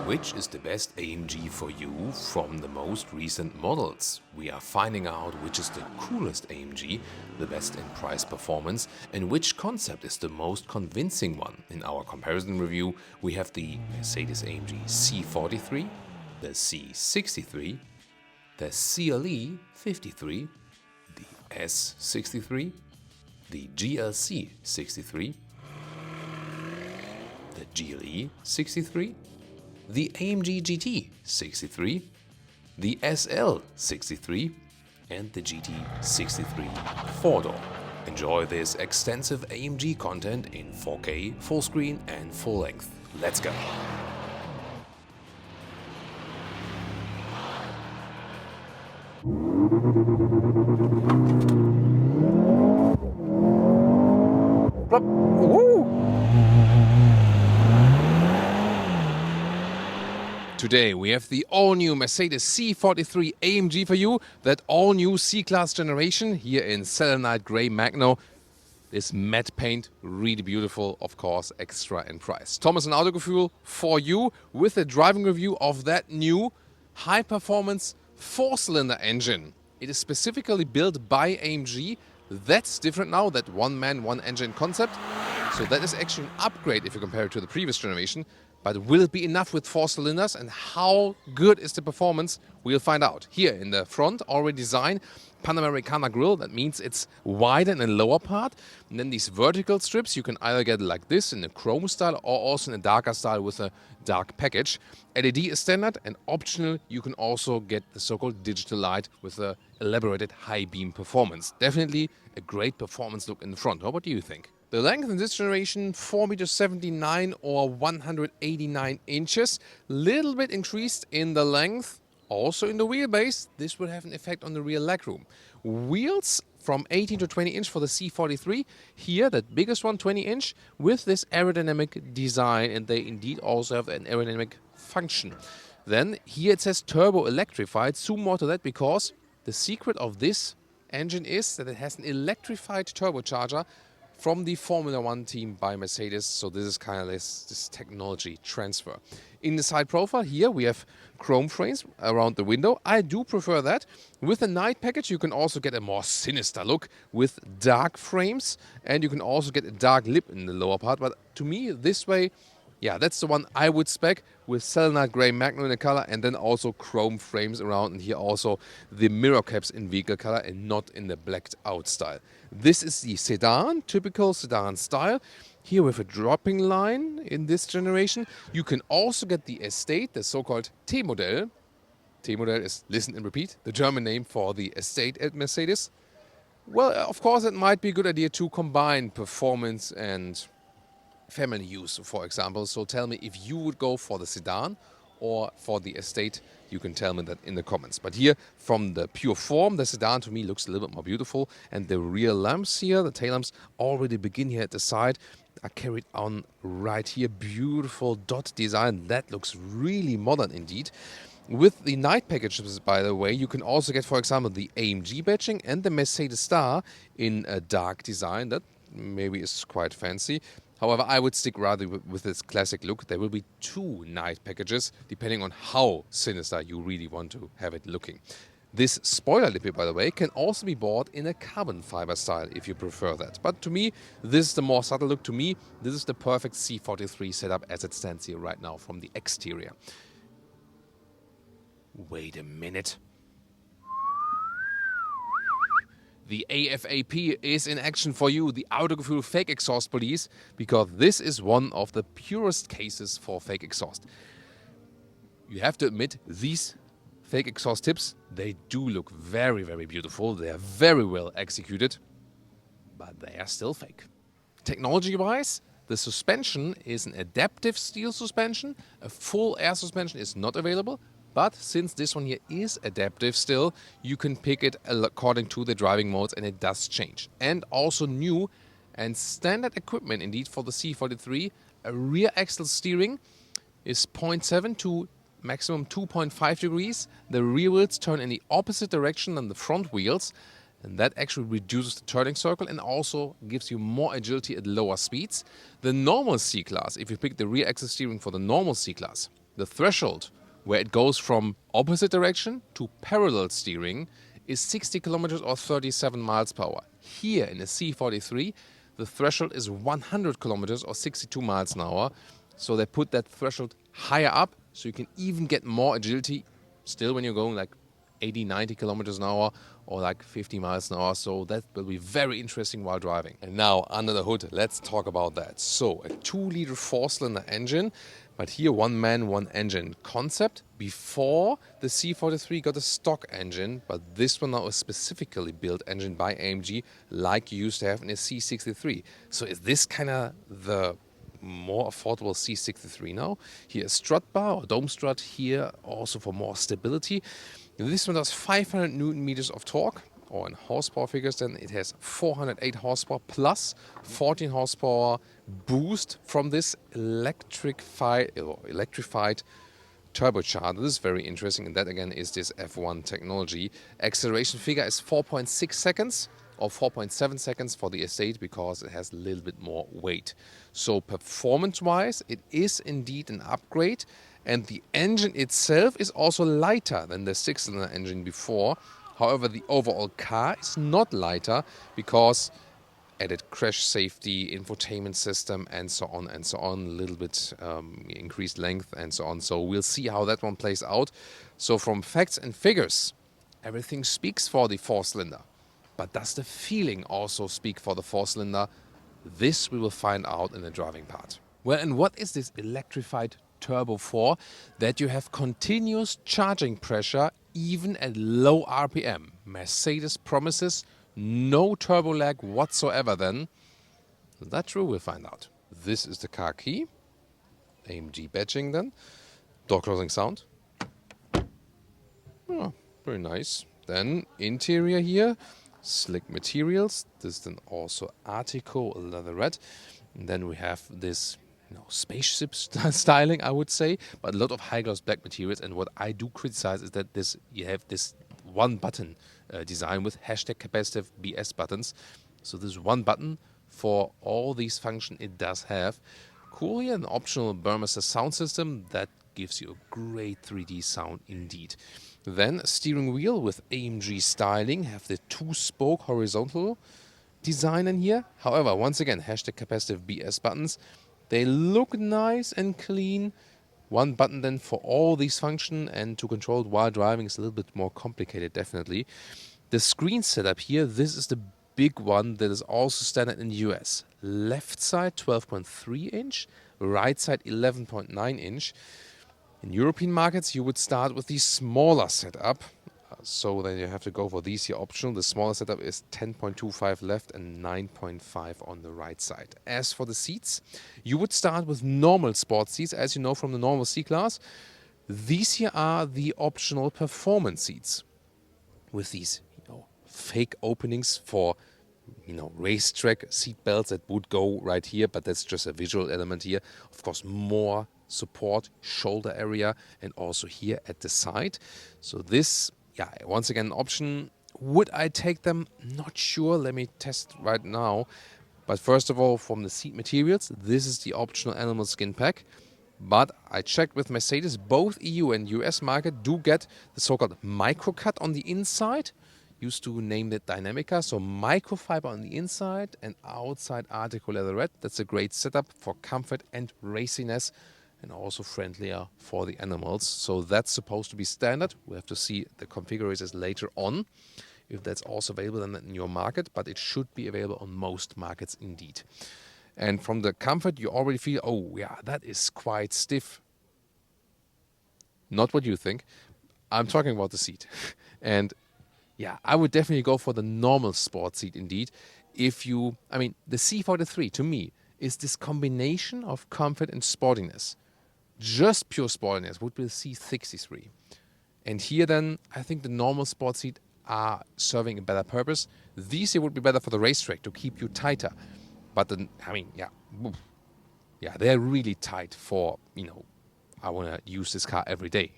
Which is the best AMG for you from the most recent models? We are finding out which is the coolest AMG, the best in price performance, and which concept is the most convincing one. In our comparison review, we have the Mercedes-AMG C43, the C63, the CLE53, the S63, the GLC63, the GLE63, the AMG GT 63, the SL 63, and the GT 63 4-door. Enjoy this extensive AMG content in 4K, full screen and full length. Let's go! Plop. Woo! Today we have the all-new Mercedes C43 AMG for you, that all-new C-Class generation here in selenite grey Magno. This matte paint, really beautiful, of course, extra in price. Thomas and Autogefühl for you with a driving review of that new high-performance 4-cylinder engine. It is specifically built by AMG. That's different now, that one-man, one-engine concept. So that is actually an upgrade if you compare it to the previous generation. But will it be enough with 4 cylinders, and how good is the performance? We'll find out. Here in the front, already designed Panamericana grille. That means it's wider in the lower part. And then these vertical strips, you can either get like this in a chrome style or also in a darker style with a dark package. LED is standard, and optional you can also get the so-called digital light with a elaborated high beam performance. Definitely a great performance look in the front. What do you think? The length in this generation, 4.79 m or 189 inches. Little bit increased in the length, also in the wheelbase. This will have an effect on the rear legroom. Wheels from 18 to 20 inch for the C43. Here, that biggest one, 20 inch, with this aerodynamic design, and they indeed also have an aerodynamic function. Then here it says turbo electrified. Zoom more to that, because the secret of this engine is that it has an electrified turbocharger from the Formula One team by Mercedes. So this is kind of this technology transfer. In the side profile here we have chrome frames around the window. I do prefer that. With the night package you can also get a more sinister look with dark frames, and you can also get a dark lip in the lower part. But to me, this way, yeah, that's the one I would spec, with selenite grey Magno in the color, and then also chrome frames around, and here also the mirror caps in vehicle color and not in the blacked out style. This is the sedan, typical sedan style. Here with a dropping line in this generation. You can also get the estate, the so-called T-Modell. T-Modell is listen and repeat, the German name for the estate at Mercedes. Well, of course, it might be a good idea to combine performance and family use, for example. So tell me if you would go for the sedan or for the estate. You can tell me that in the comments. But here, from the pure form, the sedan to me looks a little bit more beautiful. And the rear lamps here, the tail lamps, already begin here at the side, are carried on right here. Beautiful dot design. That looks really modern indeed. With the night packages, by the way, you can also get, for example, the AMG badging and the Mercedes star in a dark design. That maybe is quite fancy. However, I would stick rather with this classic look. There will be 2 night packages, depending on how sinister you really want to have it looking. This spoiler lip, by the way, can also be bought in a carbon fiber style if you prefer that. But to me, this is the more subtle look. To me, this is the perfect C43 setup as it stands here right now from the exterior. Wait a minute. The AFAP is in action for you, the Autogefühl fake exhaust police, because this is one of the purest cases for fake exhaust. You have to admit, these fake exhaust tips, they do look very, very beautiful. They are very well executed, but they are still fake. Technology-wise, the suspension is an adaptive steel suspension. A full air suspension is not available. But since this one here is adaptive still, you can pick it according to the driving modes, and it does change. And also new and standard equipment indeed for the C43, a rear axle steering is 0.7 to maximum 2.5 degrees. The rear wheels turn in the opposite direction than the front wheels, and that actually reduces the turning circle and also gives you more agility at lower speeds. The normal C-Class, if you pick the rear axle steering for the normal C-Class, The threshold where it goes from opposite direction to parallel steering is 60 kilometers or 37 miles per hour. Here in the C43, the threshold is 100 kilometers or 62 miles an hour. So they put that threshold higher up so you can even get more agility still when you're going like 80, 90 kilometers an hour or like 50 miles an hour. So that will be very interesting while driving. And now under the hood, let's talk about that. So a 2-liter 4-cylinder engine, but here one man, one engine concept. Before the C43 got a stock engine, but this one now is specifically built engine by AMG like you used to have in a C63. So is this kind of the more affordable C63 now? Here a strut bar or dome strut here also for more stability. This one does 500 Newton meters of torque, or in horsepower figures then it has 408 horsepower plus 14 horsepower boost from this electrified turbocharger. This is very interesting, and that again is this F1 technology. Acceleration figure is 4.6 seconds or 4.7 seconds for the S8 because it has a little bit more weight. So performance-wise, it is indeed an upgrade. And the engine itself is also lighter than the 6-cylinder engine before. However, the overall car is not lighter because added crash safety, infotainment system, and so on and so on. A little bit increased length and so on. So we'll see how that one plays out. So from facts and figures, everything speaks for the 4-cylinder. But does the feeling also speak for the 4-cylinder? This we will find out in the driving part. Well, and what is this electrified turbo for? That you have continuous charging pressure even at low RPM. Mercedes promises no turbo lag whatsoever then. Is that true? We'll find out. This is the car key. AMG badging then. Door closing sound. Oh, very nice. Then interior here. Slick materials. This then also Artico leatherette. And then we have this spaceship styling, I would say, but a lot of high gloss black materials. And what I do criticize is that you have this one button design with hashtag capacitive BS buttons. So this one button for all these functions it does have. Cool here, an optional Burmester sound system that gives you a great 3D sound indeed. Then a steering wheel with AMG styling, have the 2-spoke horizontal design in here. However, once again, hashtag capacitive BS buttons. They look nice and clean. One button then for all these functions, and to control it while driving is a little bit more complicated, definitely. The screen setup here, this is the big one that is also standard in the US. Left side 12.3 inch, right side 11.9 inch. In European markets, you would start with the smaller setup. So then you have to go for these here optional. The smaller setup is 10.25 left and 9.5 on the right side. As for the seats, you would start with normal sport seats, as you know from the normal C-Class. These here are the optional performance seats with these fake openings for racetrack seat belts that would go right here, but that's just a visual element here. Of course, more support, shoulder area, and also here at the side. So this, once again, an option. Would I take them? Not sure. Let me test right now. But first of all, from the seat materials, this is the optional animal skin pack. But I checked with Mercedes, both EU and US market do get the so-called microcut on the inside. Used to name it Dynamica, so microfiber on the inside and outside Artico leatherette. That's a great setup for comfort and raciness, and also friendlier for the animals. So that's supposed to be standard. We have to see the configurators later on, if that's also available in your market, but it should be available on most markets indeed. And from the comfort, you already feel, oh yeah, that is quite stiff. Not what you think. I'm talking about the seat. And I would definitely go for the normal sport seat indeed. The C43 to me is this combination of comfort and sportiness. Just pure sportiness would be the C63. And here then, I think the normal sport seat are serving a better purpose. These here would be better for the racetrack to keep you tighter. But they're really tight for, I want to use this car every day,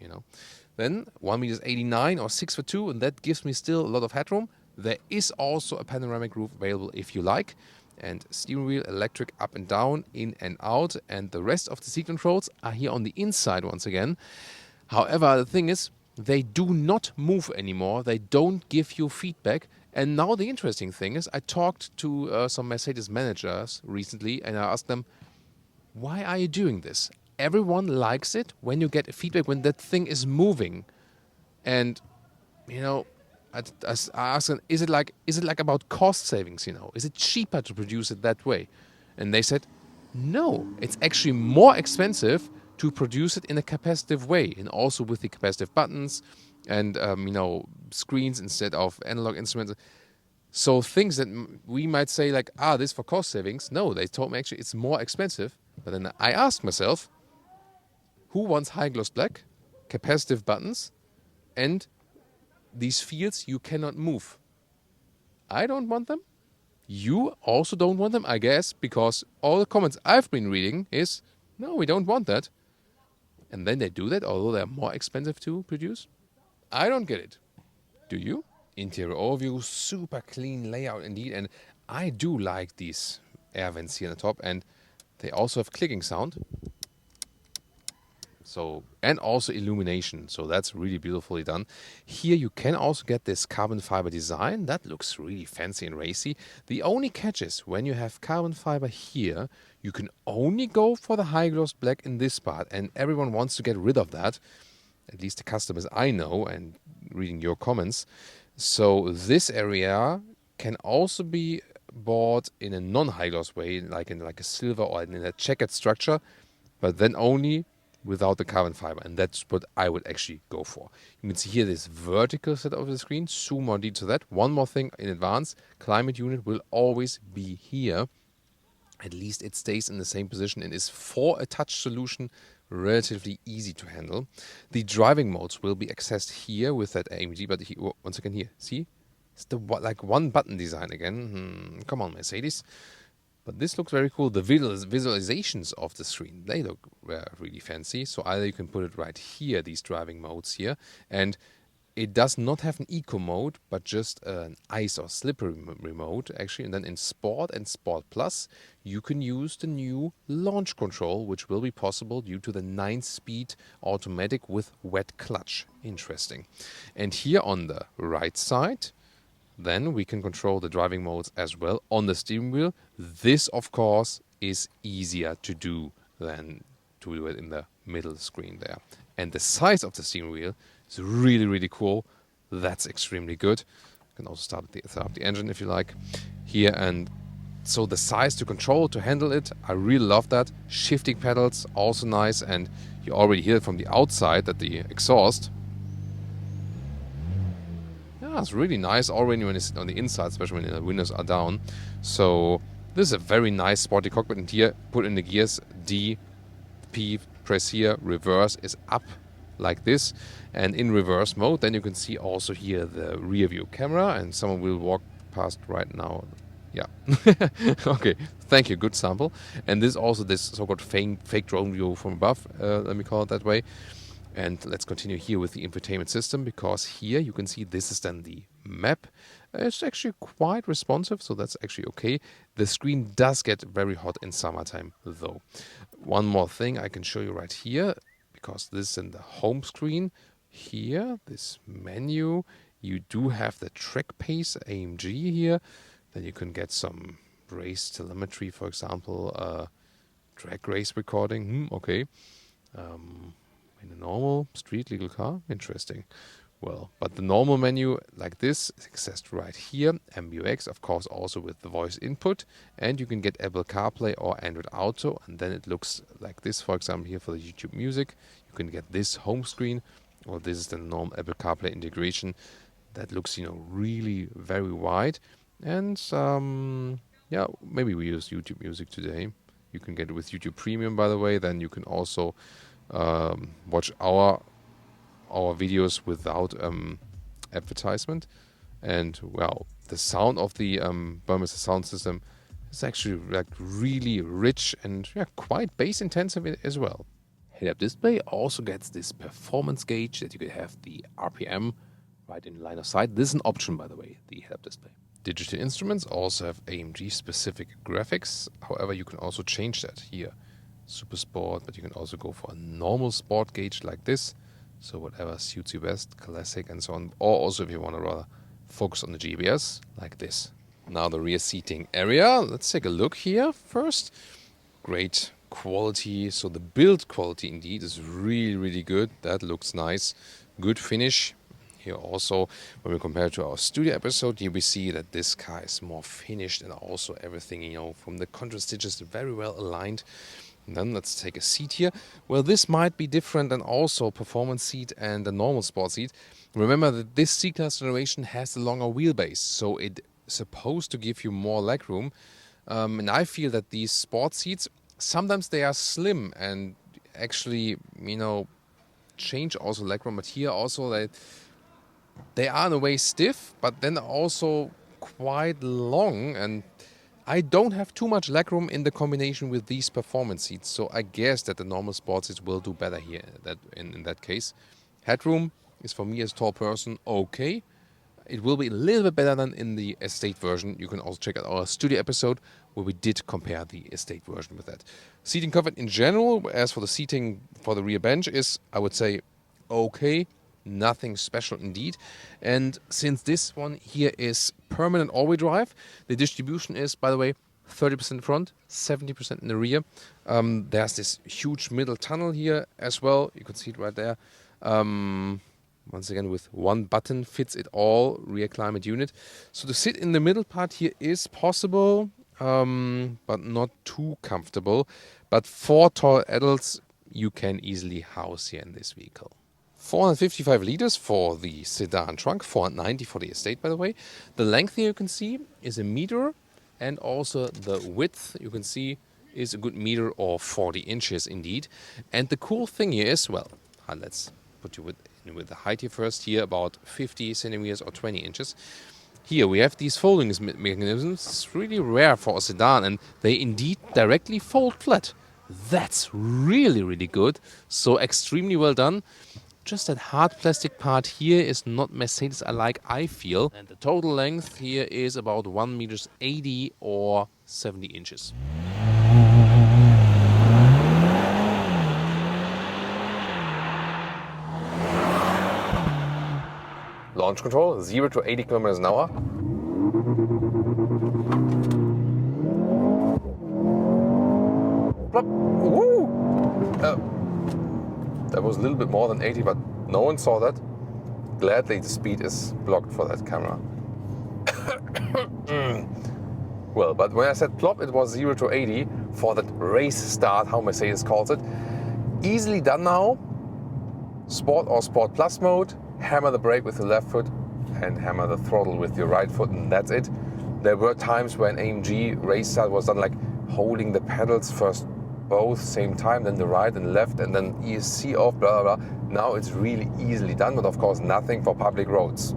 Then 1.89 m or 6'2", and that gives me still a lot of headroom. There is also a panoramic roof available if you like. and steering wheel electric up and down, in and out, and the rest of the seat controls are here on the inside once again. However, the thing is, they do not move anymore. They don't give you feedback. And now the interesting thing is, I talked to some Mercedes managers recently, and I asked them, why are you doing this? Everyone likes it when you get feedback when that thing is moving. And, you know, I asked them, is it like about cost savings, you know? Is it cheaper to produce it that way? And they said, no, it's actually more expensive to produce it in a capacitive way, and also with the capacitive buttons and, you know, screens instead of analog instruments. So things that we might say like, this for cost savings. No, they told me actually it's more expensive. But then I asked myself, who wants high gloss black, capacitive buttons, and these fields you cannot move? I don't want them. You also don't want them, I guess, because all the comments I've been reading is, no, we don't want that. And then they do that, although they're more expensive to produce. I don't get it. Do you? Interior overview, super clean layout indeed. And I do like these air vents here on the top. And they also have clicking sound. So, and also illumination. So that's really beautifully done. Here you can also get this carbon fiber design. That looks really fancy and racy. The only catch is when you have carbon fiber here, you can only go for the high gloss black in this part. And everyone wants to get rid of that. At least the customers I know and reading your comments. So this area can also be bought in a non-high gloss way, like in a silver or in a checkered structure, but then only without the carbon fiber, and that's what I would actually go for. You can see here this vertical set of the screen, zoom more detail to that. One more thing in advance, climate unit will always be here. At least it stays in the same position and is for a touch solution relatively easy to handle. The driving modes will be accessed here with that AMG, but once again here, see? It's the like one button design again. Come on, Mercedes. But this looks very cool. The visualizations of the screen, they look really fancy. So either you can put it right here, these driving modes here, and it does not have an eco mode, but just an ice or slippery mode actually. And then in Sport and Sport Plus, you can use the new launch control, which will be possible due to the 9-speed automatic with wet clutch. Interesting. And here on the right side, then we can control the driving modes as well on the steering wheel. This, of course, is easier to do than to do it in the middle screen there. And the size of the steering wheel is really, really cool. That's extremely good. You can also start up the engine if you like here. And so the size to control, to handle it, I really love that. Shifting pedals, also nice. And you already hear it from the outside that the exhaust, it's really nice already when it's on the inside, especially when the windows are down. So this is a very nice sporty cockpit. And here, put in the gears, D, P, press here, reverse is up like this. And in reverse mode, then you can see also here the rear view camera. And someone will walk past right now. Yeah. Okay, thank you, good sample. And this also this so-called fake drone view from above, let me call it that way. And let's continue here with the infotainment system, because here you can see this is then the map. It's actually quite responsive, so that's actually okay. The screen does get very hot in summertime though. One more thing I can show you right here, because this is in the home screen. Here, this menu, you do have the track pace AMG here. Then you can get some race telemetry, for example, drag race recording. Okay. In a normal street legal car, interesting. Well, but the normal menu like this is accessed right here. MBUX, of course, also with the voice input, and you can get Apple CarPlay or Android Auto, and then it looks like this. For example, here for the YouTube Music, you can get this home screen, or this is the normal Apple CarPlay integration. That looks, really very wide, and yeah, maybe we use YouTube Music today. You can get it with YouTube Premium, by the way. Then you can also watch our videos without advertisement. And well, the sound of the Burmester sound system is actually like really rich and quite bass intensive as well. Head-up display also gets this performance gauge that you could have the RPM right in line of sight. This is an option, by the way, the head-up display. Digital instruments also have AMG specific graphics. However, you can also change that here. Super Sport, but you can also go for a normal sport gauge like this. So whatever suits you best, classic and so on. Or also if you want to rather focus on the GBS, like this. Now the rear seating area. Let's take a look here first. Great quality. So the build quality indeed is really, really good. That looks nice. Good finish. Here also, when we compare to our studio episode, here we see that this car is more finished and also everything, you know, from the contrast stitches very well aligned. And then let's take a seat here. Well, this might be different than also performance seat and the normal sport seat. Remember that this C-Class generation has a longer wheelbase, so it's supposed to give you more legroom. And I feel that these sport seats, sometimes they are slim and actually, you know, change also legroom. But here also they are in a way stiff, but then also quite long, and I don't have too much legroom in the combination with these performance seats, so I guess that the normal sports seats will do better here in that case. Headroom is for me as a tall person okay. It will be a little bit better than in the estate version. You can also check out our studio episode where we did compare the estate version with that. Seating comfort in general, as for the seating for the rear bench, is, I would say, okay. Nothing special indeed. And since this one here is permanent all-wheel drive, the distribution is, by the way, 30% front, 70% in the rear. There's this huge middle tunnel here as well. You can see it right there. Once again, with one button fits it all, rear climate unit. So to sit in the middle part here is possible, but not too comfortable. But 4 tall adults you can easily house here in this vehicle. 455 liters for the sedan trunk, 490 for the estate, by the way. The length here you can see is a meter, and also the width you can see is a good meter or 40 inches indeed. And the cool thing here is, well, let's put you with the height here first, here about 50 centimeters or 20 inches. Here we have these folding mechanisms. It's really rare for a sedan, and they indeed directly fold flat. That's really, really good. So extremely well done. Just that hard plastic part here is not Mercedes-alike, I feel. And the total length here is about 1 meters 80 or 70 inches. Launch control, 0 to 80 kilometers an hour. Plop. Woo! That was a little bit more than 80, but no one saw that. Gladly the speed is blocked for that camera. Well, but when I said plop, it was 0 to 80 for that race start, how Mercedes calls it. Easily done now. Sport or Sport Plus mode. Hammer the brake with the left foot and hammer the throttle with your right foot, and that's it. There were times when AMG race start was done like holding the pedals first both same time, then the right and left, and then ESC off, blah, blah, blah. Now it's really easily done, but of course nothing for public roads.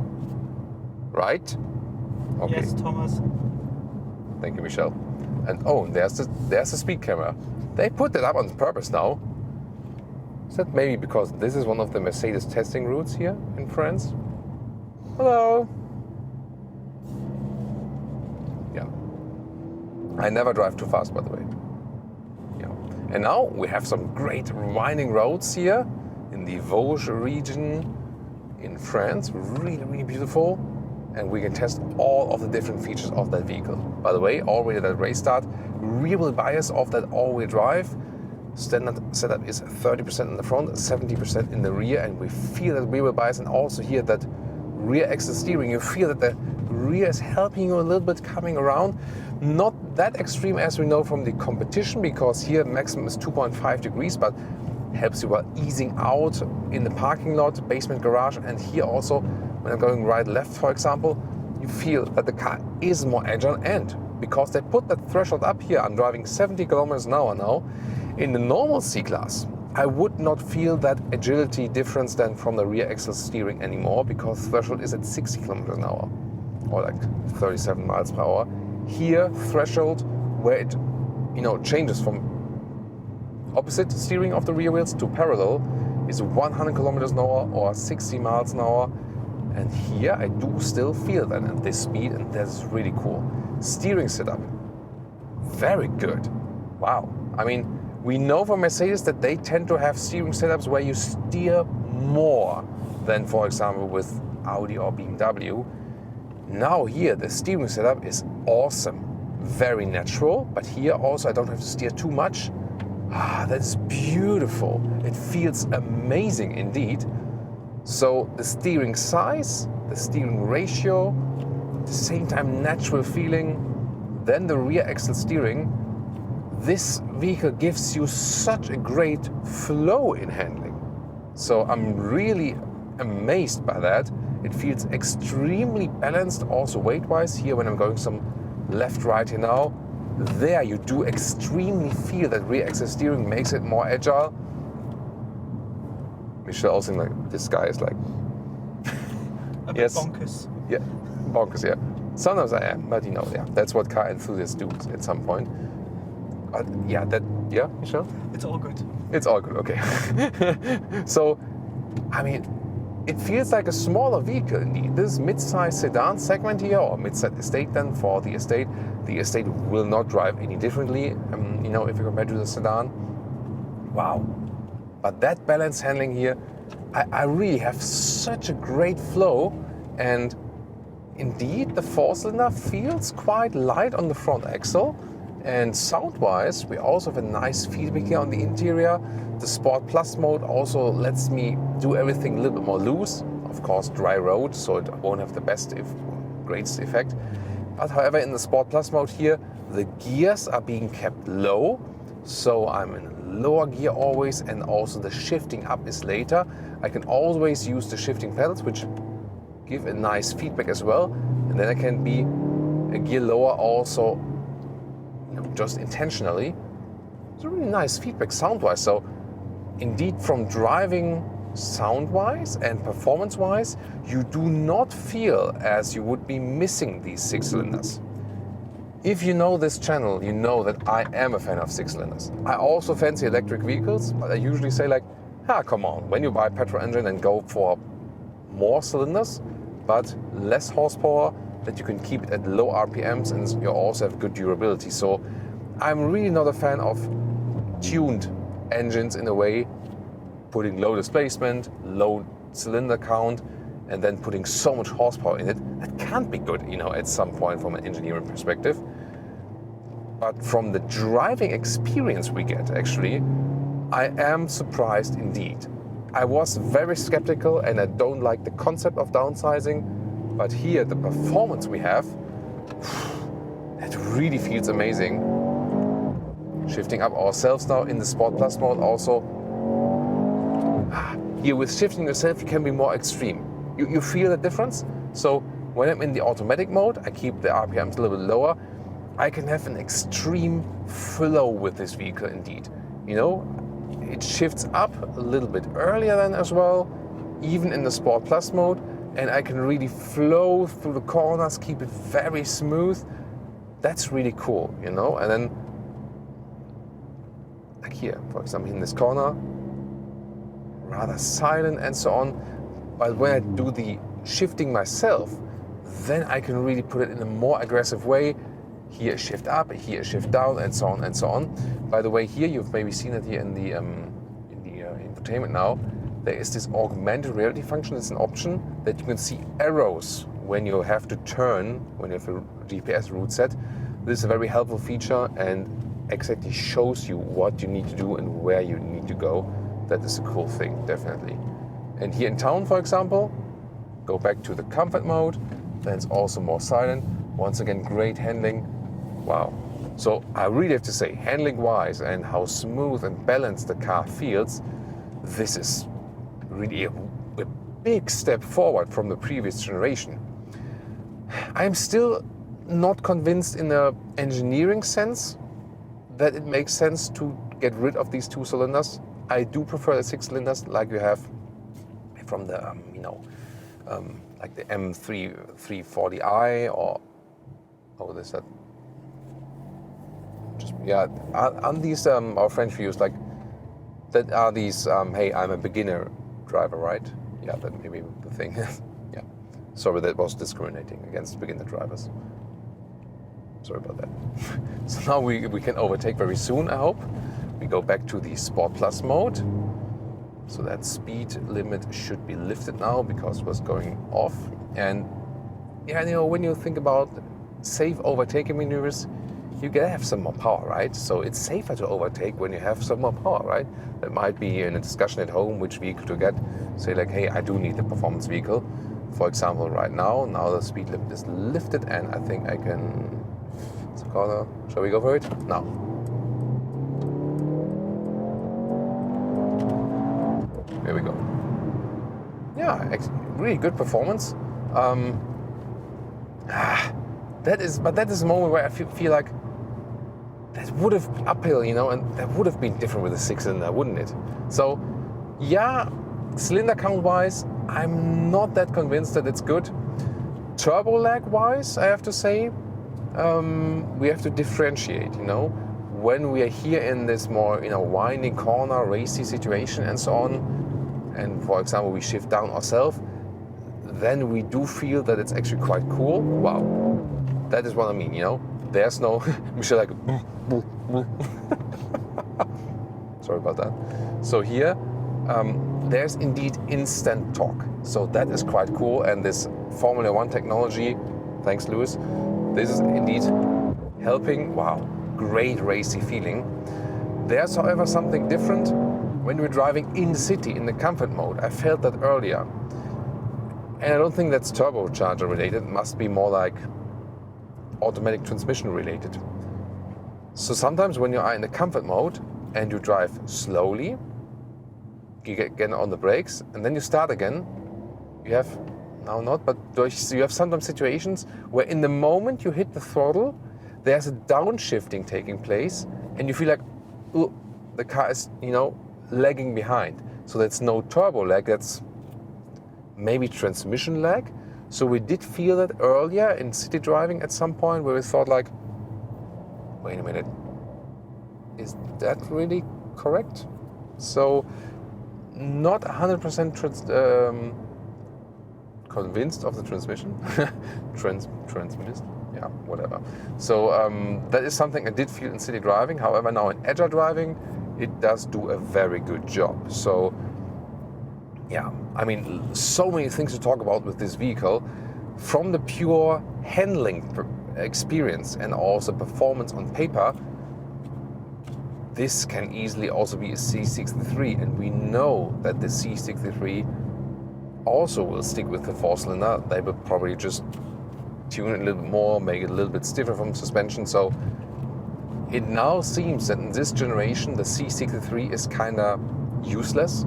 Right? Okay. Yes, Thomas. Thank you, Michelle. And oh, there's the speed camera. They put that up on purpose now. Is that maybe because this is one of the Mercedes testing routes here in France? Hello. Yeah. I never drive too fast, by the way. And now we have some great winding roads here in the Vosges region in France. Really, really beautiful. And we can test all of the different features of that vehicle. By the way, already at that race start, rear wheel bias of that all-wheel drive. Standard setup is 30% in the front, 70% in the rear. And we feel that rear wheel bias, and also here that rear axle steering. You feel that the rear is helping you a little bit coming around. Not that extreme as we know from the competition, because here maximum is 2.5 degrees, but helps you while easing out in the parking lot, basement garage, and here also when I'm going right left, for example, you feel that the car is more agile, and because they put that threshold up here, I'm driving 70 kilometers an hour now. In the normal C-Class, I would not feel that agility difference than from the rear axle steering anymore, because threshold is at 60 kilometers an hour, or like 37 miles per hour. Here, threshold, where it changes from opposite steering of the rear wheels to parallel, is 100 kilometers an hour or 60 miles an hour. And here I do still feel that at this speed, and that's really cool. Steering setup, very good. Wow. I mean, we know from Mercedes that they tend to have steering setups where you steer more than, for example, with Audi or BMW. Now here, the steering setup is awesome. Very natural, but here also I don't have to steer too much. Ah, that's beautiful. It feels amazing indeed. So the steering size, the steering ratio, at the same time natural feeling, then the rear axle steering. This vehicle gives you such a great flow in handling. So I'm really amazed by that. It feels extremely balanced also weight-wise. Here when I'm going some left, right here now, there you do extremely feel that rear axle steering makes it more agile. Michelle also like, this guy is like... a bit bonkers. Yeah, bonkers, yeah. Sometimes I am, but you know, yeah, that's what car enthusiasts do at some point. But yeah, yeah, Michelle? It's all good. It's all good, okay. So, I mean, it feels like a smaller vehicle indeed. This mid-size sedan segment here, or mid-size estate then for the estate will not drive any differently, you know, if you compare to the sedan. Wow. But that balance handling here, I really have such a great flow, and indeed the four-cylinder feels quite light on the front axle. And sound-wise, we also have a nice feedback here on the interior. The Sport Plus mode also lets me do everything a little bit more loose. Of course, dry road, so it won't have the greatest effect. But however, in the Sport Plus mode here, the gears are being kept low. So I'm in lower gear always, and also the shifting up is later. I can always use the shifting pedals, which give a nice feedback as well. And then I can be a gear lower also, just intentionally. It's a really nice feedback sound-wise. So indeed, from driving sound-wise and performance-wise, you do not feel as you would be missing these six cylinders. If you know this channel, you know that I am a fan of six cylinders. I also fancy electric vehicles, but I usually say like, come on, when you buy a petrol engine and go for more cylinders, but less horsepower, that you can keep it at low RPMs and you also have good durability. So I'm really not a fan of tuned engines in a way, putting low displacement, low cylinder count, and then putting so much horsepower in it. That can't be good, you know, at some point from an engineering perspective. But from the driving experience we get, actually, I am surprised indeed. I was very skeptical and I don't like the concept of downsizing, but here the performance we have, it really feels amazing. Shifting up ourselves now in the Sport Plus mode also. Here with shifting yourself, you can be more extreme. You feel the difference? So when I'm in the automatic mode, I keep the RPMs a little bit lower. I can have an extreme flow with this vehicle indeed. You know, it shifts up a little bit earlier than as well, even in the Sport Plus mode, and I can really flow through the corners, keep it very smooth. That's really cool, you know? And then, like here, for example, in this corner, rather silent and so on. But when I do the shifting myself, then I can really put it in a more aggressive way. Here shift up, here shift down, and so on and so on. By the way, here you've maybe seen it here in the infotainment now. There is this augmented reality function. It's an option that you can see arrows when you have to turn, when you have a GPS route set. This is a very helpful feature and exactly shows you what you need to do and where you need to go. That is a cool thing, definitely. And here in town, for example, go back to the comfort mode. Then it's also more silent. Once again, great handling. Wow. So I really have to say, handling-wise and how smooth and balanced the car feels, this is really a big step forward from the previous generation. I'm still not convinced in the engineering sense that it makes sense to get rid of these two cylinders. I do prefer the six cylinders like you have from the, like the M340i or, oh, this that. Just, yeah, on these, our French views, like, that are these, hey, I'm a beginner driver, right? Yeah, that may be the thing. Yeah. Sorry, that was discriminating against beginner drivers. Sorry about that. So now we can overtake very soon, I hope. We go back to the Sport Plus mode. So that speed limit should be lifted now because it was going off. And yeah, you know, when you think about safe overtaking maneuvers, you gotta have some more power, right? So it's safer to overtake when you have some more power, right? That might be in a discussion at home which vehicle to get. Say like, hey, I do need a performance vehicle. For example, right now the speed limit is lifted and I think I can... It's a corner. Shall we go for it? Now. Here we go. Yeah, really good performance. That is a moment where I feel like that would have uphill, you know, and that would have been different with a 6-cylinder, wouldn't it? So, yeah, cylinder count-wise, I'm not that convinced that it's good. Turbo lag-wise, I have to say, we have to differentiate, you know. When we are here in this more, you know, winding corner, racy situation and so on, and for example, we shift down ourselves, then we do feel that it's actually quite cool. Wow, that is what I mean, you know. There's no, Michelle like, sorry about that. So here, there's indeed instant torque. So that is quite cool. And this Formula One technology, thanks Lewis, this is indeed helping. Wow, great racy feeling. There's however something different when we're driving in the city in the comfort mode. I felt that earlier. And I don't think that's turbocharger related. It must be more like automatic transmission related. So sometimes when you are in the comfort mode and you drive slowly, you get again on the brakes and then you start again, you have, now not, but you have sometimes situations where in the moment you hit the throttle, there's a downshifting taking place and you feel like, ooh, the car is, you know, lagging behind. So that's no turbo lag, that's maybe transmission lag. So we did feel that earlier in city driving at some point where we thought like, wait a minute, is that really correct? So not 100% convinced of the transmission. Transmitted, yeah, whatever. So that is something I did feel in city driving. However, now in agile driving, it does do a very good job. So yeah, I mean, so many things to talk about with this vehicle, from the pure handling experience and also performance on paper. This can easily also be a C63, and we know that the C63 also will stick with the 4-cylinder. They will probably just tune it a little bit more, make it a little bit stiffer from suspension. So it now seems that in this generation, the C63 is kind of useless.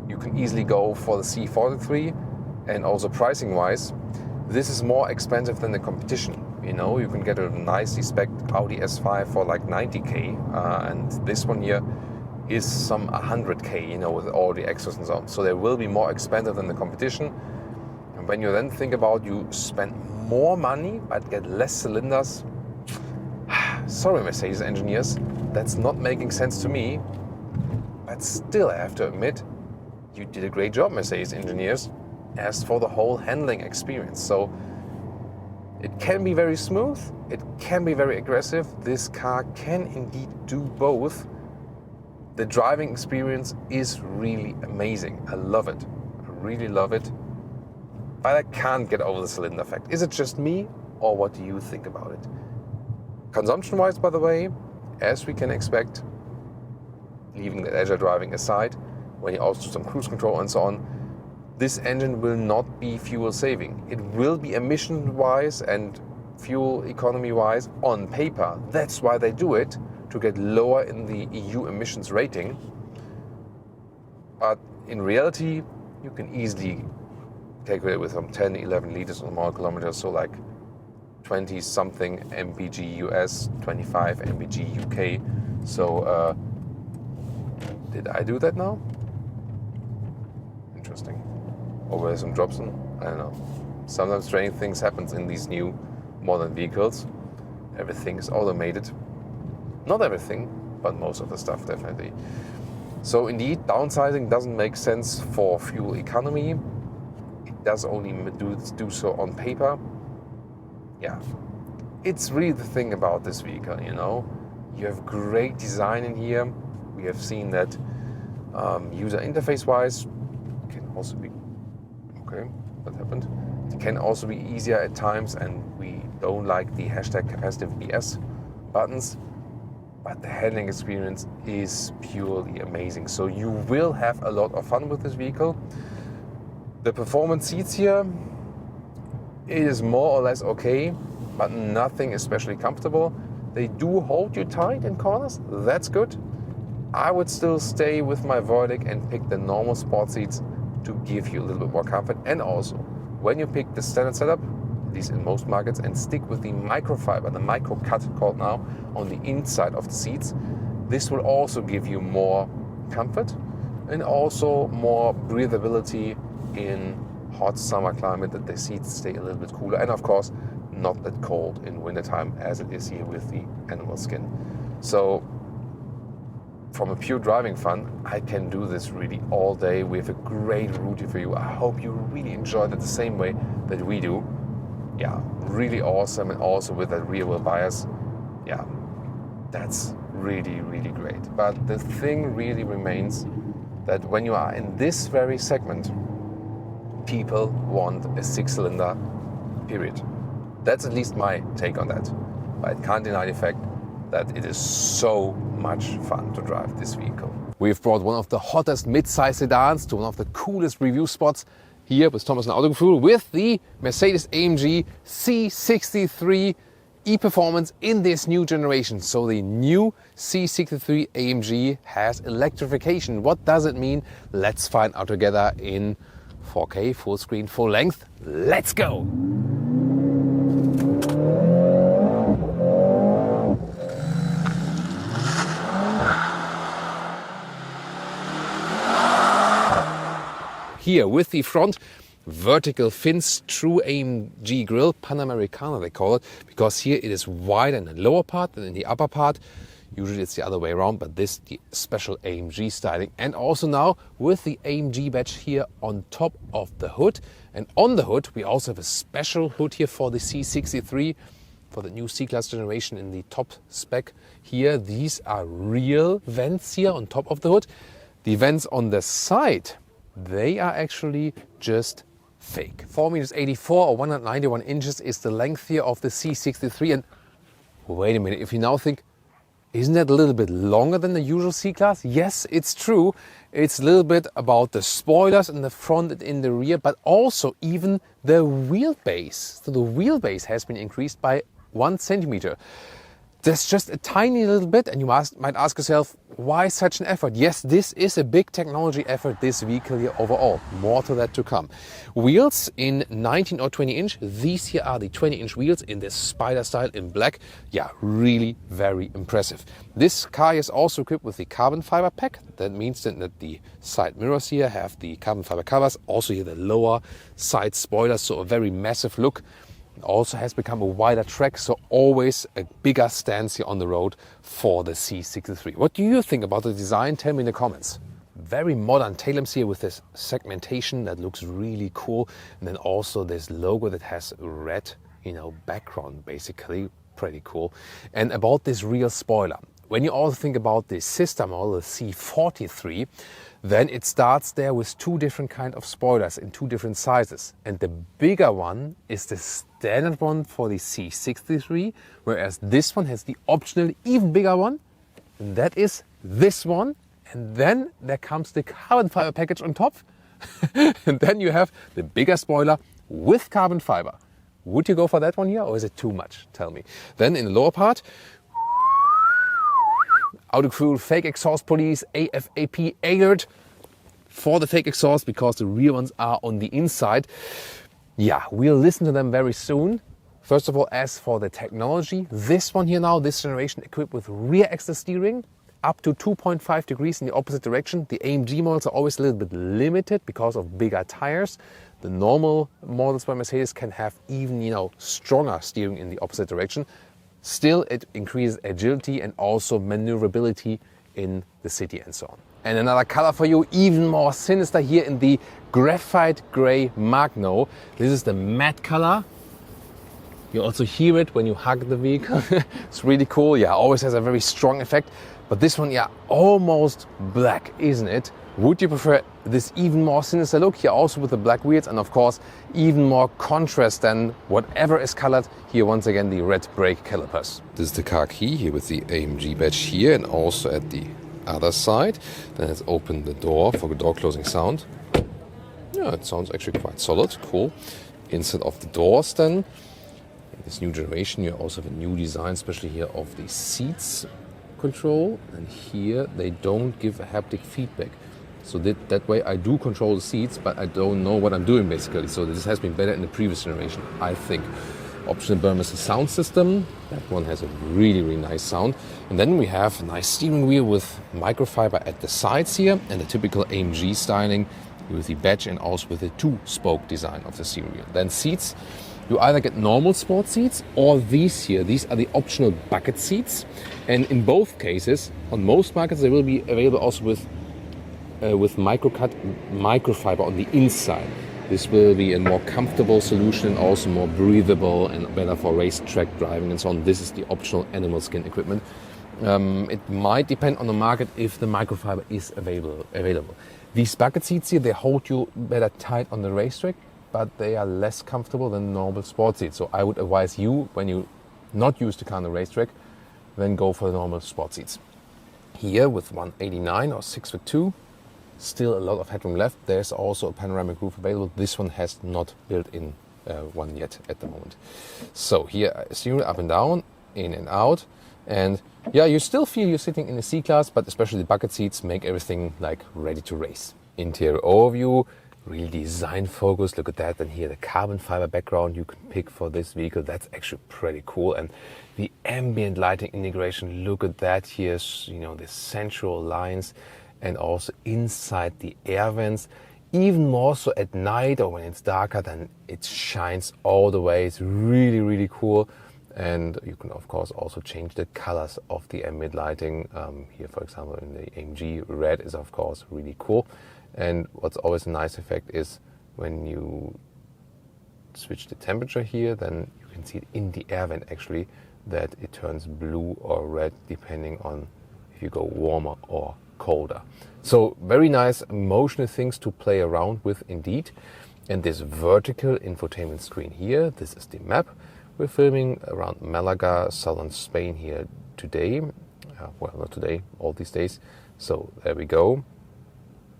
You can easily go for the C43, and also pricing-wise, this is more expensive than the competition. You know, you can get a nicely spec'd Audi S5 for like 90k, and this one here is some 100k, you know, with all the extras and so on. So they will be more expensive than the competition. And when you then think about you spend more money but get less cylinders, sorry Mercedes engineers, that's not making sense to me. But still, I have to admit, you did a great job, Mercedes engineers, as for the whole handling experience. So it can be very smooth, it can be very aggressive. This car can indeed do both. The driving experience is really amazing. I love it. I really love it. But I can't get over the cylinder effect. Is it just me, or what do you think about it? Consumption-wise, by the way, as we can expect, leaving the agile driving aside, when you also do some cruise control and so on, this engine will not be fuel saving. It will be emission-wise and fuel economy-wise on paper. That's why they do it, to get lower in the EU emissions rating. But in reality, you can easily calculate with some 10, 11 liters on mile kilometers, so like 20-something mpg US, 25 mpg UK. So did I do that now? Interesting. Or were there some drops in? I don't know. Sometimes strange things happen in these new modern vehicles. Everything is automated. Not everything, but most of the stuff definitely. So indeed, downsizing doesn't make sense for fuel economy. It does only do so on paper. Yeah, it's really the thing about this vehicle, you know. You have great design in here. We have seen that user interface wise can also be, okay, what happened? It can also be easier at times, and we don't like the hashtag capacitive BS buttons, but the handling experience is purely amazing. So you will have a lot of fun with this vehicle. The performance seats here, it is more or less okay, but nothing especially comfortable. They do hold you tight in corners, that's good. I would still stay with my verdict and pick the normal sport seats to give you a little bit more comfort. And also, when you pick the standard setup, at least in most markets, and stick with the microfiber, the micro cut called now, on the inside of the seats, this will also give you more comfort and also more breathability in hot summer climate, that the seats stay a little bit cooler, and of course not that cold in wintertime as it is here with the animal skin. So from a pure driving fun, I can do this really all day. We have a great route here for you. I hope you really enjoyed it the same way that we do. Yeah, really awesome, and also with that rear wheel bias. Yeah, that's really, really great. But the thing really remains that when you are in this very segment, people want a 6-cylinder, period. That's at least my take on that. But I can't deny the fact that it is so much fun to drive this vehicle. We've brought one of the hottest mid-size sedans to one of the coolest review spots here with Thomas and Autogefühl with the Mercedes-AMG C63 e-performance in this new generation. So the new C63 AMG has electrification. What does it mean? Let's find out together in 4K, full screen, full length. Let's go! Here with the front vertical fins, true AMG grille, Panamericana they call it, because here it is wider in the lower part than in the upper part. Usually it's the other way around, but this the special AMG styling. And also now with the AMG badge here on top of the hood. And on the hood we also have a special hood here for the C63, for the new C-Class generation in the top spec here. These are real vents here on top of the hood. The vents on the side, they are actually just fake. 4.84 meters or 191 inches is the length here of the C63. And wait a minute, if you now think, isn't that a little bit longer than the usual C-Class? Yes, it's true. It's a little bit about the spoilers in the front and in the rear, but also even the wheelbase. So the wheelbase has been increased by 1 centimeter. That's just a tiny little bit, and you might ask yourself, why such an effort? Yes, this is a big technology effort, this vehicle here overall. More to that to come. Wheels in 19 or 20 inch. These here are the 20-inch wheels in this Spider style in black. Yeah, really very impressive. This car is also equipped with the carbon fiber pack. That means that the side mirrors here have the carbon fiber covers. Also here the lower side spoilers, so a very massive look. It also has become a wider track, so always a bigger stance here on the road for the C63. What do you think about the design? Tell me in the comments. Very modern tail lamps here with this segmentation that looks really cool. And then also this logo that has red, background, basically pretty cool. And about this rear spoiler. When you also think about the sister model, the C43, then it starts there with 2 different kind of spoilers in 2 different sizes. And the bigger one is the standard one for the C63, whereas this one has the optional even bigger one. And that is this one. And then there comes the carbon fiber package on top. And then you have the bigger spoiler with carbon fiber. Would you go for that one here, or is it too much? Tell me. Then in the lower part, Autogefühl fake exhaust police, AFAP alert for the fake exhaust because the rear ones are on the inside. Yeah, we'll listen to them very soon. First of all, as for the technology, this one here now, this generation equipped with rear axle steering, up to 2.5 degrees in the opposite direction. The AMG models are always a little bit limited because of bigger tires. The normal models by Mercedes can have even, stronger steering in the opposite direction. Still, it increases agility and also maneuverability in the city and so on. And another color for you, even more sinister here in the graphite gray Magno. This is the matte color. You also hear it when you hug the vehicle. It's really cool. Yeah, always has a very strong effect. But this one, yeah, almost black, isn't it? Would you prefer this even more sinister look here also with the black wheels and of course even more contrast than whatever is colored? Here once again the red brake calipers. This is the car key here with the AMG badge here and also at the other side. Then let's open the door for the door closing sound. Yeah, it sounds actually quite solid, cool. Inside of the doors then, in this new generation you also have a new design, especially here of the seats control. And here they don't give a haptic feedback. So that way I do control the seats, but I don't know what I'm doing basically. So this has been better in the previous generation, I think. Optional Mercedes sound system. That one has a really, really nice sound. And then we have a nice steering wheel with microfiber at the sides here and the typical AMG styling with the badge and also with the two-spoke design of the steering wheel. Then seats. You either get normal sport seats or these here. These are the optional bucket seats. And in both cases, on most markets, they will be available also with microfiber on the inside. This will be a more comfortable solution and also more breathable and better for racetrack driving and so on. This is the optional animal skin equipment. It might depend on the market if the microfiber is available. These bucket seats here, they hold you better tight on the racetrack, but they are less comfortable than normal sport seats. So I would advise you, when you not use the car on the racetrack, then go for the normal sport seats. Here with 189 or 6'2", still a lot of headroom left. There's also a panoramic roof available. This one has not built in one yet at the moment. So here, steering up and down, in and out. And yeah, you still feel you're sitting in a C-Class, but especially the bucket seats make everything like ready to race. Interior overview, really design focused. Look at that. And here the carbon fiber background you can pick for this vehicle. That's actually pretty cool. And the ambient lighting integration, look at that. Here's, you know, the central lines and also inside the air vents. Even more so at night or when it's darker, then it shines all the way. It's really, really cool. And you can of course also change the colors of the ambient lighting. Here, for example, in the AMG, red is of course really cool. And what's always a nice effect is when you switch the temperature here, then you can see it in the air vent actually that it turns blue or red depending on if you go warmer or colder. So very nice emotional things to play around with indeed. And this vertical infotainment screen here, this is the map. We're filming around Malaga, southern Spain here today. Well, not today, all these days. So there we go.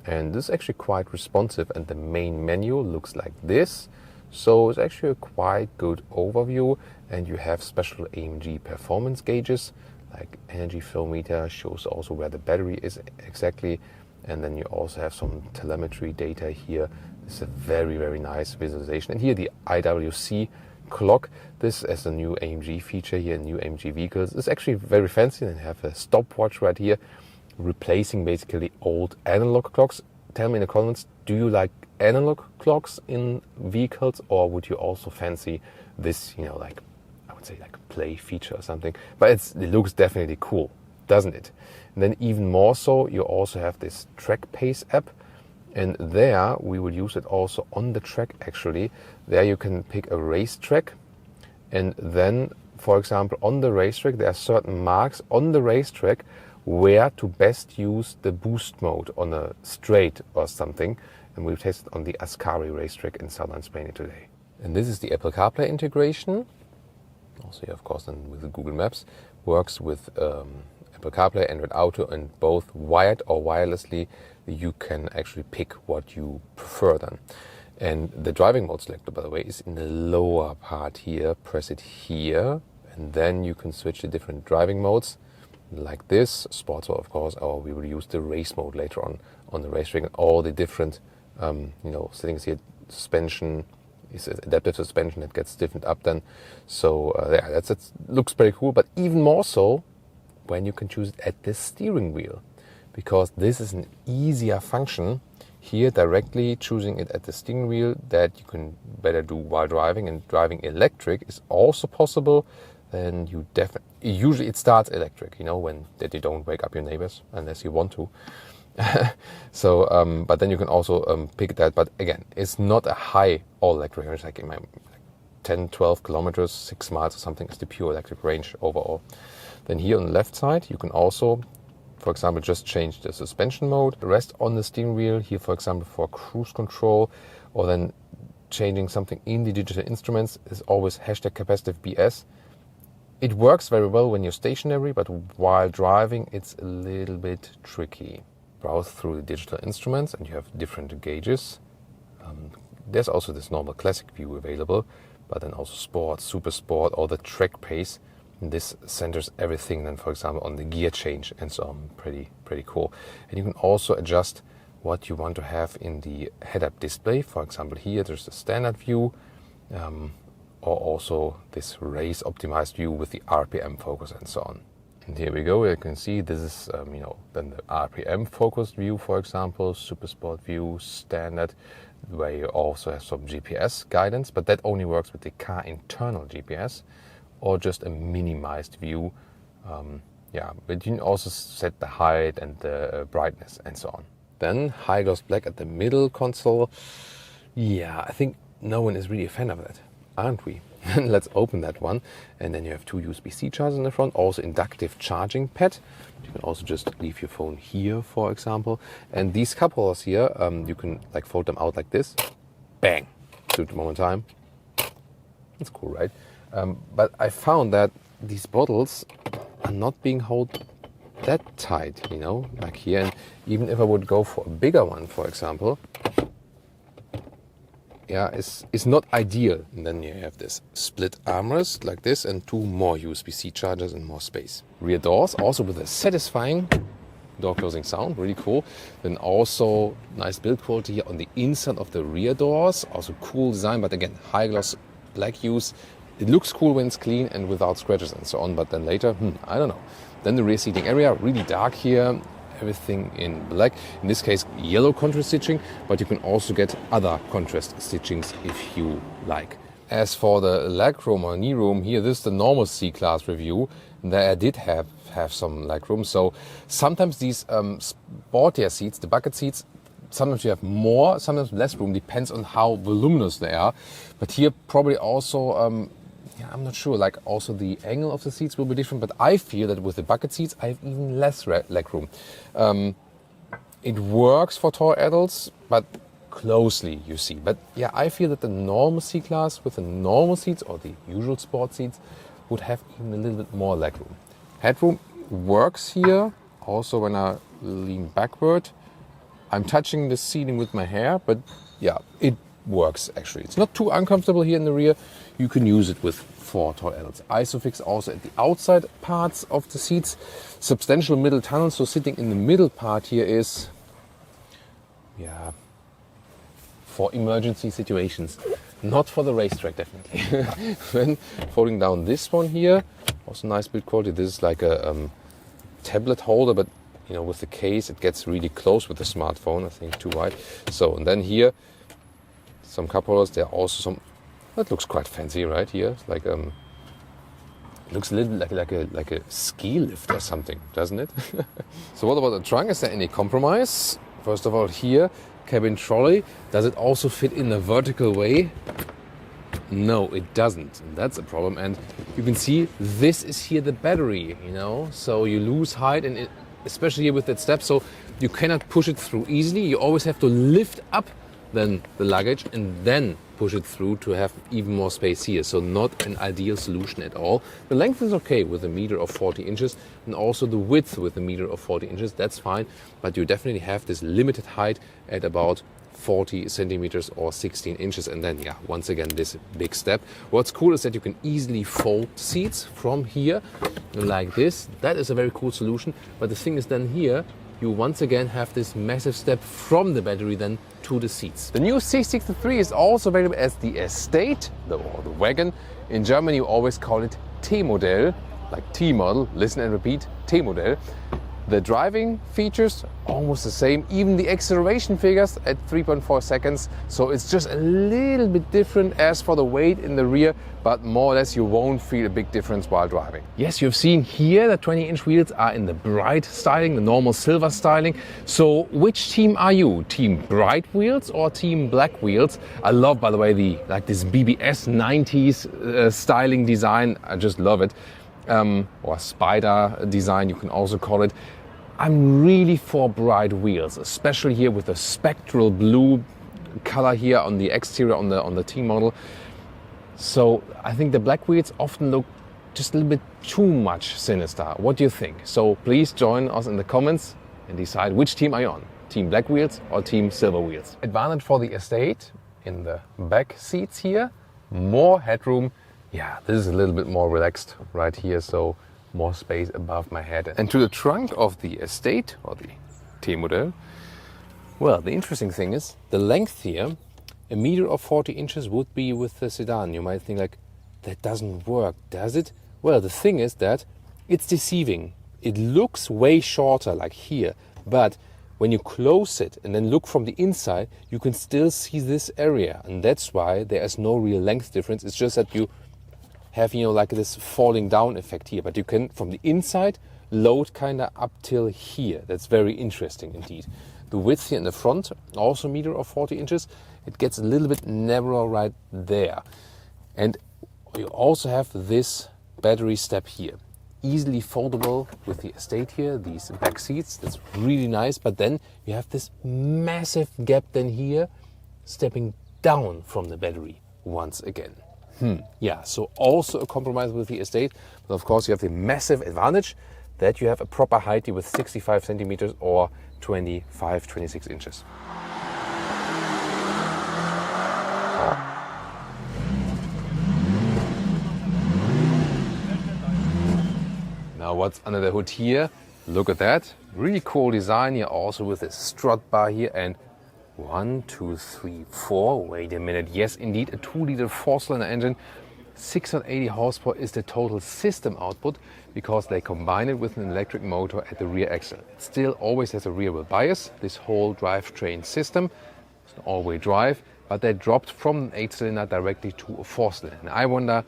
And this is actually quite responsive and the main menu looks like this. So it's actually a quite good overview and you have special AMG performance gauges like energy flow meter, shows also where the battery is exactly. And then you also have some telemetry data here. It's a very, very nice visualization. And here the IWC clock. This is a new AMG feature here, new AMG vehicles. It's actually very fancy and have a stopwatch right here, replacing basically old analog clocks. Tell me in the comments, do you like analog clocks in vehicles or would you also fancy this, you know, like I would say like a play feature or something? But it looks definitely cool, doesn't it? And then even more so, you also have this track pace app. And there we will use it also on the track actually. There you can pick a racetrack and then, for example, on the racetrack there are certain marks on the racetrack where to best use the boost mode on a straight or something. And we've tested on the Ascari racetrack in southern Spain today. And this is the Apple CarPlay integration. Also here, of course, then with the Google Maps. Works with Apple CarPlay, Android Auto, and both wired or wirelessly. You can actually pick what you prefer then. And the driving mode selector, by the way, is in the lower part here. Press it here, and then you can switch to different driving modes like this. Sports mode, of course, or we will use the race mode later on the racetrack, and all the different settings here. Suspension is adaptive suspension that gets stiffened up then. So yeah, that looks pretty cool. But even more so when you can choose it at the steering wheel, because this is an easier function here, directly choosing it at the steering wheel that you can better do while driving. And driving electric is also possible. Then you usually it starts electric, you know, that you don't wake up your neighbors unless you want to. So, but then you can also pick that. But again, it's not a high all-electric range. Like in my 10, 12 kilometers, 6 miles or something is the pure electric range overall. Then here on the left side, you can also, for example, just change the suspension mode, rest on the steering wheel here, for example, for cruise control, or then changing something in the digital instruments is always #capacitive BS. It works very well when you're stationary, but while driving, it's a little bit tricky. Browse through the digital instruments and you have different gauges. There's also this normal classic view available, but then also sport, super sport, or the track pace. And this centers everything then, for example, on the gear change and so on. Pretty cool. And you can also adjust what you want to have in the head-up display. For example, here there's the standard view, or also this race optimized view with the RPM focus and so on. And here we go. You can see this is, then the RPM focused view, for example, super sport view, standard, where you also have some GPS guidance, but that only works with the car internal GPS, or just a minimized view. But you can also set the height and the brightness and so on. Then high gloss black at the middle console. Yeah, I think no one is really a fan of that, aren't we? Let's open that one. And then you have 2 USB-C chargers in the front, also inductive charging pad. You can also just leave your phone here, for example. And these cup holders here, you can like fold them out like this. Bang! Do it one more time. That's cool, right? But I found that these bottles are not being held that tight, like here. And even if I would go for a bigger one, for example, it's not ideal. And then you have this split armrest like this and 2 more USB-C chargers and more space. Rear doors also with a satisfying door closing sound, really cool. Then also nice build quality here on the inside of the rear doors, also cool design, but again, high gloss black use. It looks cool when it's clean and without scratches and so on, but then later, I don't know. Then the rear seating area, really dark here, everything in black. In this case, yellow contrast stitching, but you can also get other contrast stitchings if you like. As for the legroom or knee room, here this is the normal C-Class review. There I did have some legroom. So sometimes these sportier seats, the bucket seats, sometimes you have more, sometimes less room, depends on how voluminous they are. But here probably also, I'm not sure, like also the angle of the seats will be different, but I feel that with the bucket seats I have even less legroom. It works for tall adults, but closely you see. But yeah, I feel that the normal C-Class with the normal seats or the usual sport seats would have even a little bit more legroom. Headroom works here, also when I lean backward. I'm touching the seating with my hair, but yeah, it works actually. It's not too uncomfortable here in the rear. You can use it with 4 tall adults. Isofix also at the outside parts of the seats. Substantial middle tunnel, so sitting in the middle part here is, for emergency situations. Not for the racetrack, definitely. Then folding down this one here, also nice build quality. This is like a tablet holder, but with the case it gets really close with the smartphone, I think too wide. So, and then here some cup holders. There are also some, that looks quite fancy right here. It's like looks a little like a ski lift or something, doesn't it? So what about the trunk? Is there any compromise? First of all, here cabin trolley. Does it also fit in a vertical way? No, it doesn't, and that's a problem. And you can see this is here the battery, so you lose height, and especially here with that step, so you cannot push it through easily. You always have to lift up then the luggage and then push it through to have even more space here. So not an ideal solution at all. The length is okay with 1 meter or 40 inches, and also the width with 1 meter or 40 inches, that's fine. But you definitely have this limited height at about 40 centimeters or 16 inches. And then, once again, this big step. What's cool is that you can easily fold seats from here like this. That is a very cool solution. But the thing is then here, you once again have this massive step from the battery then to the seats. The new C63 is also available as the Estate, the wagon. In Germany, you always call it T-Modell, like T-model, listen and repeat, T-Modell. The driving features almost the same, even the acceleration figures at 3.4 seconds. So it's just a little bit different as for the weight in the rear, but more or less you won't feel a big difference while driving. Yes, you've seen here the 20-inch wheels are in the bright styling, the normal silver styling. So which team are you? Team bright wheels or team black wheels? I love, by the way, this BBS 90s styling design. I just love it. Or spider design, you can also call it. I'm really for bright wheels, especially here with the spectral blue color here on the exterior on the T model. So I think the black wheels often look just a little bit too much sinister. What do you think? So please join us in the comments and decide which team are you on, team black wheels or team silver wheels. Advantage for the estate in the back seats here, more headroom. Yeah, this is a little bit more relaxed right here, so more space above my head. And to the trunk of the estate, or the T-model, well, the interesting thing is the length here, 1.40 meters would be with the sedan. You might think like, that doesn't work, does it? Well, the thing is that it's deceiving. It looks way shorter like here, but when you close it and then look from the inside, you can still see this area. And that's why there is no real length difference. It's just that you have, like this falling down effect here, but you can from the inside load kind of up till here. That's very interesting indeed. The width here in the front, also 1.40 meters, it gets a little bit narrower right there. And you also have this battery step here, easily foldable with the estate here, these back seats. That's really nice, but then you have this massive gap then here, stepping down from the battery once again. Yeah, so also a compromise with the estate, but of course you have the massive advantage that you have a proper height with 65 centimeters or 26 inches. Now what's under the hood here? Look at that, really cool design here, also with this strut bar here, and 1, 2, 3, 4. Wait a minute. Yes, indeed, a 2-liter 4-cylinder engine. 680 horsepower is the total system output because they combine it with an electric motor at the rear axle. It still always has a rear wheel bias, this whole drivetrain system. It's an all-wheel drive, but they dropped from an 8-cylinder directly to a 4-cylinder. And I wonder,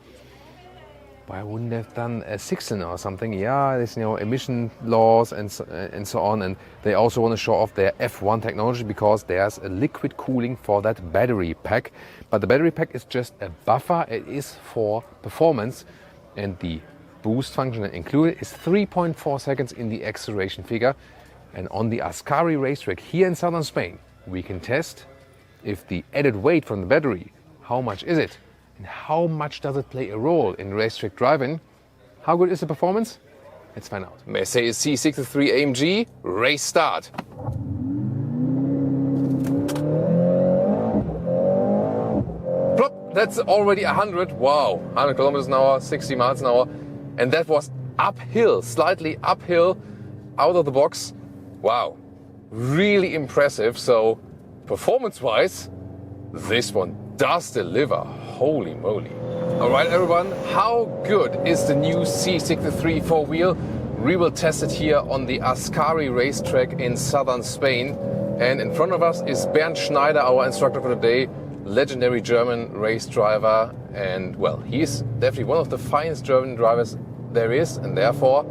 why wouldn't they have done a 6-cylinder or something? Yeah, there's emission laws and so on, and they also want to show off their F1 technology because there's a liquid cooling for that battery pack. But the battery pack is just a buffer. It is for performance, and the boost function included is 3.4 seconds in the acceleration figure. And on the Ascari racetrack here in southern Spain, we can test if the added weight from the battery, how much is it? And how much does it play a role in racetrack driving? How good is the performance? Let's find out. Mercedes C63 AMG, race start. Plop, that's already 100, wow. 100 kilometers an hour, 60 miles an hour. And that was uphill, slightly uphill, out of the box. Wow, really impressive. So performance-wise, this one does deliver, holy moly. All right, everyone, how good is the new C63 4-wheel? We will test it here on the Ascari racetrack in southern Spain. And in front of us is Bernd Schneider, our instructor for today, legendary German race driver. And well, he is definitely one of the finest German drivers there is. And therefore,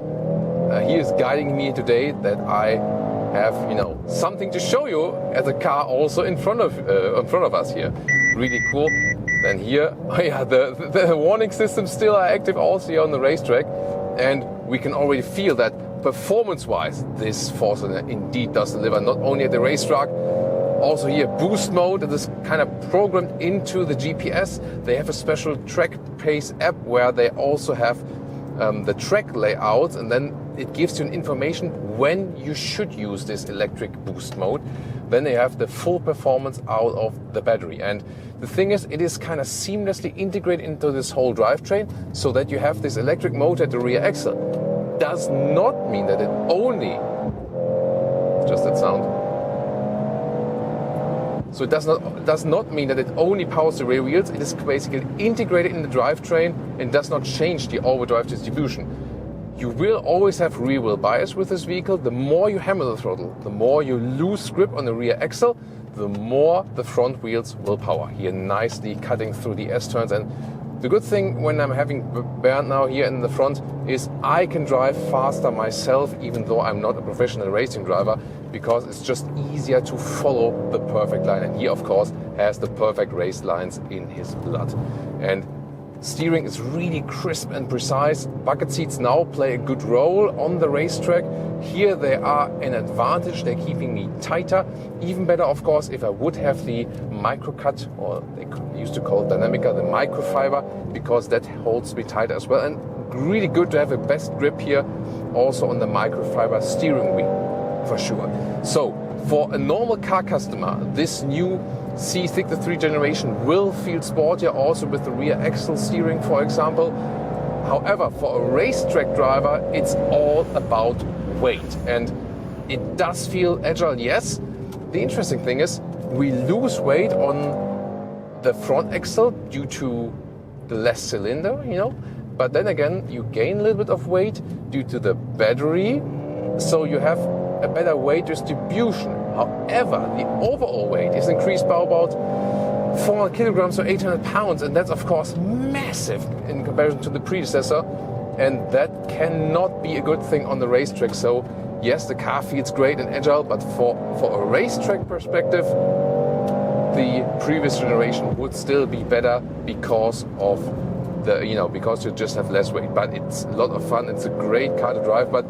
he is guiding me today that I have, something to show you as a car also in front of us here. Really cool. Then here, oh yeah, the warning systems still are active also here on the racetrack, and we can already feel that performance-wise, this 4-cylinder indeed does deliver. Not only at the racetrack, also here boost mode that is kind of programmed into the GPS. They have a special track pace app where they also have the track layouts, and then it gives you an information when you should use this electric boost mode. Then they have the full performance out of the battery. And the thing is, it is kind of seamlessly integrated into this whole drivetrain so that you have this electric motor at the rear axle. Does not mean that it only, just that sound. So it does not mean that it only powers the rear wheels. It is basically integrated in the drivetrain and does not change the all-wheel drive distribution. You will always have rear wheel bias with this vehicle. The more you hammer the throttle, the more you lose grip on the rear axle, the more the front wheels will power. Here nicely cutting through the S-turns. And the good thing when I'm having Bernd now here in the front is I can drive faster myself, even though I'm not a professional racing driver, because it's just easier to follow the perfect line. And he, of course, has the perfect race lines in his blood. And steering is really crisp and precise. Bucket seats now play a good role on the racetrack. Here they are an advantage. They're keeping me tighter. Even better, of course, if I would have the microcut, or they used to call it Dynamica, the microfiber, because that holds me tighter as well. And really good to have a best grip here, also on the microfiber steering wheel, for sure. So, for a normal car customer, this new C63 generation will feel sportier, also with the rear axle steering, for example. However, for a racetrack driver, it's all about weight. And it does feel agile, yes. The interesting thing is, we lose weight on the front axle due to the less cylinder, you know. But then again, you gain a little bit of weight due to the battery, so you have a better weight distribution. However, the overall weight is increased by about 400 kilograms or 800 pounds, and that's of course massive in comparison to the predecessor, and that cannot be a good thing on the racetrack. So yes, the car feels great and agile, but for a racetrack perspective, the previous generation would still be better because of because you just have less weight. But it's a lot of fun. It's a great car to drive. But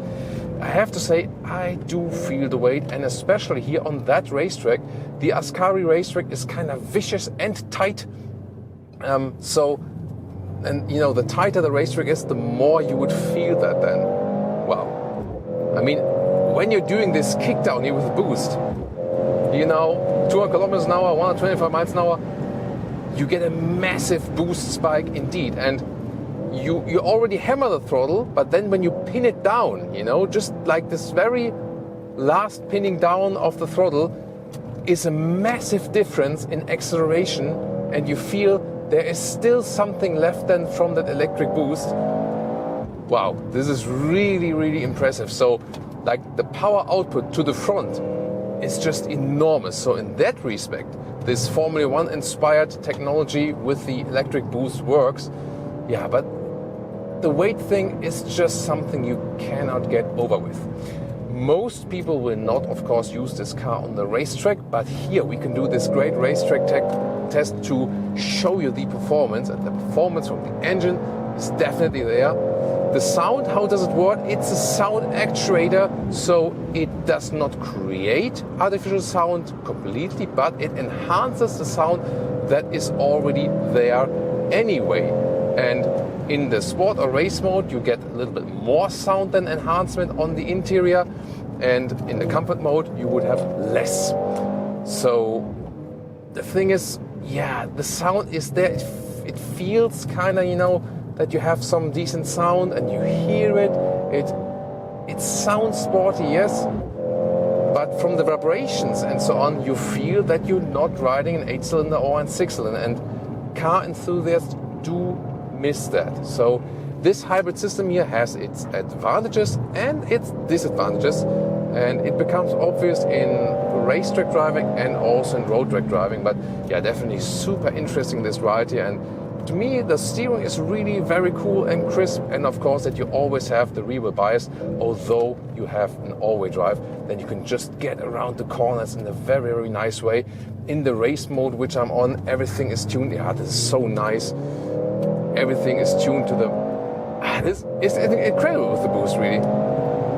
I have to say, I do feel the weight, and especially here on that racetrack, the Ascari racetrack is kind of vicious and tight. The tighter the racetrack is, the more you would feel that then. Wow. I mean, when you're doing this kickdown here with a boost, 200 kilometers an hour, 125 miles an hour, you get a massive boost spike indeed. And you already hammer the throttle, but then when you pin it down, just like this very last pinning down of the throttle is a massive difference in acceleration, and you feel there is still something left then from that electric boost. Wow, this is really, really impressive. So, like, the power output to the front is just enormous. So in that respect, this Formula One inspired technology with the electric boost works. Yeah, but the weight thing is just something you cannot get over with. Most people will not, of course, use this car on the racetrack, but here we can do this great racetrack test to show you the performance, and the performance from the engine is definitely there. The sound, how does it work? It's a sound actuator, so it does not create artificial sound completely, but it enhances the sound that is already there anyway. And in the sport or race mode, you get a little bit more sound than enhancement on the interior, and in the comfort mode, you would have less. So the thing is, yeah, the sound is there. It feels kind of, that you have some decent sound, and you hear it. It sounds sporty, yes, but from the vibrations and so on, you feel that you're not riding an 8-cylinder or a 6-cylinder, and car enthusiasts do miss that. So this hybrid system here has its advantages and its disadvantages, and it becomes obvious in racetrack driving and also in road track driving. But yeah, definitely super interesting, this ride here. And to me, the steering is really very cool and crisp, and of course that you always have the rear wheel bias. Although you have an all-wheel drive, then you can just get around the corners in a very, very nice way. In the race mode, which I'm on, everything is tuned. Yeah, this is so nice. Everything is tuned to the... This is incredible with the boost, really.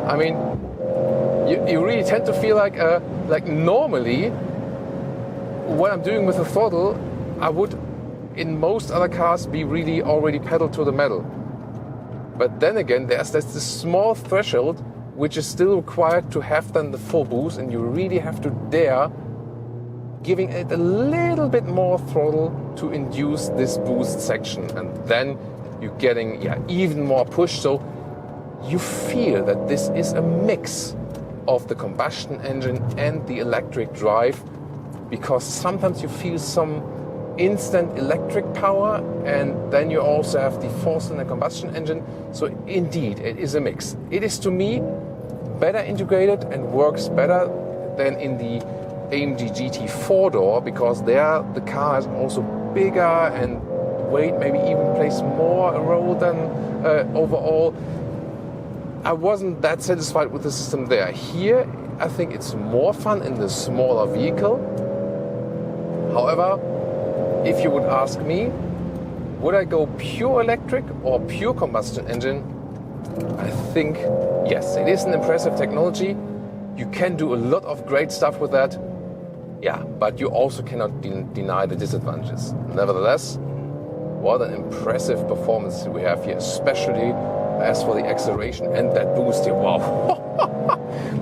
I mean, you really tend to feel like normally what I'm doing with the throttle, I would in most other cars be really already pedal to the metal. But then again, there's this small threshold which is still required to have then the full boost, and you really have to dare giving it a little bit more throttle to induce this boost section, and then you're getting even more push. So you feel that this is a mix of the combustion engine and the electric drive, because sometimes you feel some instant electric power, and then you also have the 4-cylinder combustion engine. So indeed, it is a mix. It is, to me, better integrated and works better than in the AMG GT 4-door, because there the car is also bigger and weight maybe even plays more a role than overall. I wasn't that satisfied with the system there. Here, I think it's more fun in the smaller vehicle. However, if you would ask me, would I go pure electric or pure combustion engine? I think yes, it is an impressive technology. You can do a lot of great stuff with that. Yeah, but you also cannot deny the disadvantages. Nevertheless, what an impressive performance we have here, especially as for the acceleration and that boost here. Wow.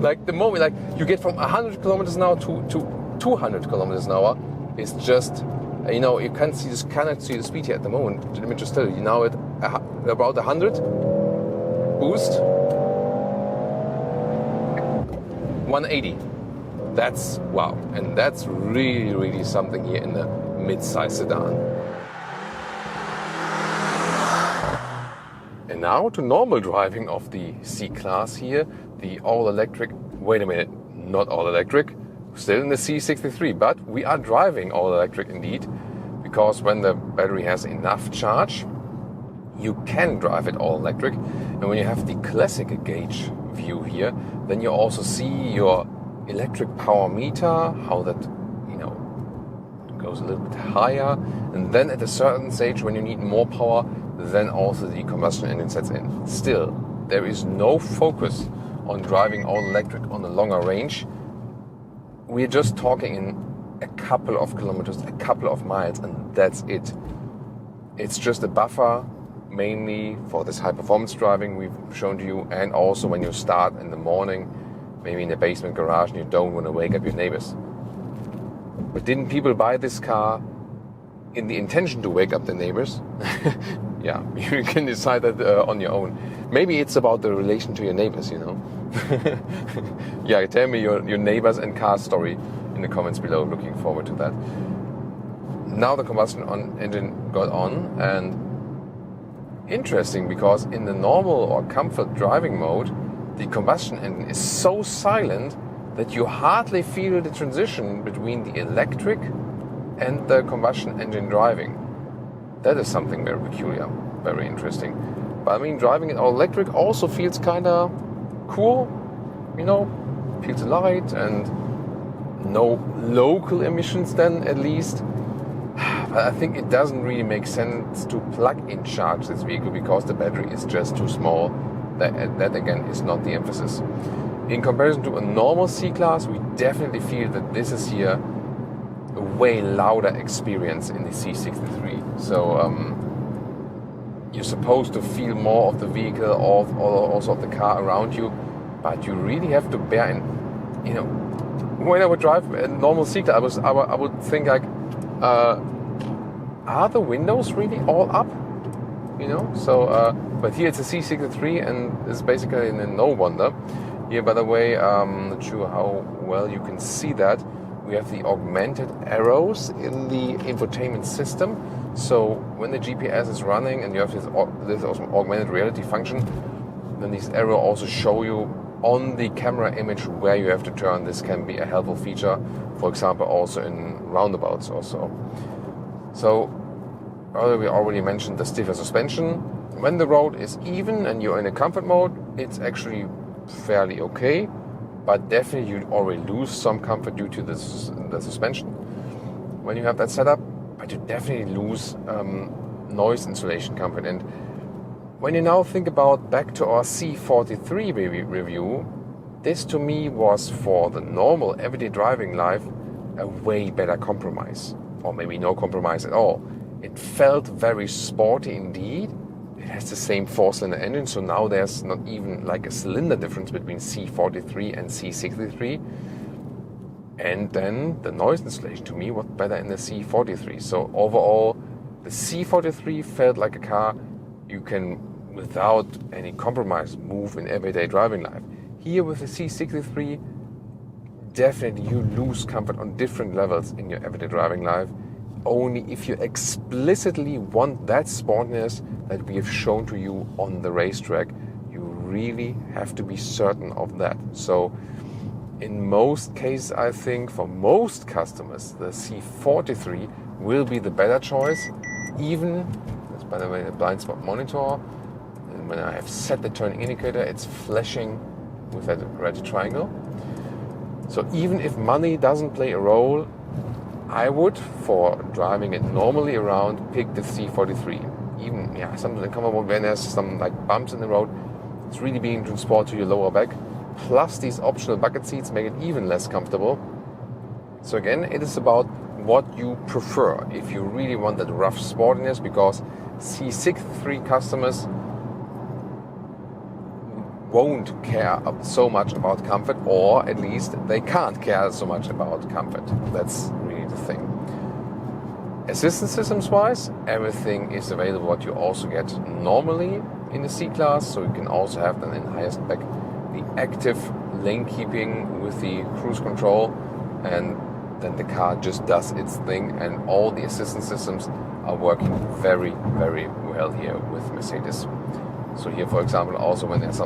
Like the moment, like you get from 100 kilometers an hour to 200 kilometers an hour is just, you know, you cannot see the speed here at the moment. Let me just tell you, now at about 100 boost, 180. That's wow, and that's really something here in the mid-size sedan. And now to normal driving of the C-Class here, the all-electric, wait a minute, not all-electric, still in the C63, but we are driving all-electric indeed, because when the battery has enough charge, you can drive it all-electric. And when you have the classic gauge view here, then you also see your electric power meter, how that, you know, goes a little bit higher. And then at a certain stage, when you need more power, then also the combustion engine sets in. Still, there is no focus on driving all electric on a longer range. We're just talking in a couple of kilometers, a couple of miles, and that's it. It's just a buffer, mainly for this high performance driving we've shown to you, and also when you start in the morning, maybe in the basement garage, and you don't want to wake up your neighbors. But didn't people buy this car in the intention to wake up the neighbors? Yeah, you can decide that on your own. Maybe it's about the relation to your neighbors, you know. Yeah, tell me your neighbors and car story in the comments below. Looking forward to that. Now the combustion engine got on, and interesting, because in the normal or comfort driving mode, the combustion engine is so silent that you hardly feel the transition between the electric and the combustion engine driving. That is something very peculiar, very interesting. But I mean, driving it all electric also feels kind of cool, you know, feels light and no local emissions then, at least. But I think it doesn't really make sense to plug-in charge this vehicle because the battery is just too small. That again is not the emphasis. In comparison to a normal C-Class, we definitely feel that this is here a way louder experience in the C63. So you're supposed to feel more of the vehicle, also of the car around you, but you really have to bear in, you know, when I would drive a normal C-Class, I would think like, are the windows really all up? You know, so but here it's a C63 and it's basically no wonder. Here, by the way, not sure how well you can see that. We have the augmented arrows in the infotainment system. So when the GPS is running and you have this augmented reality function, then these arrows also show you on the camera image where you have to turn. This can be a helpful feature, for example, also in roundabouts also. So earlier we already mentioned the stiffer suspension. When the road is even and you're in a comfort mode, it's actually fairly okay, but definitely you'd already lose some comfort due to the suspension when you have that setup, but you definitely lose noise insulation comfort. And when you now think about back to our C43 review, this to me was, for the normal everyday driving life, a way better compromise, or maybe no compromise at all. It felt very sporty indeed. It has the same 4-cylinder engine, so now there's not even like a cylinder difference between C43 and C63. And then the noise insulation to me was better in the C43. So overall, the C43 felt like a car you can, without any compromise, move in everyday driving life. Here with the C63, definitely you lose comfort on different levels in your everyday driving life. only if you explicitly want that sportiness that we have shown to you on the racetrack. You really have to be certain of that. So in most cases, I think for most customers, the C43 will be the better choice. Even, that's by the way the blind spot monitor, and when I have set the turning indicator, it's flashing with that red triangle. So even if money doesn't play a role, I would, for driving it normally around, pick the C43. Even, something come about when there's some like bumps in the road, it's really being transported to your lower back. Plus these optional bucket seats make it even less comfortable. So again, it is about what you prefer. If you really want that rough sportiness, because C63 customers won't care so much about comfort, or at least they can't care so much about comfort. That's really the thing. Assistance systems wise, everything is available what you also get normally in the C-Class, so you can also have then in higher spec the active lane keeping with the cruise control, and then the car just does its thing, and all the assistance systems are working very, very well here with Mercedes. So here, for example, also when there's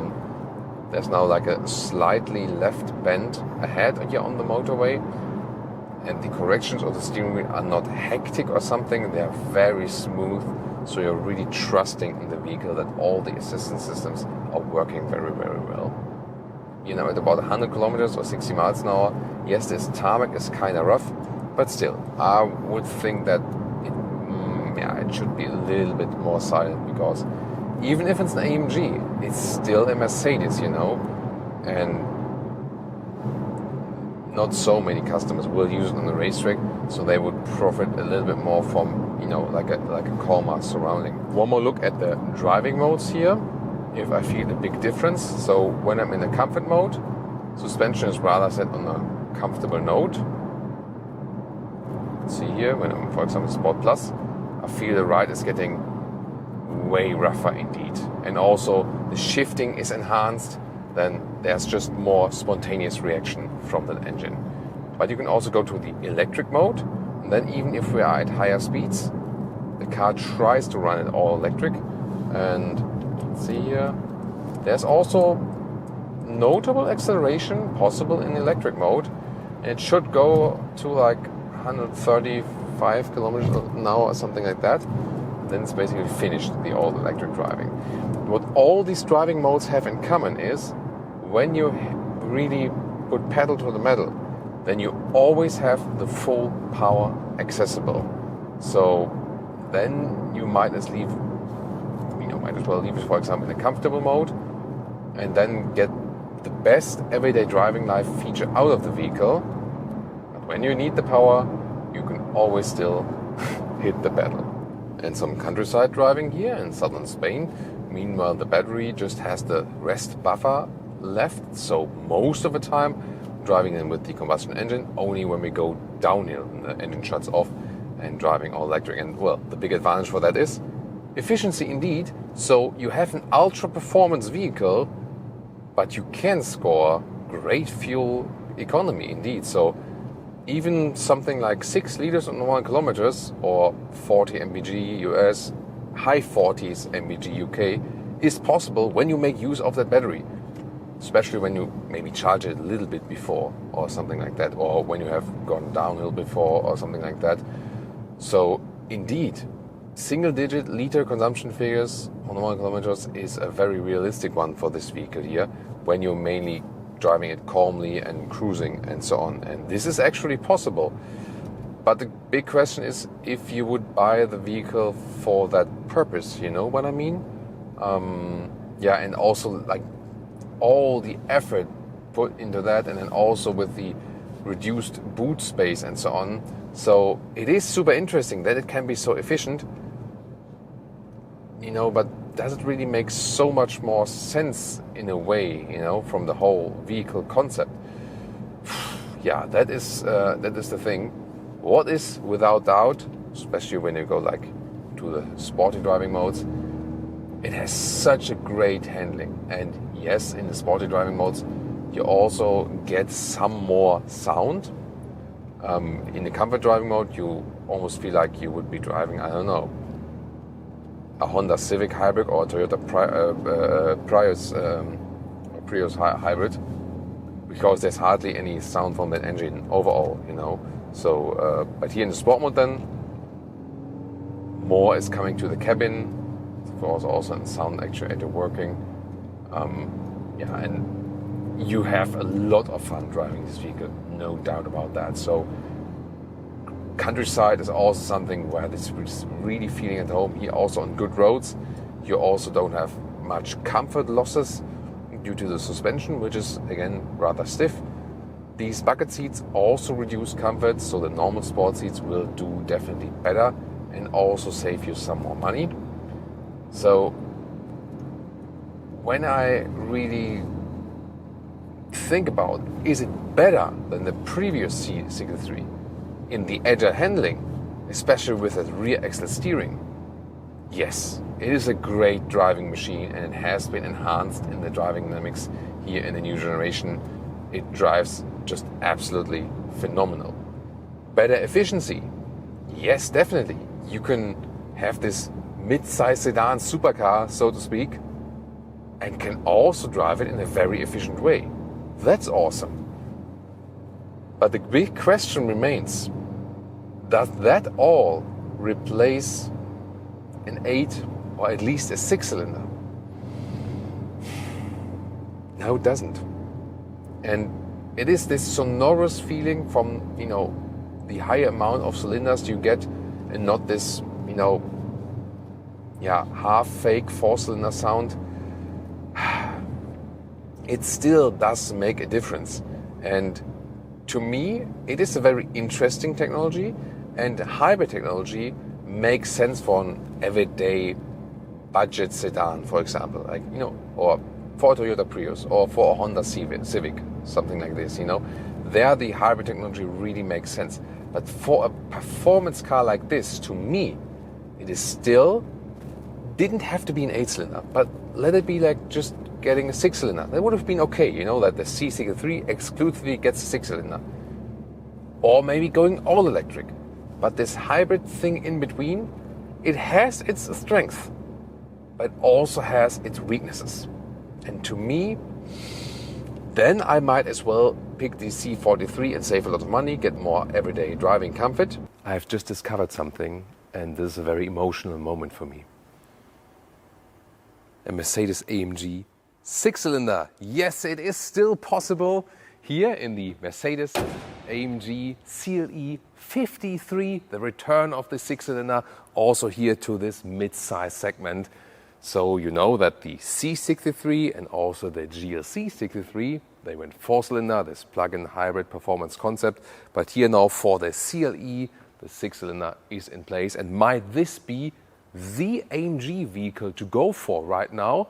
now like a slightly left bend ahead here on the motorway, and the corrections of the steering wheel are not hectic or something, they are very smooth, so you're really trusting in the vehicle that all the assistance systems are working very, very well. You know, at about 100 kilometers or 60 miles an hour, yes, this tarmac is kind of rough, but still, I would think that it should be a little bit more silent, because even if it's an AMG, it's still a Mercedes, you know, and not so many customers will use it on the racetrack, so they would profit a little bit more from, you know, like a calmer surrounding. One more look at the driving modes here, if I feel a big difference. So when I'm in a comfort mode, suspension is rather set on a comfortable note. See here, when I'm, for example, Sport Plus, I feel the ride is getting way rougher indeed, and also the shifting is enhanced. Then there's just more spontaneous reaction from the engine. But you can also go to the electric mode, and then even if we are at higher speeds, the car tries to run it all electric. And see here, there's also notable acceleration possible in electric mode. It should go to like 135 kilometers an hour or something like that. Then it's basically finished, the all electric driving. What all these driving modes have in common is when you really put pedal to the metal, then you always have the full power accessible. So then you might as well leave it, for example, in a comfortable mode, and then get the best everyday driving life feature out of the vehicle. But when you need the power, you can always still hit the pedal. And some countryside driving here in southern Spain. Meanwhile, the battery just has the rest buffer left, so most of the time driving in with the combustion engine, only when we go downhill and the engine shuts off and driving all electric. And well, the big advantage for that is efficiency indeed. So you have an ultra performance vehicle, but you can score great fuel economy indeed. So even something like 6 liters on 1 kilometers or 40 mpg US, high 40s mpg UK is possible when you make use of that battery. Especially when you maybe charge it a little bit before or something like that, or when you have gone downhill before or something like that. So indeed, single-digit liter consumption figures on 1 kilometers is a very realistic one for this vehicle here, when you're mainly driving it calmly and cruising and so on. And this is actually possible. But the big question is if you would buy the vehicle for that purpose, you know what I mean? And also like all the effort put into that, and then also with the reduced boot space and so on. So it is super interesting that it can be so efficient, you know, but does it really make so much more sense in a way, you know, from the whole vehicle concept? Yeah, that is the thing. What is without doubt, especially when you go like to the sporty driving modes, it has such a great handling. And yes, in the sporty driving modes, you also get some more sound. In the comfort driving mode, you almost feel like you would be driving, I don't know, a Honda Civic hybrid or a Toyota Prius hybrid, because there's hardly any sound from that engine overall, you know. So, but here in the sport mode, then more is coming to the cabin. Of course, also in sound actuator working. Yeah, and you have a lot of fun driving this vehicle, no doubt about that. So countryside is also something where this is really feeling at home. Here also on good roads, you also don't have much comfort losses due to the suspension, which is again rather stiff. These bucket seats also reduce comfort, so the normal sport seats will do definitely better and also save you some more money. So when I really think about, is it better than the previous C63 in the agile handling, especially with the rear axle steering? Yes, it is a great driving machine and it has been enhanced in the driving dynamics here in the new generation. It drives just absolutely phenomenal. Better efficiency? Yes, definitely. You can have this mid-size sedan supercar, so to speak, and can also drive it in a very efficient way. That's awesome. But the big question remains, does that all replace an 8 or at least a 6-cylinder? No, it doesn't. And it is this sonorous feeling from, you know, the higher amount of cylinders you get and not this, you know, half fake 4-cylinder sound. It still does make a difference. And to me, it is a very interesting technology, and hybrid technology makes sense for an everyday budget sedan, for example, like, you know, or for a Toyota Prius or for a Honda Civic, something like this, you know. There the hybrid technology really makes sense. But for a performance car like this, to me, it is still, didn't have to be an 8-cylinder, but let it be like just getting a 6-cylinder. That would have been okay, you know, that the C63 exclusively gets a 6-cylinder. Or maybe going all electric. But this hybrid thing in between, it has its strength, but also has its weaknesses. And to me, then I might as well pick the C43 and save a lot of money, get more everyday driving comfort. I've just discovered something, and this is a very emotional moment for me. A Mercedes-AMG 6-cylinder. Yes, it is still possible here in the Mercedes-AMG CLE53, the return of the 6-cylinder, also here to this mid-size segment. So you know that the C63 and also the GLC63, they went 4-cylinder, this plug-in hybrid performance concept. But here now for the CLE, the 6-cylinder is in place. And might this be the AMG vehicle to go for right now?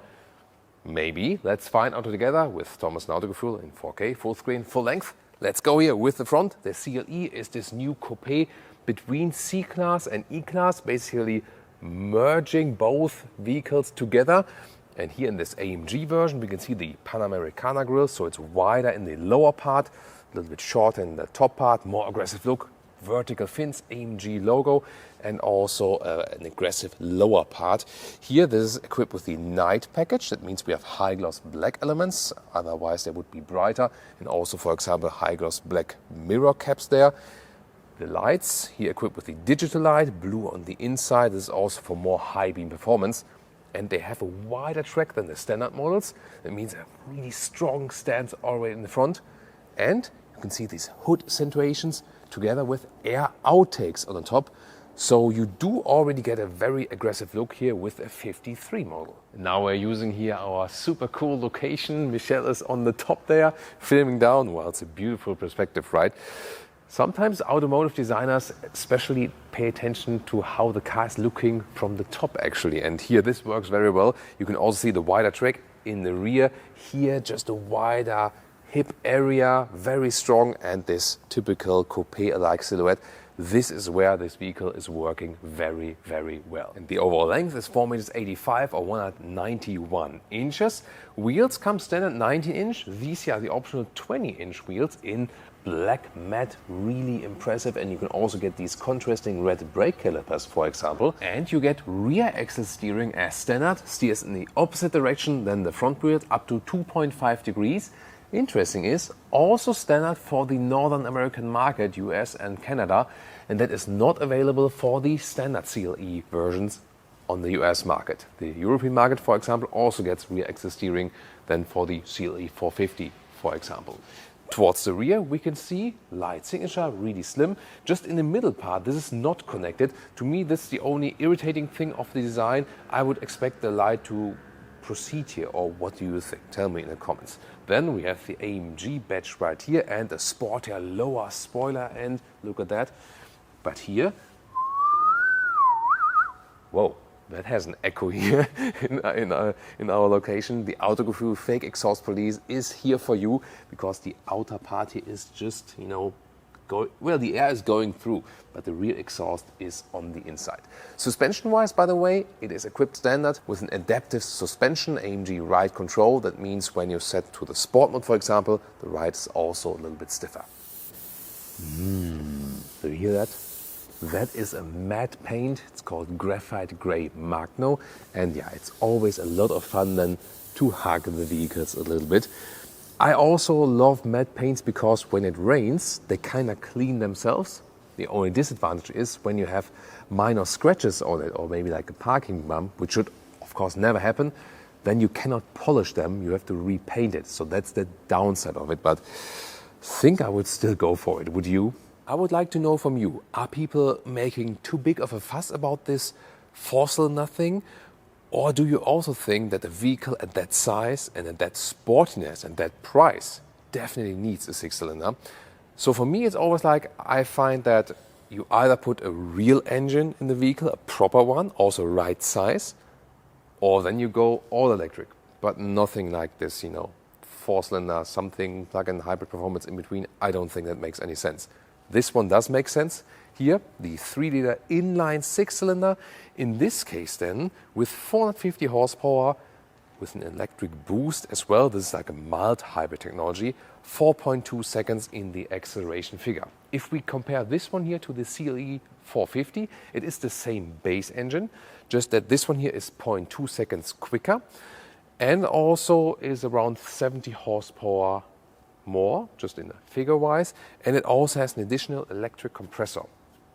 Maybe. Let's find out together with Thomas and Autogefühl in 4K, full screen, full length. Let's go here with the front. The CLE is this new coupe between C-Class and E-Class, basically merging both vehicles together. And here in this AMG version, we can see the Panamericana grille, so it's wider in the lower part, a little bit shorter in the top part, more aggressive look, vertical fins, AMG logo, and also an aggressive lower part. Here, this is equipped with the night package. That means we have high gloss black elements, otherwise they would be brighter, and also, for example, high gloss black mirror caps there. The lights here equipped with the digital light, blue on the inside. This is also for more high beam performance. And they have a wider track than the standard models. That means a really strong stance already in the front. And you can see these hood accentuations together with air outtakes on the top. So you do already get a very aggressive look here with a 53 model. Now we're using here our super cool location. Michelle is on the top there, filming down. Well, it's a beautiful perspective, right? Sometimes automotive designers especially pay attention to how the car is looking from the top actually. And here this works very well. You can also see the wider track in the rear. Here just a wider hip area, very strong, and this typical coupe-alike silhouette. This is where this vehicle is working very, very well. And the overall length is 4.85 m or 191 inches. Wheels come standard 19-inch. These here are the optional 20-inch wheels in black matte, really impressive, and you can also get these contrasting red brake calipers, for example. And you get rear axle steering as standard, steers in the opposite direction than the front wheel, up to 2.5 degrees. Interesting is also standard for the Northern American market, US and Canada, and that is not available for the standard CLE versions on the US market. The European market, for example, also gets rear axle steering than for the CLE450, for example. Towards the rear, we can see light signature, really slim. Just in the middle part, this is not connected. To me, this is the only irritating thing of the design. I would expect the light to proceed here, or what do you think? Tell me in the comments. Then we have the AMG badge right here and a sportier lower spoiler end. Look at that. But here, whoa. That has an echo here in our location. The Autogefühl fake exhaust police is here for you because the outer part here is just, you know, the air is going through, but the rear exhaust is on the inside. Suspension-wise, by the way, it is equipped standard with an adaptive suspension, AMG ride control. That means when you set to the sport mode, for example, the ride is also a little bit stiffer. Do you hear that? That is a matte paint. It's called Graphite Grey Magno. And yeah, it's always a lot of fun then to hug the vehicles a little bit. I also love matte paints because when it rains, they kind of clean themselves. The only disadvantage is when you have minor scratches on it, or maybe like a parking bump, which should of course never happen, then you cannot polish them. You have to repaint it. So that's the downside of it. But I think I would still go for it. Would you? I would like to know from you, are people making too big of a fuss about this four-cylinder thing? Or do you also think that a vehicle at that size and at that sportiness and that price definitely needs a six-cylinder? So for me, it's always like, I find that you either put a real engine in the vehicle, a proper one, also right size, or then you go all electric, but nothing like this, you know, four-cylinder, something plug-in hybrid performance in between. I don't think that makes any sense. This one does make sense. Here, the 3-liter inline six-cylinder. In this case then, with 450 horsepower, with an electric boost as well. This is like a mild hybrid technology. 4.2 seconds in the acceleration figure. If we compare this one here to the CLE450, it is the same base engine, just that this one here is 0.2 seconds quicker and also is around 70 horsepower more, just in the figure-wise, and it also has an additional electric compressor,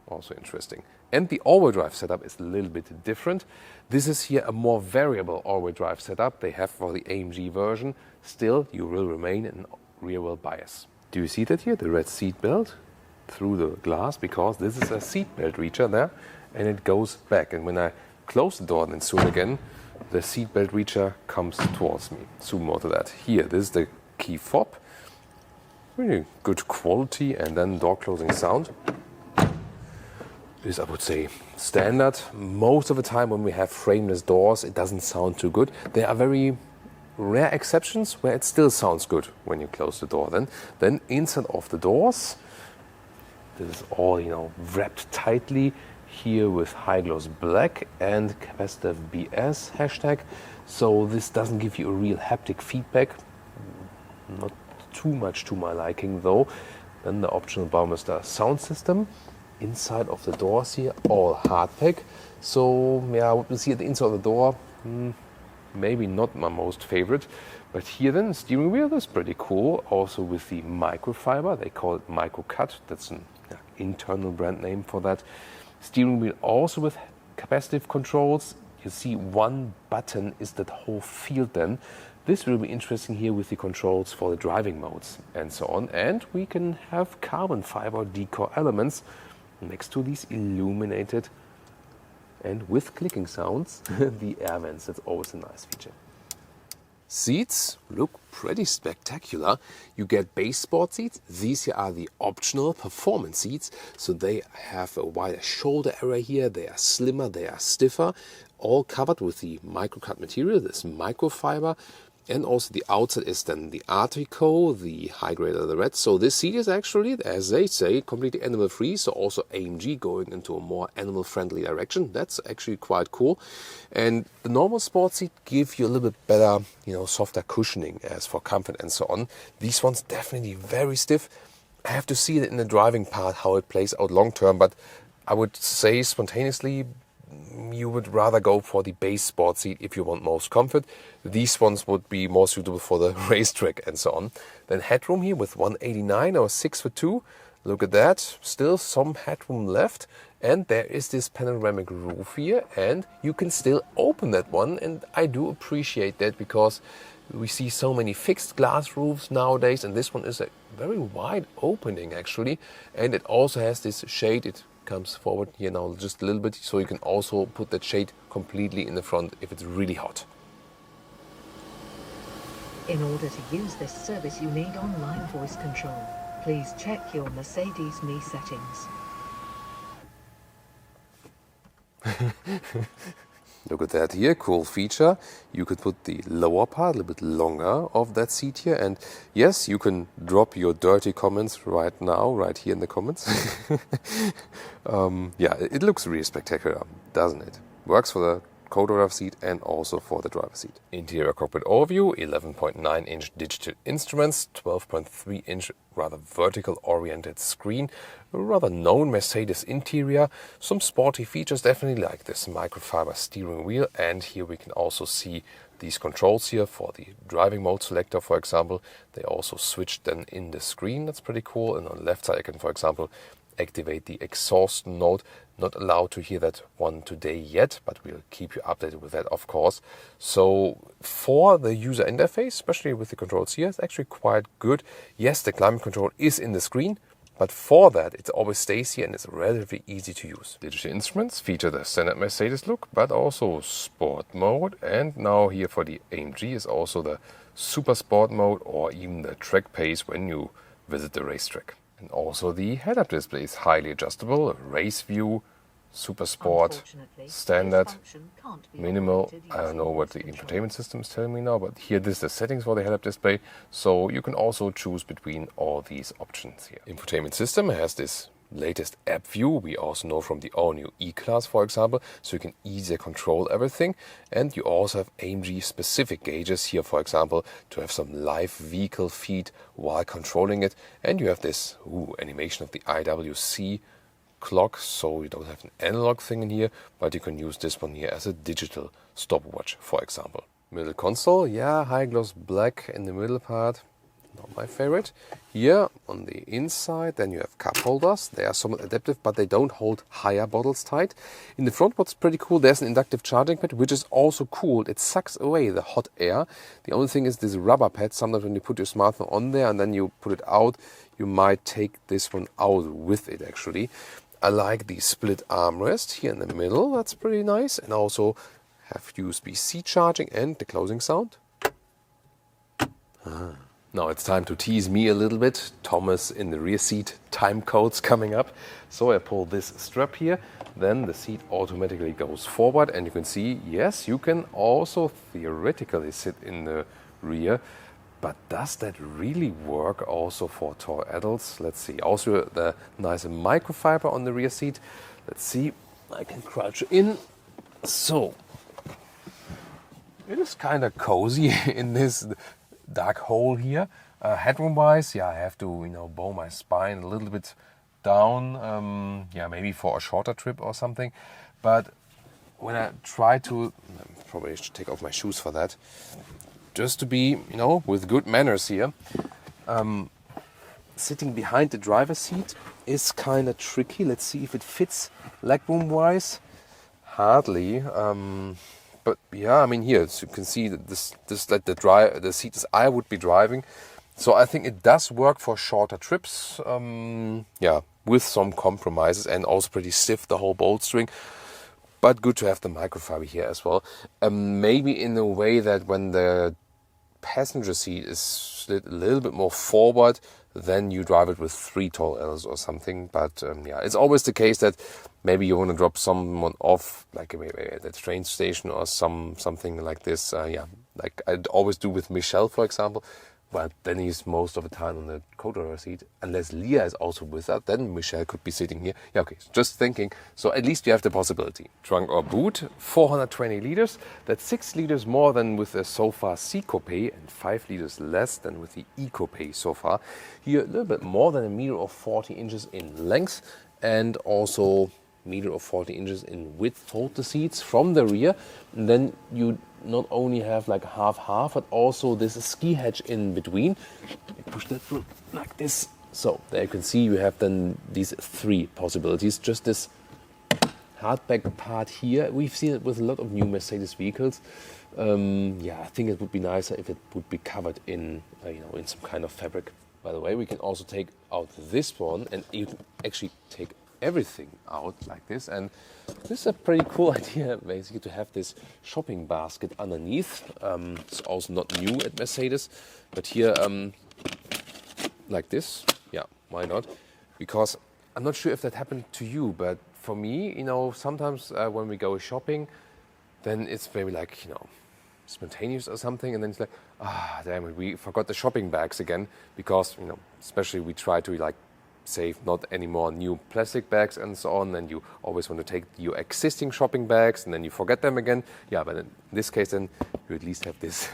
also interesting. And the all-wheel drive setup is a little bit different. This is here a more variable all-wheel drive setup they have for the AMG version. Still, you will remain in rear-wheel bias. Do you see that here, the red seat belt through the glass? Because this is a seat belt reacher there, and it goes back. And when I close the door then soon again, the seat belt reacher comes towards me. Zoom more to that. Here, this is the key fob. Really good quality, and then door closing sound is, I would say, standard. Most of the time when we have frameless doors, it doesn't sound too good. There are very rare exceptions where it still sounds good when you close the door. Then inside of the doors, this is all, you know, wrapped tightly here with high gloss black and capacitive BS hashtag. So this doesn't give you a real haptic feedback. Not too much to my liking though. Then the optional Baumeister sound system. Inside of the doors here, all hard pack. So yeah, what we see at the inside of the door, maybe not my most favorite. But here then, the steering wheel is pretty cool. Also with the microfiber, they call it MicroCut. That's an internal brand name for that. Steering wheel also with capacitive controls. You see one button is that whole field then. This will be interesting here with the controls for the driving modes and so on. And we can have carbon fiber decor elements next to these illuminated and with clicking sounds, the air vents. That's always a nice feature. Seats look pretty spectacular. You get base sport seats. These here are the optional performance seats. So they have a wider shoulder area here. They are slimmer, they are stiffer, all covered with the microcut material, this microfiber. And also the outside is then the Artico, the high grade leatherette. So this seat is actually, as they say, completely animal free. So also AMG going into a more animal friendly direction. That's actually quite cool. And the normal sports seat give you a little bit better, you know, softer cushioning as for comfort and so on. These ones definitely very stiff. I have to see it in the driving part, how it plays out long term, but I would say spontaneously you would rather go for the base sport seat if you want most comfort. These ones would be more suitable for the racetrack and so on. Then headroom here with 189 or 6'2". Look at that, still some headroom left. And there is this panoramic roof here, and you can still open that one. And I do appreciate that, because we see so many fixed glass roofs nowadays, and this one is a very wide opening actually. And it also has this shade. It comes forward here now just a little bit, so you can also put that shade completely in the front if it's really hot. In order to use this service, you need online voice control. Please check your Mercedes-Me settings. Look at that here, cool feature. You could put the lower part, a little bit longer of that seat here. And yes, you can drop your dirty comments right now, right here in the comments. Yeah, it looks really spectacular, doesn't it? Works for the co-driver seat and also for the driver seat. Interior cockpit overview, 11.9-inch digital instruments, 12.3-inch rather vertical oriented screen, a rather known Mercedes interior, some sporty features definitely, like this microfiber steering wheel, and here we can also see these controls here for the driving mode selector, for example. They also switched then in the screen. That's pretty cool. And on the left side I can, for example, activate the exhaust mode. Not allowed to hear that one today yet, but we'll keep you updated with that, of course. So for the user interface, especially with the controls here, it's actually quite good. Yes, the climate control is in the screen, but for that it always stays here and it's relatively easy to use. Digital instruments feature the standard Mercedes look, but also sport mode. And now here for the AMG is also the super sport mode, or even the track pace when you visit the racetrack. And also the head-up display is highly adjustable, race view, super sport, standard, minimal. I don't know what the infotainment system is telling me now, but here this is the settings for the head-up display. So you can also choose between all these options here. Infotainment system has this latest app view. We also know from the all-new E-Class, for example, so you can easier control everything. And you also have AMG specific gauges here, for example, to have some live vehicle feed while controlling it. And you have this animation of the IWC clock, so you don't have an analog thing in here, but you can use this one here as a digital stopwatch, for example. Middle console, yeah, high gloss black in the middle part. Not my favorite. Here on the inside, then you have cup holders. They are somewhat adaptive, but they don't hold higher bottles tight. In the front, what's pretty cool, there's an inductive charging pad, which is also cool. It sucks away the hot air. The only thing is this rubber pad. Sometimes when you put your smartphone on there and then you put it out, you might take this one out with it actually. I like the split armrest here in the middle. That's pretty nice. And also have USB-C charging and the closing sound. Now it's time to tease me a little bit. Thomas in the rear seat, time codes coming up. So I pull this strap here, then the seat automatically goes forward, and you can see, yes, you can also theoretically sit in the rear. But does that really work also for tall adults? Let's see. Also the nice microfiber on the rear seat. Let's see. I can crouch in. So it is kind of cozy in this dark hole here. Headroom wise, yeah, I have to bow my spine a little bit down. Yeah, maybe for a shorter trip or something. But when I try to, probably I should take off my shoes for that. Just to be, with good manners here. Sitting behind the driver's seat is kind of tricky. Let's see if it fits legroom wise. Hardly. But yeah, I mean here, as you can see, this like the seat as I would be driving. So I think it does work for shorter trips. Yeah, with some compromises, and also pretty stiff, the whole bolt string. But good to have the microfiber here as well. Maybe in a way that when the passenger seat is slid a little bit more forward, then you drive it with 3 tall L's or something. But yeah, it's always the case that maybe you want to drop someone off, like maybe at the train station or something like this. Yeah, like I'd always do with Michelle, for example. but then he's most of the time on the co-driver seat. Unless Leah is also with us, then Michelle could be sitting here. Yeah, okay, just thinking. So at least you have the possibility. Trunk or boot, 420 liters. That's 6 liters more than with the Sofa C Coupe and 5 liters less than with the E Coupe so far. Here, a little bit more than 1.40 meters in length and also 1.40 meters in width. Fold the seats from the rear, and then you not only have like half, but also this ski hatch in between. You push that through like this. So there you can see you have then these 3 possibilities. Just this hardback part here. We've seen it with a lot of new Mercedes vehicles. Yeah, I think it would be nicer if it would be covered in, in some kind of fabric. By the way, we can also take out this one, and you can actually take everything out like this. And this is a pretty cool idea, basically, to have this shopping basket underneath. It's also not new at Mercedes, but here, like this, yeah, why not? Because I'm not sure if that happened to you, but for me, sometimes when we go shopping, then it's maybe like, spontaneous or something, and then it's like, damn it, we forgot the shopping bags again, because, especially we try to save not any more new plastic bags and so on, and you always want to take your existing shopping bags and then you forget them again. Yeah, but in this case then you at least have this.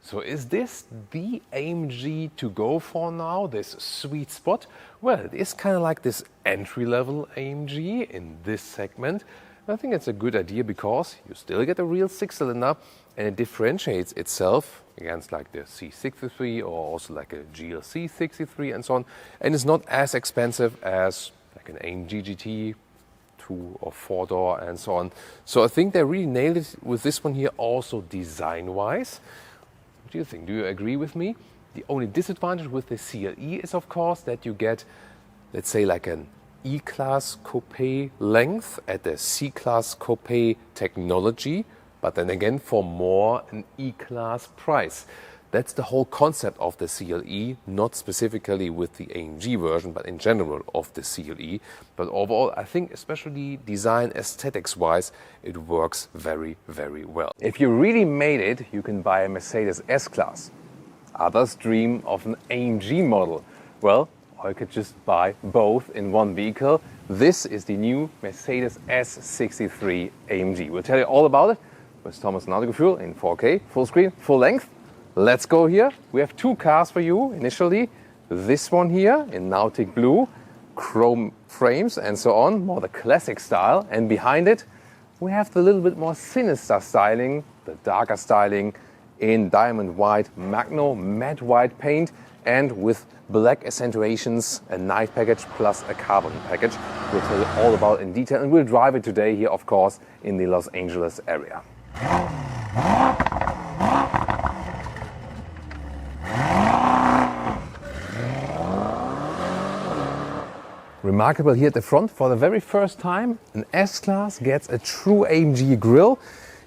So is this the AMG to go for now, this sweet spot? Well, it is kind of like this entry-level AMG in this segment. I think it's a good idea because you still get a real 6-cylinder, and it differentiates itself against like the C63 or also like a GLC63 and so on. And it's not as expensive as like an AMG GT 2 or 4-door and so on. So I think they really nailed it with this one here, also design-wise. What do you think? Do you agree with me? The only disadvantage with the CLE is, of course, that you get, let's say, like an E-Class Coupe length at the C-Class Coupe technology, but then again for more an E-Class price. That's the whole concept of the CLE, not specifically with the AMG version, but in general of the CLE. But overall, I think especially design aesthetics-wise, it works very, very well. If you really made it, you can buy a Mercedes S-Class. Others dream of an AMG model. Well, or you could just buy both in one vehicle. This is the new Mercedes S63 AMG. We'll tell you all about it with Thomas and Autogefühl in 4K, full screen, full length. Let's go here. We have 2 cars for you initially. This one here in Nautic blue, chrome frames and so on, more the classic style. And behind it, we have the little bit more sinister styling, the darker styling in diamond white Magno matte white paint and with black accentuations, a night package plus a carbon package. We'll tell you all about it in detail, and we'll drive it today here, of course, in the Los Angeles area. Remarkable here at the front, for the very first time, an S-Class gets a true AMG grille.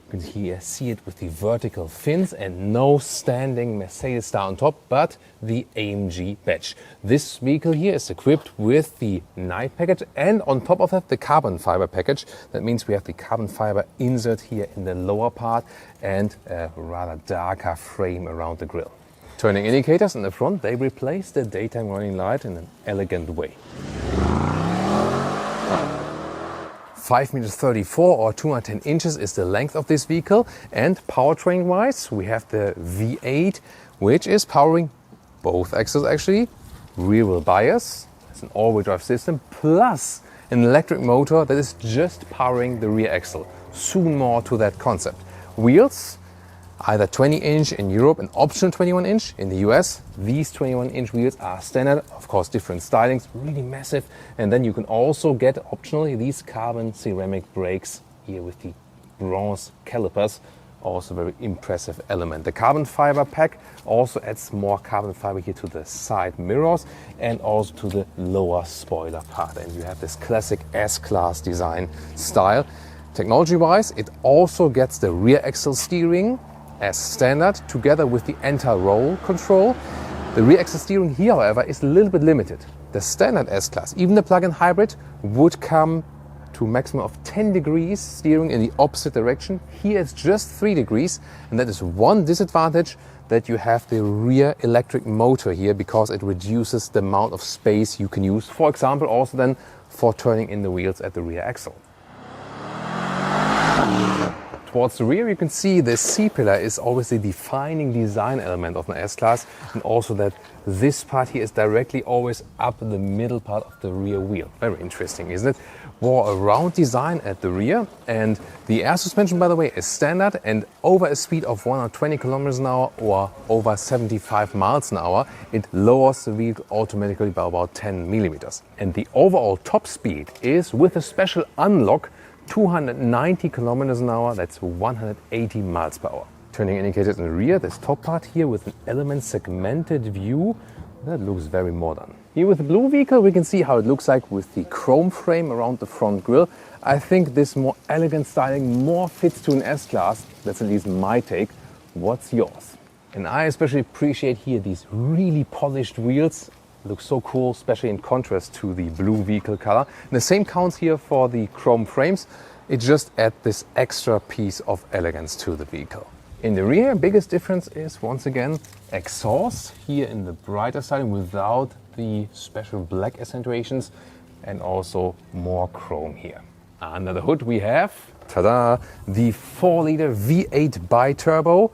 You can here see it with the vertical fins and no standing Mercedes star on top, but the AMG badge. This vehicle here is equipped with the night package and on top of that the carbon fiber package. That means we have the carbon fiber insert here in the lower part and a rather darker frame around the grille. Turning indicators in the front, they replace the daytime running light in an elegant way. 5.34 meters or 210 inches is the length of this vehicle, and powertrain wise we have the V8, which is powering both axles actually, rear wheel bias, it's an all-wheel drive system, plus an electric motor that is just powering the rear axle. Soon more to that concept. Wheels, either 20-inch in Europe and optional 21-inch in the US. These 21-inch wheels are standard, of course different stylings, really massive. And then you can also get optionally these carbon ceramic brakes here with the bronze calipers, also very impressive element. The carbon fiber pack also adds more carbon fiber here to the side mirrors and also to the lower spoiler part. And you have this classic S-Class design style. Technology-wise, it also gets the rear axle steering as standard, together with the anti-roll control. The rear axle steering here, however, is a little bit limited. The standard S-Class, even the plug-in hybrid, would come to a maximum of 10 degrees steering in the opposite direction. Here it's just 3 degrees, and that is one disadvantage, that you have the rear electric motor here because it reduces the amount of space you can use, for example, also then for turning in the wheels at the rear axle. Towards the rear you can see the C-pillar is always the defining design element of an S-Class, and also that this part here is directly always up in the middle part of the rear wheel. Very interesting, isn't it? More a round design at the rear, and the air suspension, by the way, is standard, and over a speed of 120 kilometers an hour or over 75 miles an hour, it lowers the vehicle automatically by about 10 millimeters. And the overall top speed is, with a special unlock, 290 kilometers an hour, that's 180 miles per hour. Turning indicators in the rear, this top part here with an element segmented view, that looks very modern. Here with the blue vehicle we can see how it looks like with the chrome frame around the front grille. I think this more elegant styling more fits to an S-Class, that's at least my take. What's yours? And I especially appreciate here these really polished wheels. Looks so cool, especially in contrast to the blue vehicle color. And the same counts here for the chrome frames. It just adds this extra piece of elegance to the vehicle. In the rear, biggest difference is once again exhaust here in the brighter side without the special black accentuations, and also more chrome here. Under the hood we have, ta-da, the 4-liter V8 bi-turbo.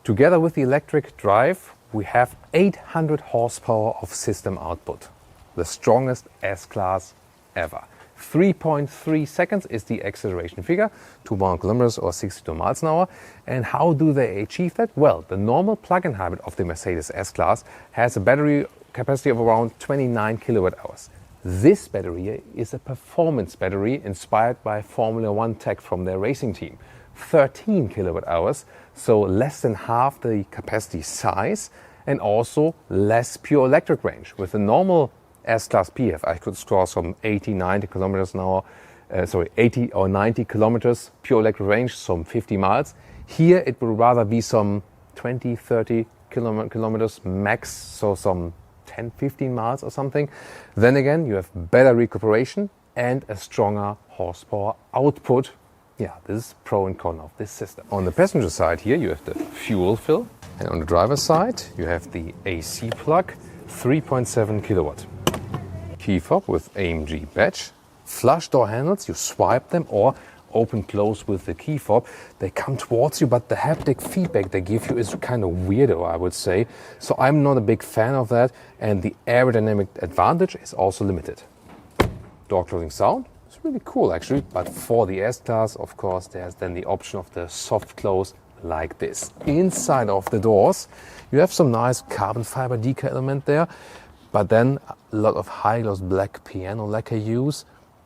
Together with the electric drive, we have 800 horsepower of system output. The strongest S-Class ever. 3.3 seconds is the acceleration figure, 200 kilometers or 62 miles an hour. And how do they achieve that? Well, the normal plug-in hybrid of the Mercedes S-Class has a battery capacity of around 29 kilowatt hours. This battery is a performance battery inspired by Formula One tech from their racing team. 13 kilowatt hours, so less than half the capacity size, and also less pure electric range. With a normal S-Class PF, I could score some 80 kilometers an hour, 80 or 90 kilometers pure electric range, some 50 miles. Here it would rather be some 20, 30 kilometers max, so some 10, 15 miles or something. Then again, you have better recuperation and a stronger horsepower output. Yeah, this is pro and con of this system. On the passenger side here, you have the fuel fill. And on the driver's side, you have the AC plug, 3.7 kilowatt. Key fob with AMG badge. Flush door handles, you swipe them or open close with the key fob. They come towards you, but the haptic feedback they give you is kind of weirdo, I would say. So I'm not a big fan of that, and the aerodynamic advantage is also limited. Door closing sound. It's really cool actually, but for the S-Class, of course, there's then the option of the soft close like this. Inside of the doors, you have some nice carbon fiber decal element there, but then a lot of high gloss black piano lacquer use.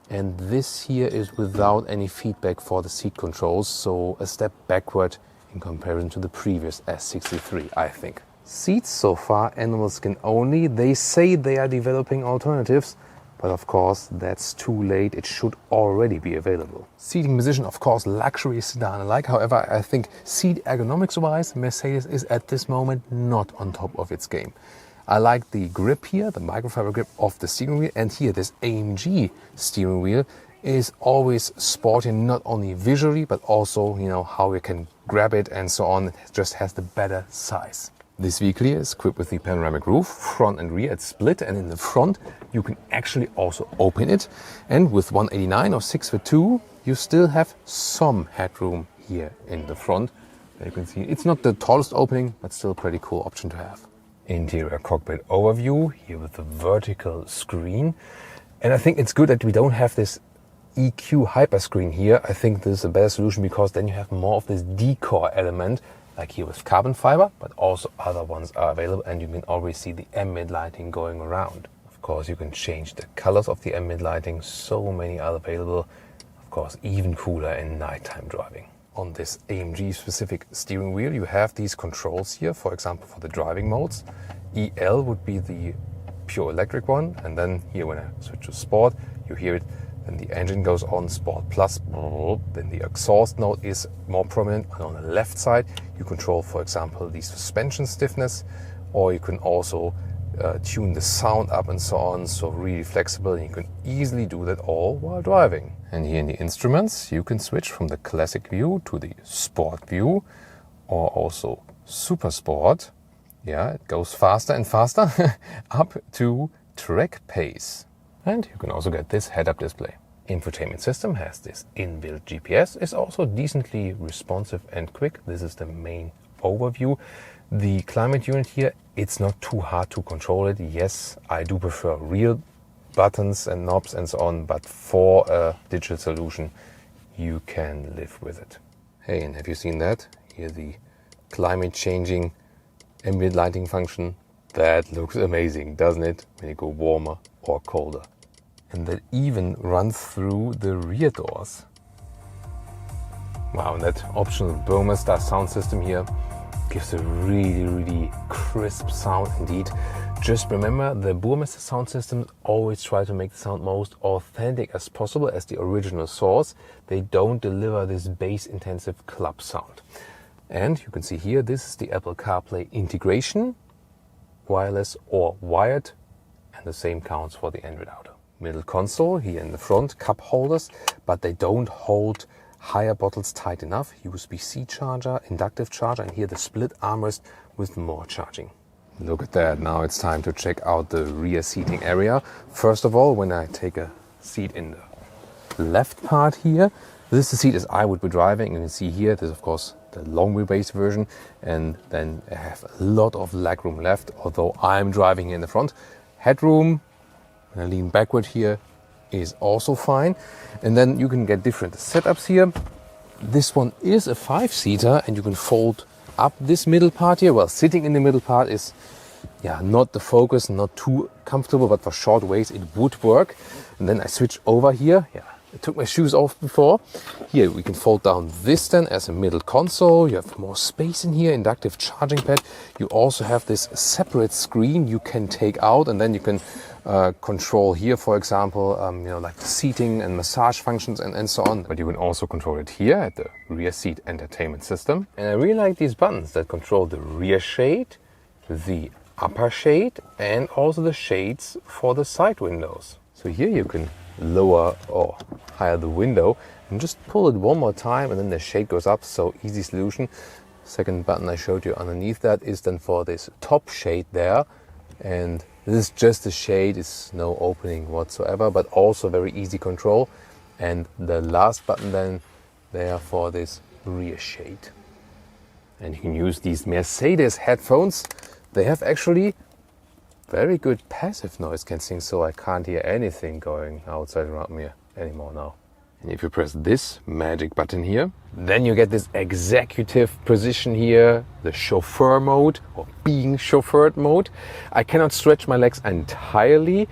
And this here is without any feedback for the seat controls, so a step backward in comparison to the previous S63, I think. Seats so far, animal skin only. They say they are developing alternatives, but of course that's too late. It should already be available. Seating position, of course, luxury sedan-alike. However, I think seat ergonomics-wise, Mercedes is at this moment not on top of its game. I like the grip here, the microfiber grip of the steering wheel, and here this AMG steering wheel is always sporty, not only visually, but also, you know, how you can grab it and so on. It just has the better size. This vehicle here is equipped with the panoramic roof, front and rear, it's split, and in the front you can actually also open it. And with 189 or 6'2", you still have some headroom here in the front. You can see it's not the tallest opening, but still a pretty cool option to have. Interior cockpit overview here with the vertical screen, and I think it's good that we don't have this EQ hyper screen here. I think this is a better solution because then you have more of this decor element, like here with carbon fiber, but also other ones are available, and you can always see the ambient lighting going around. Of course, you can change the colors of the ambient lighting. So many are available. Of course, even cooler in nighttime driving. On this AMG specific steering wheel, you have these controls here, for example, for the driving modes. EL would be the pure electric one, and then here when I switch to sport, you hear it, then the engine goes on sport plus, then the exhaust note is more prominent. And on the left side, you control, for example, the suspension stiffness, or you can also tune the sound up and so on, so really flexible, and you can easily do that all while driving. And here in the instruments, you can switch from the classic view to the sport view, or also super sport. Yeah, it goes faster and faster up to track pace. And you can also get this head-up display. Infotainment system has this inbuilt GPS, is also decently responsive and quick. This is the main overview. The climate unit here, it's not too hard to control it. Yes, I do prefer real buttons and knobs and so on, but for a digital solution, you can live with it. Hey, and have you seen that? Here the climate changing ambient lighting function. That looks amazing, doesn't it? When you go warmer or colder. And that even runs through the rear doors. Wow, and that optional Burmester sound system here gives a really crisp sound indeed. Just remember, the Burmester sound systems always try to make the sound most authentic as possible as the original source. They don't deliver this bass-intensive club sound. And you can see here, this is the Apple CarPlay integration, wireless or wired, and the same counts for the Android Auto. Middle console here in the front, cup holders, but they don't hold higher bottles tight enough. USB-C charger, inductive charger, and here the split armrest with more charging. Look at that, now it's time to check out the rear seating area. First of all, when I take a seat in the left part here, this is the seat as I would be driving. You can see here, this is of course the long wheelbase version, and then I have a lot of legroom left, although I'm driving in the front. Headroom, when I lean backward here, is also fine. And then you can get different setups here. This one is a 5-seater, and you can fold up this middle part here. Well, sitting in the middle part is not the focus, not too comfortable, but for short ways it would work. And then I switch over here. I took my shoes off before. Here we can fold down this then as a middle console. You have more space in here, inductive charging pad. You also have this separate screen you can take out, and then you can control here, for example, like the seating and massage functions and so on. But you can also control it here at the rear seat entertainment system. And I really like these buttons that control the rear shade, the upper shade, and also the shades for the side windows. So here you can lower or higher the window and just pull it one more time, and then the shade goes up. So easy solution. Second button I showed you underneath that is then for this top shade there, and this is just a shade, it's no opening whatsoever, but also very easy control. And the last button then there for this rear shade. And you can use these Mercedes headphones. They have actually very good passive noise cancelling, so I can't hear anything going outside around me anymore now. And if you press this magic button here, then you get this executive position here, the chauffeur mode or being chauffeured mode. I cannot stretch my legs entirely.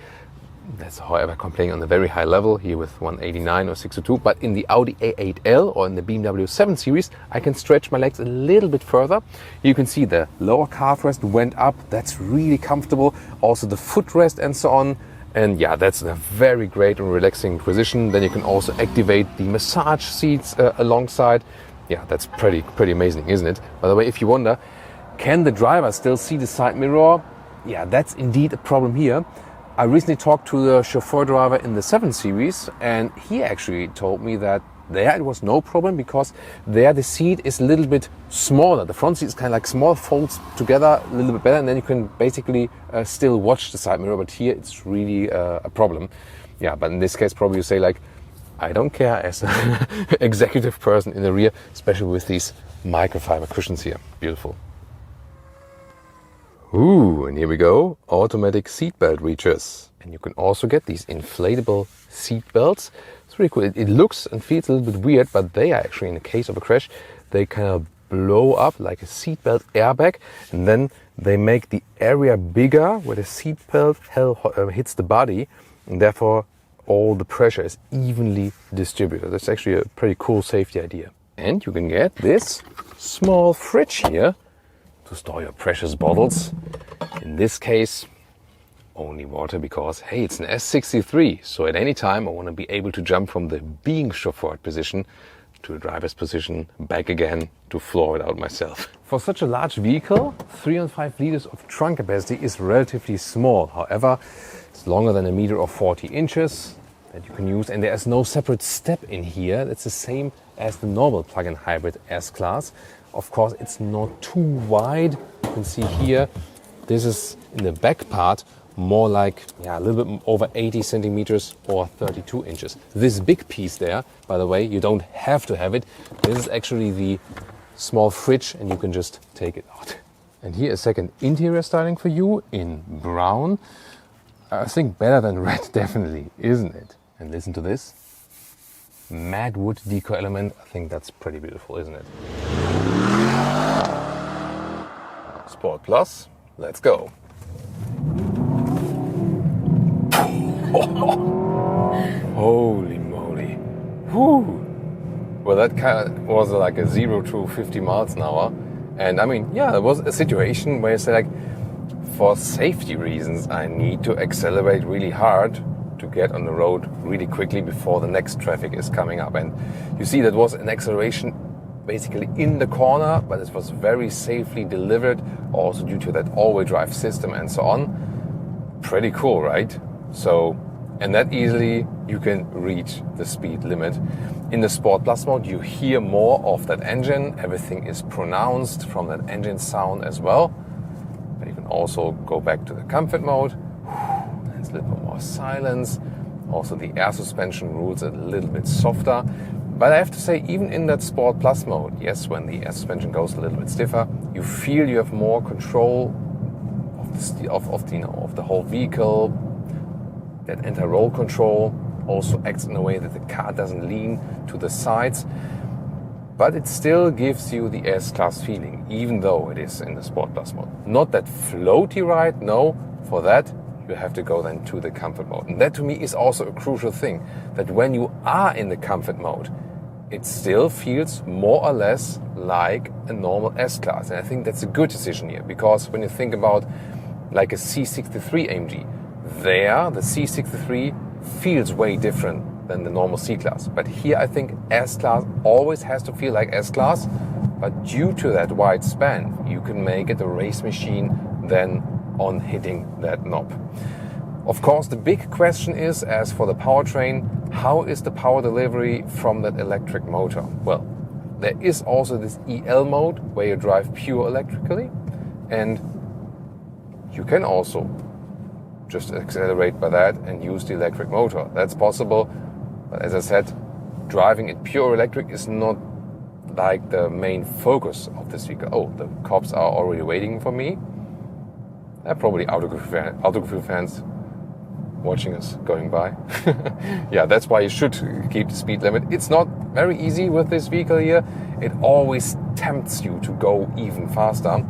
That's however playing on a very high level here with 189 or 602, but in the Audi A8L or in the BMW 7 Series, I can stretch my legs a little bit further. You can see the lower calf rest went up. That's really comfortable. Also the footrest and so on. And that's a very great and relaxing position. Then you can also activate the massage seats alongside. That's pretty amazing, isn't it? By the way, if you wonder, can the driver still see the side mirror? That's indeed a problem here. I recently talked to the chauffeur driver in the 7 Series, and he actually told me that there it was no problem, because there the seat is a little bit smaller. The front seat is kind of like small, folds together a little bit better, and then you can basically still watch the side mirror, but here it's really a problem. But in this case probably you say like, I don't care as an executive person in the rear, especially with these microfiber cushions here. Beautiful. Ooh, and here we go, automatic seatbelt reachers. And you can also get these inflatable seat belts. It's really cool. It looks and feels a little bit weird, but they are actually, in the case of a crash, they kind of blow up like a seatbelt airbag, and then they make the area bigger where the seatbelt hits the body, and therefore all the pressure is evenly distributed. That's actually a pretty cool safety idea. And you can get this small fridge here to store your precious bottles. In this case, only water, because hey, it's an S63, so at any time I want to be able to jump from the being chauffeured position to the driver's position, back again to floor it out myself. For such a large vehicle, 305 liters of trunk capacity is relatively small. However, it's longer than 1 meter or 40 inches. that you can use, and there's no separate step in here. It's the same as the normal plug-in hybrid S-Class. Of course, it's not too wide. You can see here, this is in the back part, more like a little bit over 80 centimeters or 32 inches. This big piece there, by the way, you don't have to have it. This is actually the small fridge, and you can just take it out. And here a second interior styling for you in brown. I think better than red, definitely, isn't it? And listen to this. Matte wood deco element. I think that's pretty beautiful, isn't it? Sport Plus, let's go. Holy moly. Whew. Well, that kind of was like a 0 to 50 miles an hour. And I mean, yeah, there was a situation where you say like, for safety reasons, I need to accelerate really hard to get on the road really quickly before the next traffic is coming up. And you see that was an acceleration basically in the corner, but it was very safely delivered, also due to that all-wheel drive system and so on. Pretty cool, right? So, and that easily you can reach the speed limit. In the Sport Plus mode, you hear more of that engine. Everything is pronounced from that engine sound as well. But you can also go back to the comfort mode. There's a little bit more silence. Also the air suspension rules a little bit softer. But I have to say, even in that Sport Plus mode, yes, when the air suspension goes a little bit stiffer, you feel you have more control of the whole vehicle. That anti-roll control also acts in a way that the car doesn't lean to the sides, but it still gives you the S-Class feeling, even though it is in the Sport Plus mode. Not that floaty ride, no. For that, you have to go then to the comfort mode. And that to me is also a crucial thing, that when you are in the comfort mode, it still feels more or less like a normal S-Class. And I think that's a good decision here, because when you think about like a C63 AMG, there, the C63 feels way different than the normal C-Class. But here I think S-Class always has to feel like S-Class, but due to that wide span, you can make it a race machine then on hitting that knob. Of course, the big question is, as for the powertrain, how is the power delivery from that electric motor? Well, there is also this EL mode where you drive pure electrically, and you can also just accelerate by that and use the electric motor. That's possible, but as I said, driving it pure electric is not like the main focus of this vehicle. Oh, the cops are already waiting for me. They're probably Autogefühl fans watching us going by. Yeah, that's why you should keep the speed limit. It's not very easy with this vehicle here. It always tempts you to go even faster.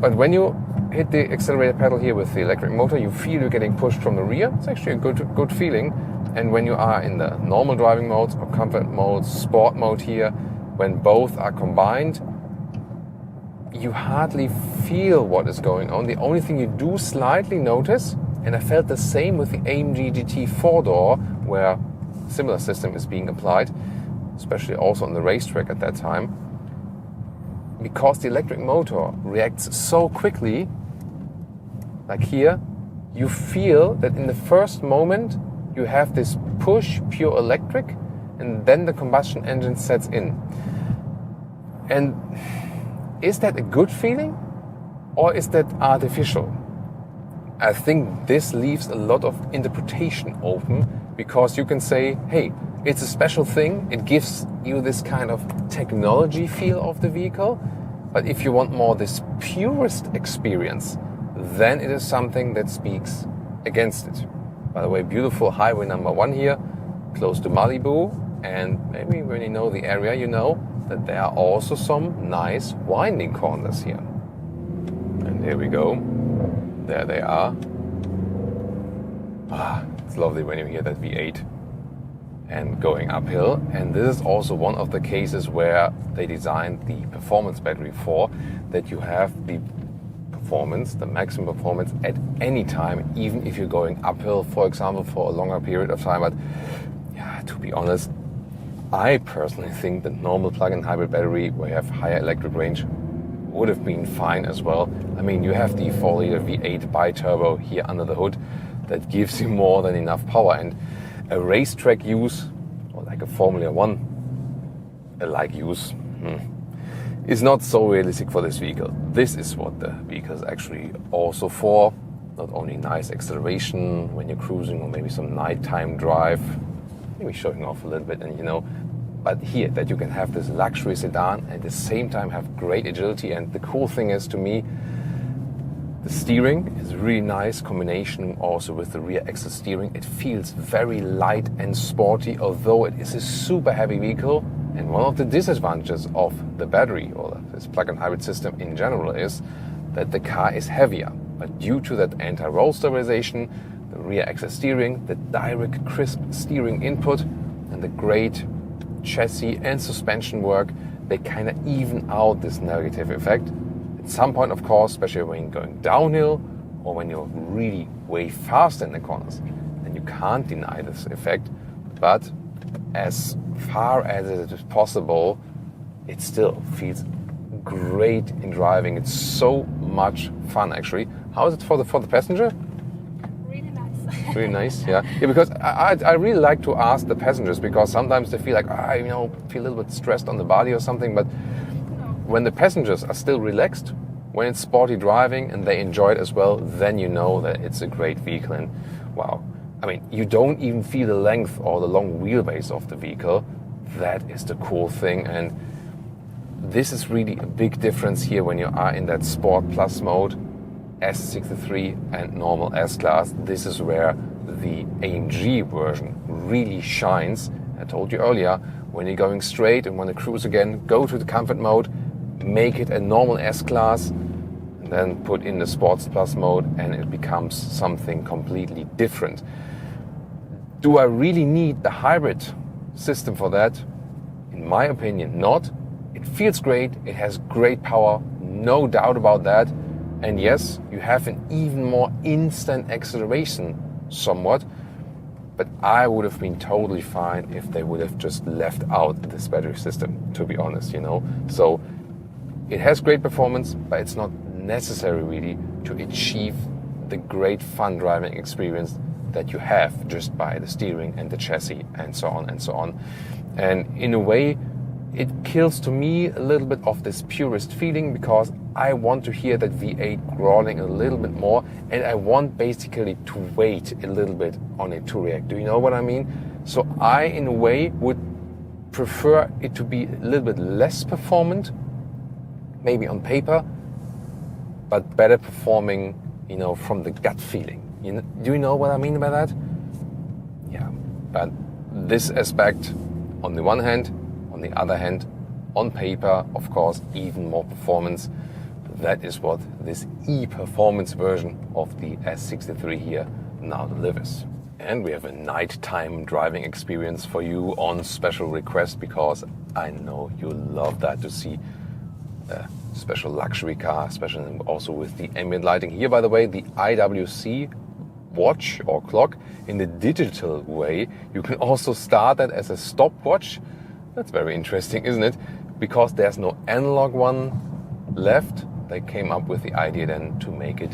But when you hit the accelerator pedal here with the electric motor, you feel you're getting pushed from the rear. It's actually a good feeling. And when you are in the normal driving modes or comfort mode, sport mode here, when both are combined, you hardly feel what is going on. The only thing you do slightly notice, and I felt the same with the AMG GT 4-door, where a similar system is being applied, especially also on the racetrack at that time, because the electric motor reacts so quickly. Like here, you feel that in the first moment you have this push, pure electric, and then the combustion engine sets in. And is that a good feeling, or is that artificial? I think this leaves a lot of interpretation open, because you can say, hey, it's a special thing, it gives you this kind of technology feel of the vehicle, but if you want more this purest experience, then it is something that speaks against it. By the way, beautiful highway number 1 here, close to Malibu, and maybe when you know the area, you know that there are also some nice winding corners here. And here we go. There they are. It's lovely when you hear that V8 and going uphill. And this is also one of the cases where they designed the performance battery for, that you have the performance, the maximum performance at any time, even if you're going uphill, for example, for a longer period of time. But yeah, to be honest, I personally think the normal plug-in hybrid battery, where you have higher electric range, would have been fine as well. I mean, you have the 4-liter V8 bi-turbo here under the hood that gives you more than enough power. And a racetrack use or like a Formula One like use is not so realistic for this vehicle. This is what the vehicle is actually also for. Not only nice acceleration when you're cruising or maybe some nighttime drive, maybe showing off a little bit, and but here that you can have this luxury sedan and at the same time have great agility. And the cool thing is, to me, the steering is a really nice combination also with the rear axle steering. It feels very light and sporty, although it is a super heavy vehicle. And one of the disadvantages of the battery or this plug-in hybrid system in general is that the car is heavier. But due to that anti-roll stabilization, the rear axle steering, the direct crisp steering input, and the great chassis and suspension work, they kind of even out this negative effect. At some point, of course, especially when you're going downhill or when you're really way fast in the corners, then you can't deny this effect. But as far as it is possible, it still feels great in driving. It's so much fun, actually. How is it for the passenger? Really nice. Really nice, yeah. Yeah, because I really like to ask the passengers, because sometimes they feel like, feel a little bit stressed on the body or something. But when the passengers are still relaxed, when it's sporty driving and they enjoy it as well, then you know that it's a great vehicle. And wow, I mean, you don't even feel the length or the long wheelbase of the vehicle. That is the cool thing. And this is really a big difference here when you are in that Sport Plus mode, S63 and normal S-Class. This is where the AMG version really shines. I told you earlier, when you're going straight and want to cruise again, go to the comfort mode, make it a normal S-Class, and then put in the Sports Plus mode, and it becomes something completely different. Do I really need the hybrid system for that? In my opinion, not. It feels great, it has great power, no doubt about that. And yes, you have an even more instant acceleration somewhat, but I would have been totally fine if they would have just left out this battery system, to be honest, So it has great performance, but it's not necessary really to achieve the great fun driving experience that you have just by the steering and the chassis and so on and so on. And in a way, it kills to me a little bit of this purist feeling, because I want to hear that V8 growling a little bit more, and I want basically to wait a little bit on it to react. Do you know what I mean? So I, in a way, would prefer it to be a little bit less performant, maybe on paper, but better performing, from the gut feeling. Do you know what I mean by that? Yeah, but this aspect, on the one hand, on the other hand, on paper, of course, even more performance. That is what this e-performance version of the S63 here now delivers. And we have a nighttime driving experience for you on special request, because I know you love that, to see a special luxury car, especially also with the ambient lighting. Here, by the way, the IWC watch or clock in the digital way. You can also start that as a stopwatch. That's very interesting, isn't it? Because there's no analog one left, they came up with the idea then to make it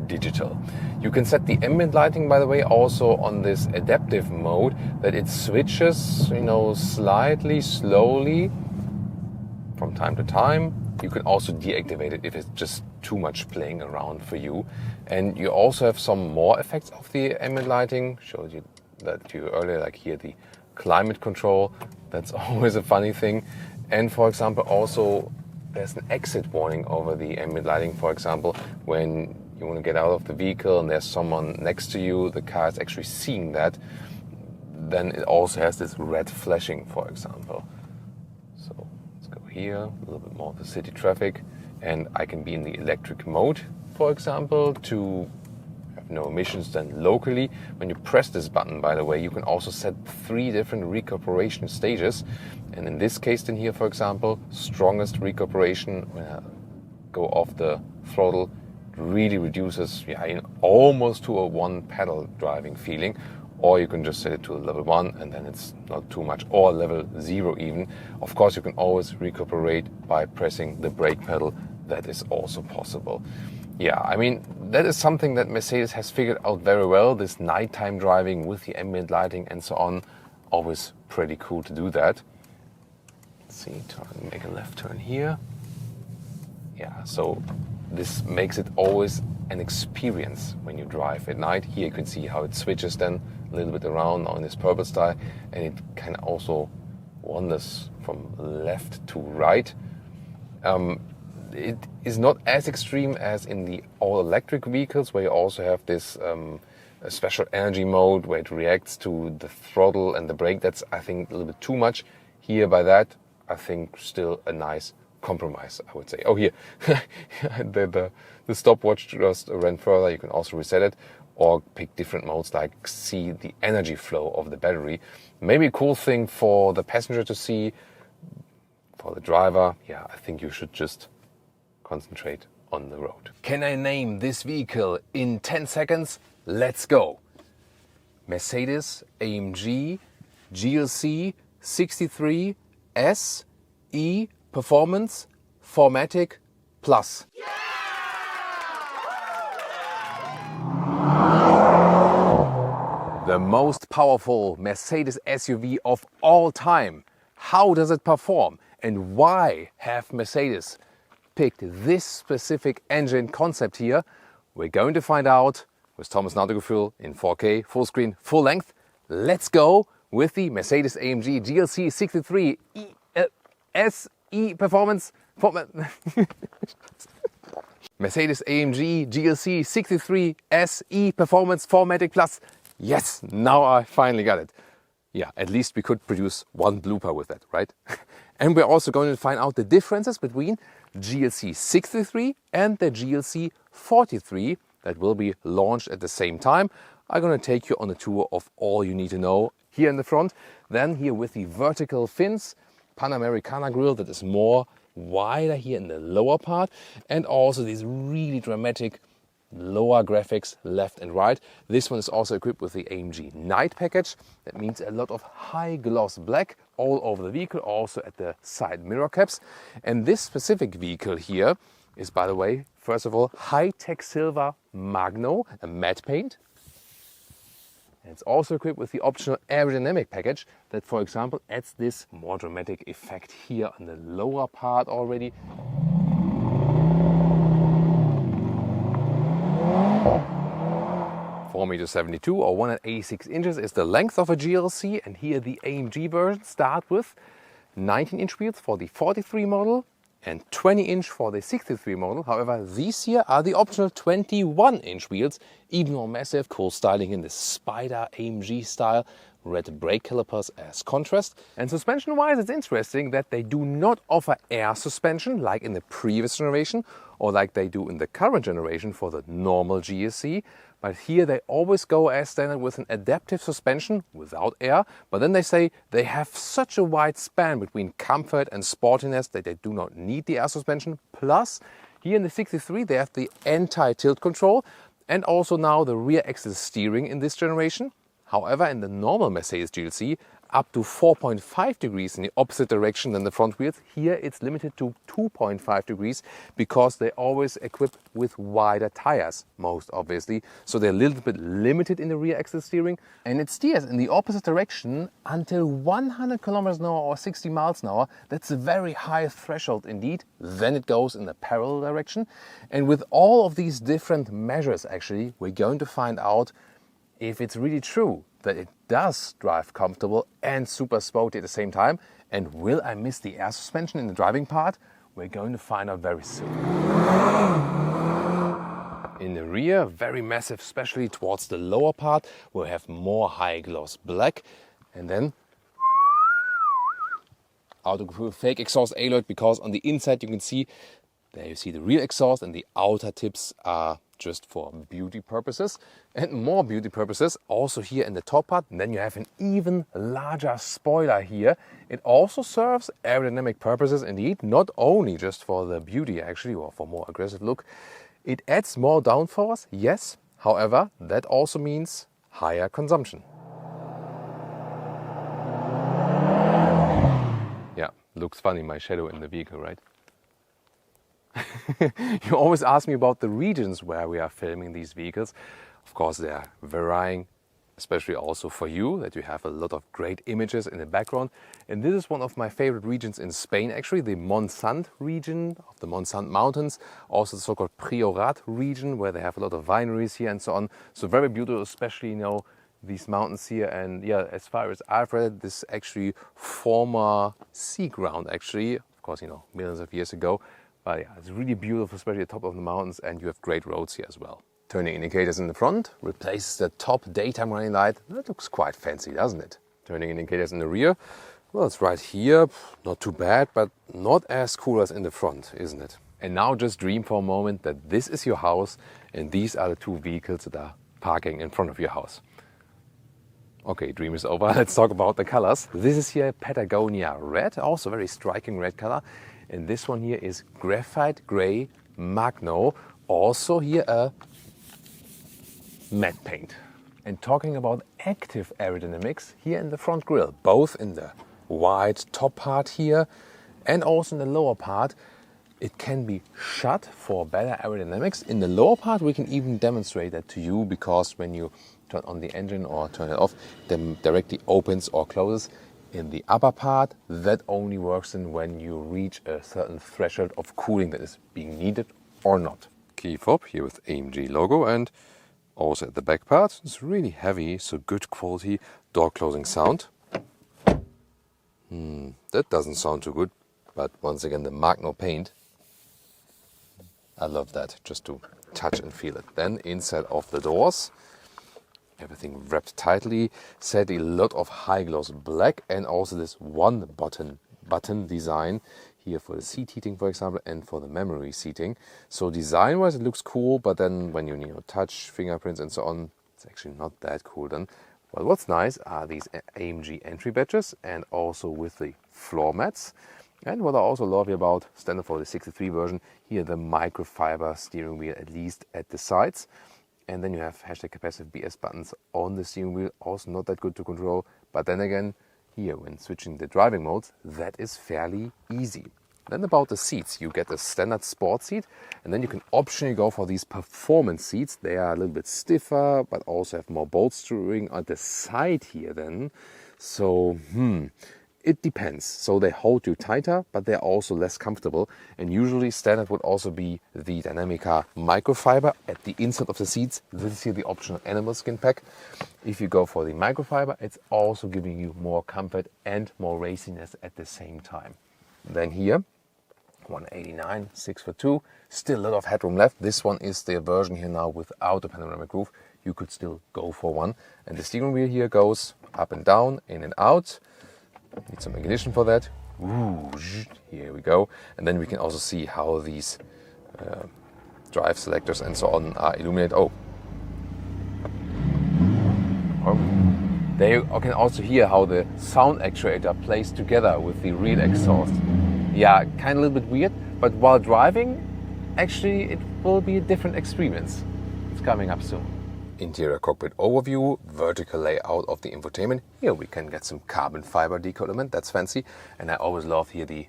digital. You can set the ambient lighting, by the way, also on this adaptive mode, that it switches, slightly, slowly from time to time. You can also deactivate it if it's just too much playing around for you. And you also have some more effects of the ambient lighting. Showed you that to you earlier, like here the climate control. That's always a funny thing. And for example, also there's an exit warning over the ambient lighting. For example, when you want to get out of the vehicle and there's someone next to you, the car is actually seeing that, then it also has this red flashing, for example. So let's go here, a little bit more of the city traffic, and I can be in the electric mode, for example, to have no emissions then locally. When you press this button, by the way, you can also set 3 different recuperation stages. And in this case then here, for example, strongest recuperation, when I go off the throttle, really reduces almost to a one pedal driving feeling. Or you can just set it to level 1 and then it's not too much, or level 0 even. Of course, you can always recuperate by pressing the brake pedal. That is also possible. Yeah, I mean, that is something that Mercedes has figured out very well. This nighttime driving with the ambient lighting and so on. Always pretty cool to do that. Let's see, make a left turn here. Yeah, so this makes it always an experience when you drive at night. Here you can see how it switches then a little bit around now in this purple style, and it can also wanders from left to right. It is not as extreme as in the all-electric vehicles, where you also have this a special energy mode where it reacts to the throttle and the brake. That's, I think, a little bit too much. Here, by that, I think still a nice compromise, I would say. Oh, here, the stopwatch just ran further. You can also reset it or pick different modes, like see the energy flow of the battery. Maybe a cool thing for the passenger to see. For the driver, yeah, I think you should just concentrate on the road. Can I name this vehicle in 10 seconds? Let's go. Mercedes-AMG GLC63 S E Performance 4MATIC Plus. The most powerful Mercedes SUV of all time. How does it perform? And why have Mercedes picked this specific engine concept here? We're going to find out with Thomas and Autogefühl in 4K, full screen, full length. Let's go with the Mercedes-AMG GLC63 SE Performance. Mercedes-AMG GLC63 SE Performance 4MATIC Plus. Yes, now I finally got it. Yeah, at least we could produce one blooper with that, right? And we're also going to find out the differences between GLC63 and the GLC43 that will be launched at the same time. I'm going to take you on a tour of all you need to know here in the front. Then here with the vertical fins, Panamericana grille that is more wider here in the lower part, and also these really dramatic lower graphics left and right. This one is also equipped with the AMG Night package. That means a lot of high gloss black all over the vehicle, also at the side mirror caps. And this specific vehicle here is, by the way, first of all, high-tech silver Magno, a matte paint. And it's also equipped with the optional aerodynamic package that, for example, adds this more dramatic effect here on the lower part already. 4.72 m or 186 inches is the length of a GLC, and here the AMG version start with 19-inch wheels for the 43 model and 20-inch for the 63 model. However, these here are the optional 21-inch wheels, even more massive, cool styling in the Spider AMG style, red brake calipers as contrast. And suspension-wise, it's interesting that they do not offer air suspension like in the previous generation or like they do in the current generation for the normal GLC. But here they always go as standard with an adaptive suspension without air. But then they say they have such a wide span between comfort and sportiness that they do not need the air suspension. Plus, here in the 63 they have the anti-tilt control and also now the rear axle steering in this generation. However, in the normal Mercedes GLC, up to 4.5 degrees in the opposite direction than the front wheels. Here it's limited to 2.5 degrees because they always equipped with wider tires, most obviously. So they're a little bit limited in the rear axle steering, and it steers in the opposite direction until 100 kilometers an hour or 60 miles an hour. That's a very high threshold indeed. Then it goes in the parallel direction. And with all of these different measures, actually, we're going to find out if it's really true that it does drive comfortable and super sporty at the same time. And will I miss the air suspension in the driving part? We're going to find out very soon. In the rear, very massive, especially towards the lower part, we'll have more high gloss black. And then Autogefühl fake exhaust alloy, because on the inside you can see, there you see the real exhaust and the outer tips are just for beauty purposes and more beauty purposes also here in the top part. And then you have an even larger spoiler here. It also serves aerodynamic purposes indeed, not only just for the beauty actually or for more aggressive look. It adds more downforce, yes. However, that also means higher consumption. Yeah, looks funny, my shadow in the vehicle, right? You always ask me about the regions where we are filming these vehicles. Of course, they are varying, especially also for you, that you have a lot of great images in the background. And this is one of my favorite regions in Spain, actually, the Montsant region of the Montsant Mountains, also the so-called Priorat region, where they have a lot of wineries here and so on. So very beautiful, especially, you know, these mountains here. And yeah, as far as I've read, this is actually former sea ground, actually, of course, you know, millions of years ago. But yeah, it's really beautiful, especially at the top of the mountains, and you have great roads here as well. Turning indicators in the front replaces the top daytime running light. That looks quite fancy, doesn't it? Turning indicators in the rear, well, it's right here. Not too bad, but not as cool as in the front, isn't it? And now just dream for a moment that this is your house and these are the two vehicles that are parking in front of your house. Okay, dream is over. Let's talk about the colors. This is here Patagonia Red, also very striking red color. And this one here is Graphite Gray Magno, also here a matte paint. And talking about active aerodynamics, here in the front grille, both in the wide top part here and also in the lower part, it can be shut for better aerodynamics. In the lower part, we can even demonstrate that to you, because when you turn on the engine or turn it off, then directly opens or closes. In the upper part, that only works in when you reach a certain threshold of cooling that is being needed or not. Key fob here with AMG logo, and also at the back part, it's really heavy, so good quality door closing sound. That doesn't sound too good, but once again the Magno paint, I love that, just to touch and feel it. Then inside of the doors, everything wrapped tightly, sadly a lot of high gloss black, and also this one button design here for the seat heating, for example, and for the memory seating. So design wise it looks cool, but then when you touch fingerprints and so on, it's actually not that cool then. Well, what's nice are these AMG entry badges, and also with the floor mats. And what I also love here about, standard for the 63 version, here the microfiber steering wheel, at least at the sides. And then you have #capacitive BS buttons on the steering wheel, also not that good to control. But then again, here when switching the driving modes, that is fairly easy. Then about the seats, you get a standard sport seat, and then you can optionally go for these performance seats. They are a little bit stiffer, but also have more bolstering on the side here then. So, it depends. So they hold you tighter, but they're also less comfortable. And usually standard would also be the Dynamica microfiber at the inside of the seats. This is here the optional animal skin pack. If you go for the microfiber, it's also giving you more comfort and more raciness at the same time. Then here, 189, 6'2", still a lot of headroom left. This one is the version here now without a panoramic roof. You could still go for one. And the steering wheel here goes up and down, in and out. Need some ignition for that. Ooh, here we go. And then we can also see how these drive selectors and so on are illuminated. There you can also hear how the sound actuator plays together with the rear exhaust. Yeah, kind of a little bit weird, but while driving, actually it will be a different experience. It's coming up soon. Interior cockpit overview, vertical layout of the infotainment. Here we can get some carbon fiber deco element, that's fancy. And I always love here the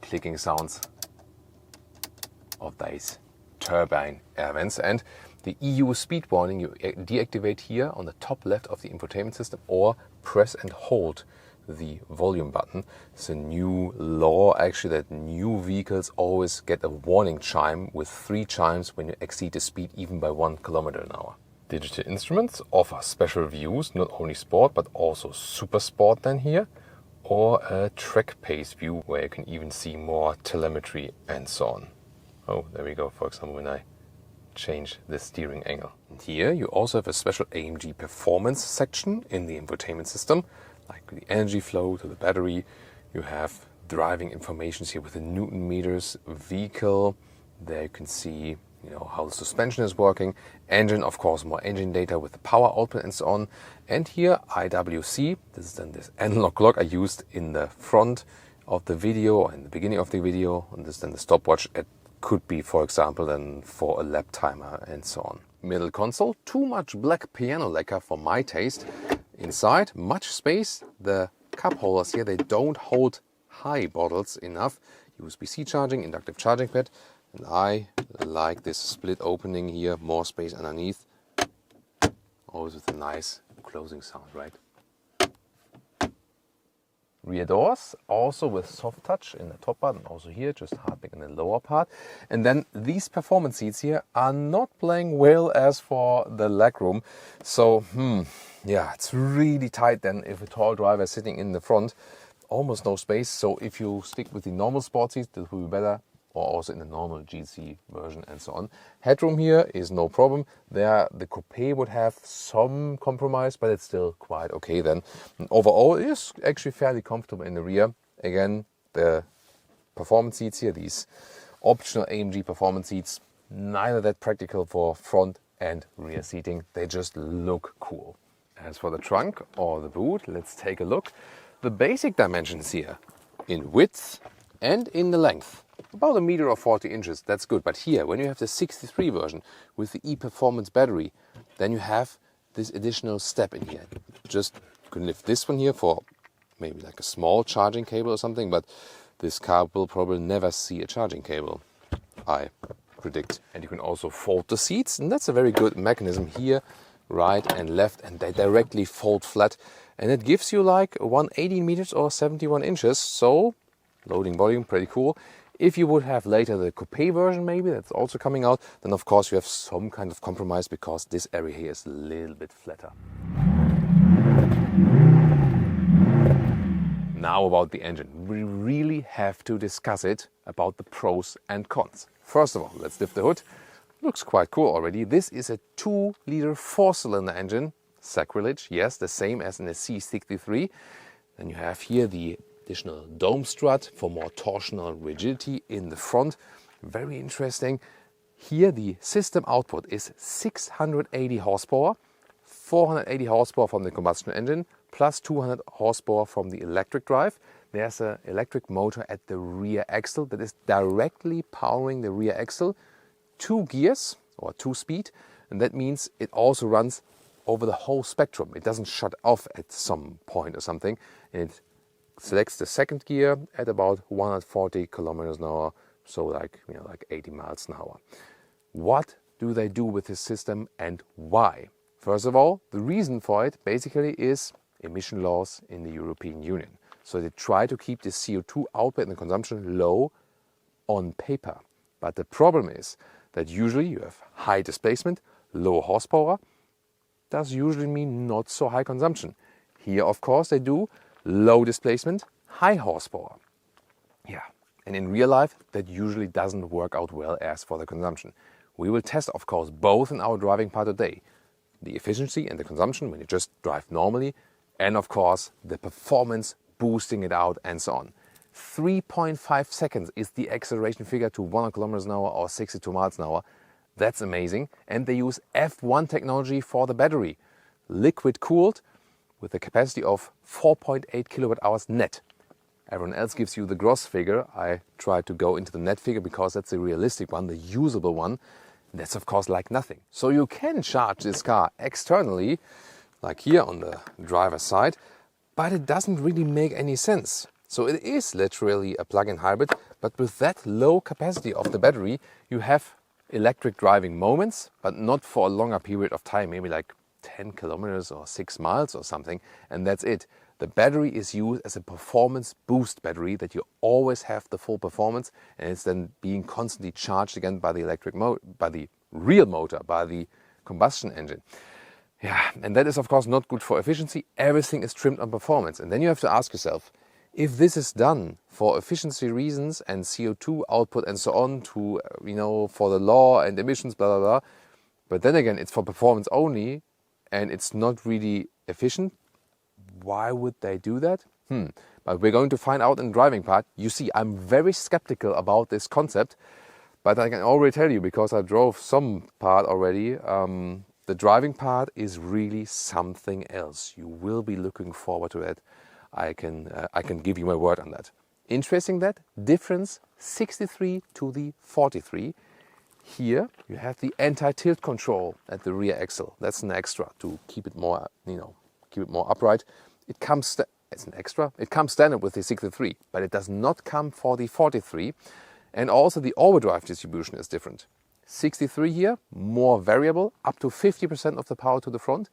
clicking sounds of these turbine air vents. And the EU speed warning you deactivate here on the top left of the infotainment system, or press and hold the volume button. It's a new law actually, that new vehicles always get a warning chime with 3 chimes when you exceed the speed even by 1 km/h. Digital instruments offer special views, not only sport but also super sport then here, or a track pace view where you can even see more telemetry and so on. Oh, there we go, for example, when I change the steering angle. And here you also have a special AMG performance section in the infotainment system, like the energy flow to the battery. You have driving information here with the Newton meters, vehicle. There you can see, how the suspension is working. Engine, of course, more engine data with the power output and so on. And here IWC, this is then this analog clock I used in the front of the video, or in the beginning of the video. And this is then the stopwatch. It could be, for example, then for a lap timer and so on. Middle console, too much black piano lacquer for my taste. Inside, much space. The cup holders here, they don't hold high bottles enough. USB-C charging, inductive charging pad, and I like this split opening here, more space underneath. Always with a nice closing sound, right? Rear doors, also with soft touch in the top part and also here, just hardback in the lower part. And then these performance seats here are not playing well as for the legroom. So, yeah, it's really tight then if a tall driver is sitting in the front. Almost no space, so if you stick with the normal sport seats, this will be better, or also in the normal GLC version and so on. Headroom here is no problem. There the coupe would have some compromise, but it's still quite okay then. And overall, it is actually fairly comfortable in the rear. Again, the performance seats here, these optional AMG performance seats, neither that practical for front and rear seating. They just look cool. As for the trunk or the boot, let's take a look. The basic dimensions here in width and in the length, about 1 meter or 40 inches, that's good. But here, when you have the 63 version with the e-performance battery, then you have this additional step in here. Just you can lift this one here for maybe like a small charging cable or something, but this car will probably never see a charging cable, I predict. And you can also fold the seats, and that's a very good mechanism here, right and left, and they directly fold flat. And it gives you like 118 meters or 71 inches, so loading volume, pretty cool. If you would have later the coupe version maybe, that's also coming out, then of course you have some kind of compromise because this area here is a little bit flatter. Now about the engine. We really have to discuss it about the pros and cons. First of all, let's lift the hood. Looks quite cool already. This is a 2-liter 4-cylinder engine. Sacrilege, yes, the same as in the C63. Then you have here the additional dome strut for more torsional rigidity in the front. Very interesting. Here the system output is 680 horsepower, 480 horsepower from the combustion engine, plus 200 horsepower from the electric drive. There's an electric motor at the rear axle that is directly powering the rear axle. 2 gears or 2-speed, and that means it also runs over the whole spectrum. It doesn't shut off at some point or something. And it selects the second gear at about 140 kilometers an hour, so like 80 miles an hour. What do they do with this system and why? First of all, the reason for it basically is emission laws in the European Union. So they try to keep the CO2 output and the consumption low on paper. But the problem is that usually you have high displacement, low horsepower. Does usually mean not so high consumption. Here, of course, they do low displacement, high horsepower. Yeah, and in real life, that usually doesn't work out well as for the consumption. We will test, of course, both in our driving part today. The efficiency and the consumption when you just drive normally, and of course, the performance, boosting it out and so on. 3.5 seconds is the acceleration figure to 100 kilometers an hour or 62 miles an hour. That's amazing. And they use F1 technology for the battery. Liquid cooled with a capacity of 4.8 kilowatt hours net. Everyone else gives you the gross figure. I try to go into the net figure because that's the realistic one, the usable one. That's of course like nothing. So you can charge this car externally, like here on the driver's side, but it doesn't really make any sense. So it is literally a plug-in hybrid, but with that low capacity of the battery, you have electric driving moments, but not for a longer period of time, maybe like 10 kilometers or 6 miles or something, and that's it. The battery is used as a performance boost battery that you always have the full performance, and it's then being constantly charged again by the by the real motor, by the combustion engine. Yeah, and that is of course not good for efficiency. Everything is trimmed on performance, and then you have to ask yourself, if this is done for efficiency reasons and CO2 output and so on to, for the law and emissions, blah, blah, blah, but then again, it's for performance only and it's not really efficient, why would they do that? But we're going to find out in the driving part. You see, I'm very skeptical about this concept, but I can already tell you, because I drove some part already, the driving part is really something else. You will be looking forward to it. I can give you my word on that. Interesting that difference 63 to the 43. Here you have the anti-tilt control at the rear axle. That's an extra to keep it more, keep it more upright. It comes It's an extra. It comes standard with the 63, but it does not come for the 43. And also the overdrive distribution is different. 63 here, more variable, up to 50% of the power to the front.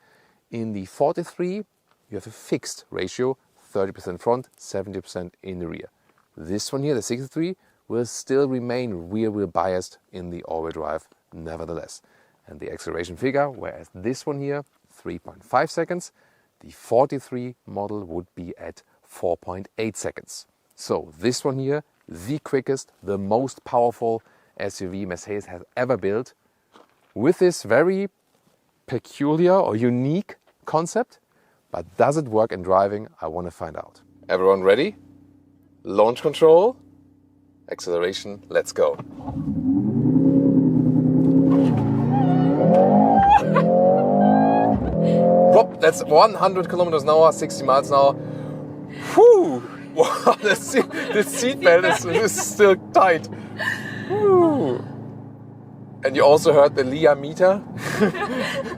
In the 43, you have a fixed ratio, 30% front, 70% in the rear. This one here, the 63, will still remain rear-wheel biased in the all-wheel drive nevertheless. And the acceleration figure, whereas this one here, 3.5 seconds, the 43 model would be at 4.8 seconds. So this one here, the quickest, the most powerful SUV Mercedes has ever built, with this very peculiar or unique concept. But does it work in driving? I want to find out. Everyone ready? Launch control, acceleration, let's go. Whoop, that's 100 kilometers an hour, 60 miles an hour. Whew! Wow, the seat belt is still tight. Whew. And you also heard the LIA meter.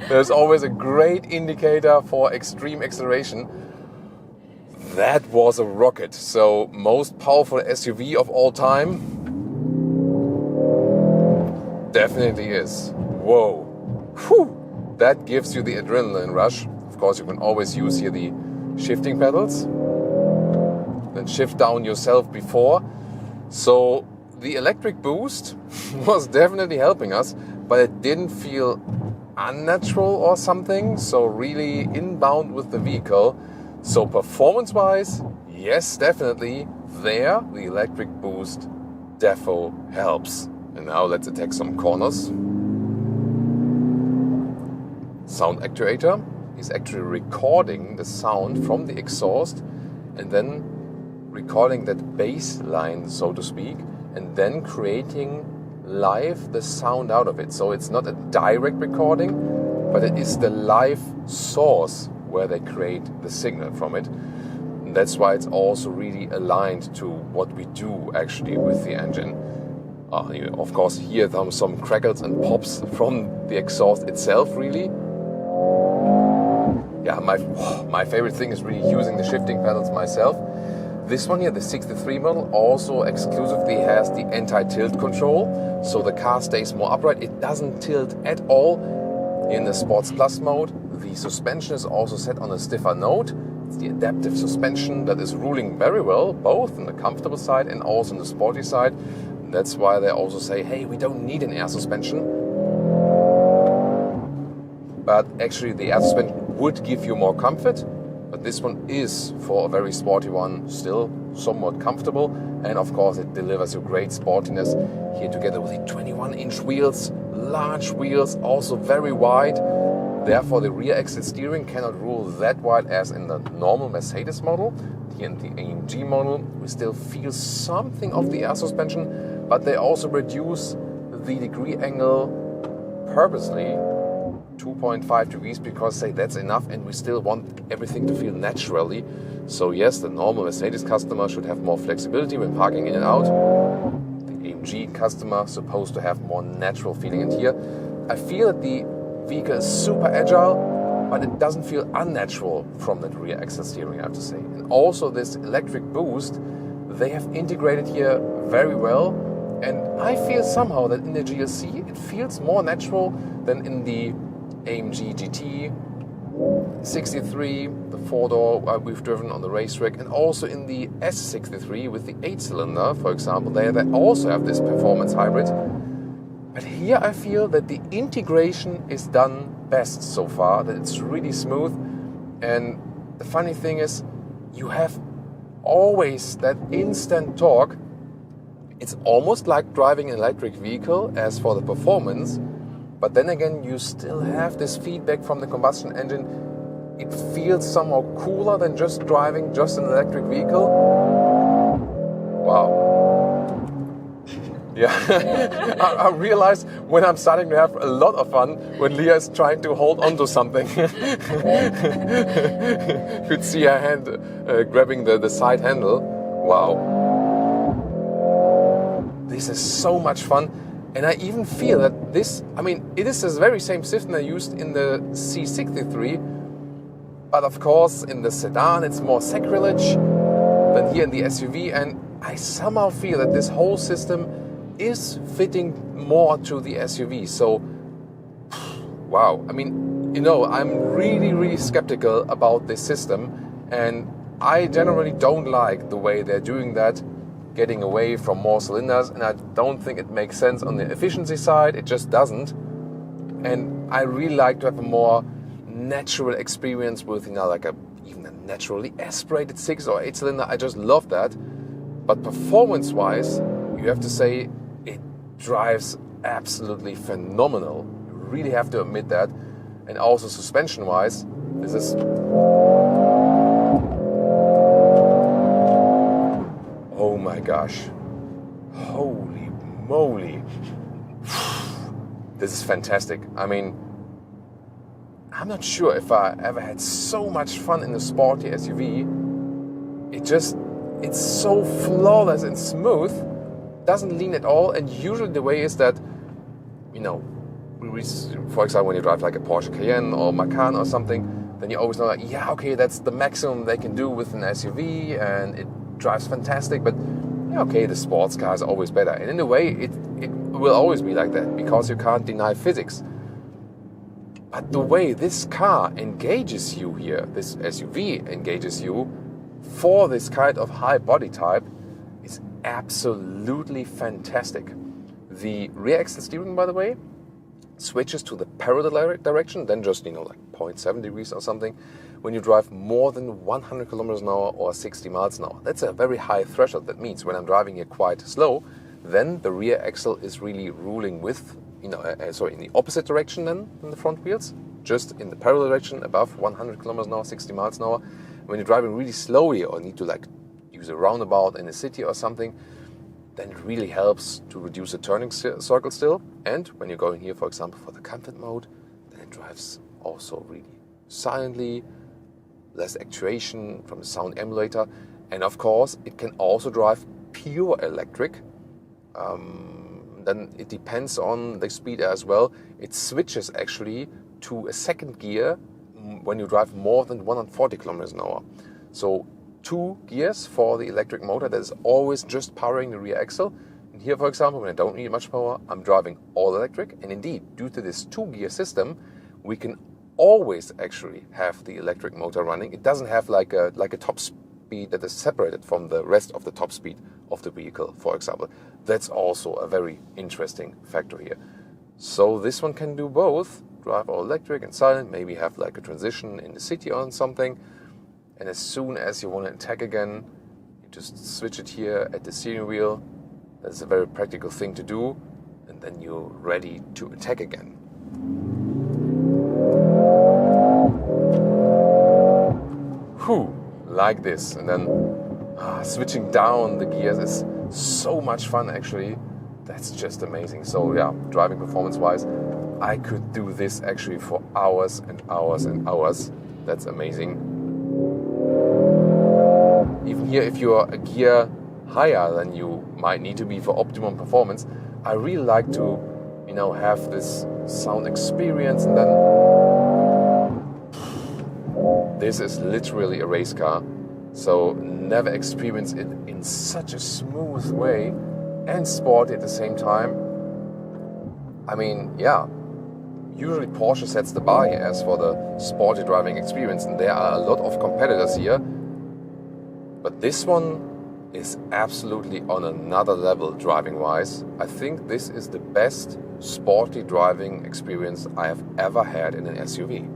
There's always a great indicator for extreme acceleration. That was a rocket. So most powerful SUV of all time? Definitely is. Whoa. Whew. That gives you the adrenaline rush. Of course, you can always use here the shifting pedals. Then shift down yourself before. So the electric boost was definitely helping us, but it didn't feel unnatural or something. So really inbound with the vehicle. So performance-wise, yes, definitely there the electric boost defo helps. And now let's attack some corners. Sound actuator is actually recording the sound from the exhaust and then recording that bass line, so to speak, and then creating live the sound out of it. So it's not a direct recording, but it is the live source where they create the signal from it. And that's why it's also really aligned to what we do actually with the engine. You of course hear some crackles and pops from the exhaust itself really. Yeah, my favorite thing is really using the shifting pedals myself. This one here, the 63 model, also exclusively has the anti-tilt control, so the car stays more upright. It doesn't tilt at all in the Sports Plus mode. The suspension is also set on a stiffer note. It's the adaptive suspension that is ruling very well, both on the comfortable side and also on the sporty side. And that's why they also say, hey, we don't need an air suspension. But actually the air suspension would give you more comfort. But this one is, for a very sporty one, still somewhat comfortable. And of course it delivers you great sportiness here together with the 21-inch wheels, large wheels, also very wide. Therefore the rear axle steering cannot rule that wide as in the normal Mercedes model. Here in the AMG model we still feel something of the air suspension, but they also reduce the degree angle purposely 2.5 degrees because say that's enough and we still want everything to feel naturally. So yes, the normal Mercedes customer should have more flexibility when parking in and out. The AMG customer is supposed to have more natural feeling. And here I feel that the vehicle is super agile, but it doesn't feel unnatural from that rear axle steering, I have to say. And also this electric boost, they have integrated here very well. And I feel somehow that in the GLC it feels more natural than in the AMG GT 63, the 4-door we've driven on the racetrack, and also in the S63 with the 8-cylinder, for example. They also have this performance hybrid. But here I feel that the integration is done best so far, that it's really smooth. And the funny thing is, you have always that instant torque. It's almost like driving an electric vehicle as for the performance. But then again, you still have this feedback from the combustion engine. It feels somehow cooler than just driving just an electric vehicle. Wow. Yeah, I realized when I'm starting to have a lot of fun when Leah is trying to hold on to something. You could see her hand grabbing the side handle. Wow. This is so much fun. And I even feel that this, I mean, it is the very same system I used in the C63, But of course, in the sedan, it's more sacrilege than here in the SUV. And I somehow feel that this whole system is fitting more to the SUV. So, wow. I mean, you know, I'm really skeptical about this system. And I generally don't like the way they're doing that, getting away from more cylinders. And I don't think it makes sense on the efficiency side. It just doesn't. And I really like to have a more natural experience with, you know, like even a naturally aspirated 6 or 8 cylinder. I just love that. But performance wise, you have to say it drives absolutely phenomenal. You really have to admit that. And also suspension wise, this is oh my gosh, holy moly. This is fantastic. I mean, I'm not sure if I ever had so much fun in a sporty SUV. It's so flawless and smooth, doesn't lean at all. And usually the way is that, you know, for example, when you drive like a Porsche Cayenne or Macan or something, then you always know like, yeah, okay, that's the maximum they can do with an SUV and it drives fantastic. But yeah, okay, the sports car is always better. And in a way, it will always be like that because you can't deny physics. But the way this car engages you here, this SUV engages you for this kind of high body type is absolutely fantastic. The rear axle steering, by the way, switches to the parallel direction, then just, you know, like 0.7 degrees or something, when you drive more than 100 kilometers an hour or 60 miles an hour. That's a very high threshold. That means when I'm driving here quite slow, then the rear axle is really ruling with, you know, in the opposite direction then than the front wheels, just in the parallel direction above 100 kilometers an hour, 60 miles an hour. When you're driving really slowly or need to like use a roundabout in a city or something, then it really helps to reduce the turning circle still. And when you're going here, for example, for the comfort mode, then it drives also really silently, less actuation from the sound emulator. And of course, it can also drive pure electric. Then it depends on the speed as well. It switches actually to a second gear when you drive more than 140 kilometers an hour. So 2 gears for the electric motor that is always just powering the rear axle. And here, for example, when I don't need much power, I'm driving all electric. And indeed, due to this 2-gear system, we can always actually have the electric motor running. It doesn't have like a top speed that is separated from the rest of the top speed of the vehicle, for example. That's also a very interesting factor here. So this one can do both, drive all electric and silent, maybe have like a transition in the city or something. And as soon as you want to attack again, you just switch it here at the steering wheel. That's a very practical thing to do. And then you're ready to attack again. Whew, like this. And then switching down the gears is so much fun actually. That's just amazing. So yeah, driving performance wise, I could do this actually for hours and hours and hours. That's amazing. Even here, if you're a gear higher than you might need to be for optimum performance, I really like to, you know, have this sound experience. And then this is literally a race car. So never experienced it in such a smooth way and sporty at the same time. I mean, yeah, usually Porsche sets the bar here as for the sporty driving experience, and there are a lot of competitors here. But this one is absolutely on another level driving-wise. I think this is the best sporty driving experience I have ever had in an SUV.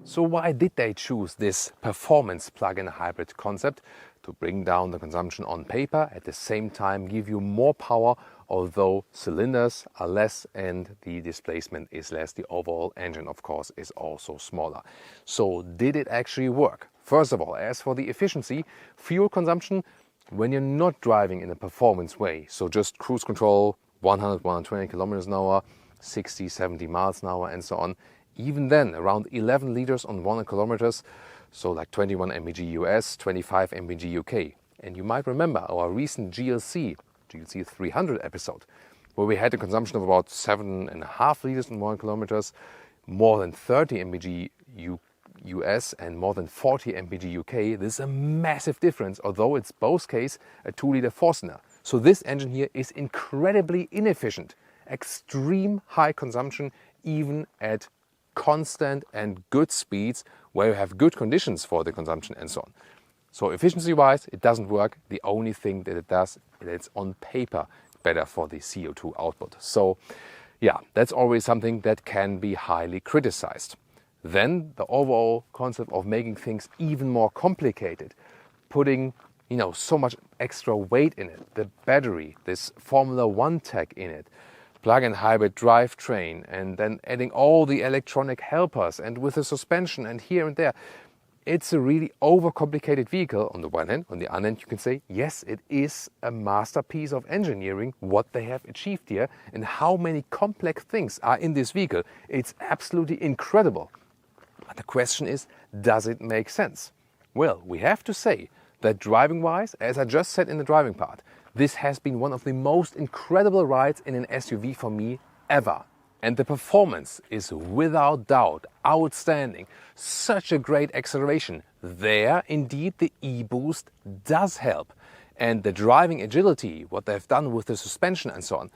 So why did they choose this performance plug-in hybrid concept? To bring down the consumption on paper, at the same time give you more power, although cylinders are less and the displacement is less. The overall engine, of course, is also smaller. So did it actually work? First of all, as for the efficiency, fuel consumption, when you're not driving in a performance way, so just cruise control, 100, 120 kilometers an hour, 60, 70 miles an hour and so on, even then around 11 liters on 100 kilometers, so like 21 mpg US, 25 mpg UK. And you might remember our recent GLC 300 episode, where we had a consumption of about 7.5 liters on 100 kilometers, more than 30 mpg US and more than 40 mpg UK, this is a massive difference, although it's both case a 2-liter 4-cylinder. So this engine here is incredibly inefficient, extreme high consumption even at constant and good speeds where you have good conditions for the consumption and so on. So efficiency wise it doesn't work. The only thing that it does is it's on paper better for the CO2 output. So yeah, that's always something that can be highly criticized. Then the overall concept of making things even more complicated, putting so much extra weight in it, the battery, this Formula One tech in it, plug-in hybrid drivetrain, and then adding all the electronic helpers and with the suspension and here and there. It's a really overcomplicated vehicle on the one hand. On the other hand, you can say, yes, it is a masterpiece of engineering, what they have achieved here and how many complex things are in this vehicle. It's absolutely incredible. But the question is, does it make sense? Well, we have to say that driving-wise, as I just said in the driving part, this has been one of the most incredible rides in an SUV for me ever. And the performance is without doubt outstanding. Such a great acceleration. There, indeed, the e-boost does help. And the driving agility, what they've done with the suspension and so on,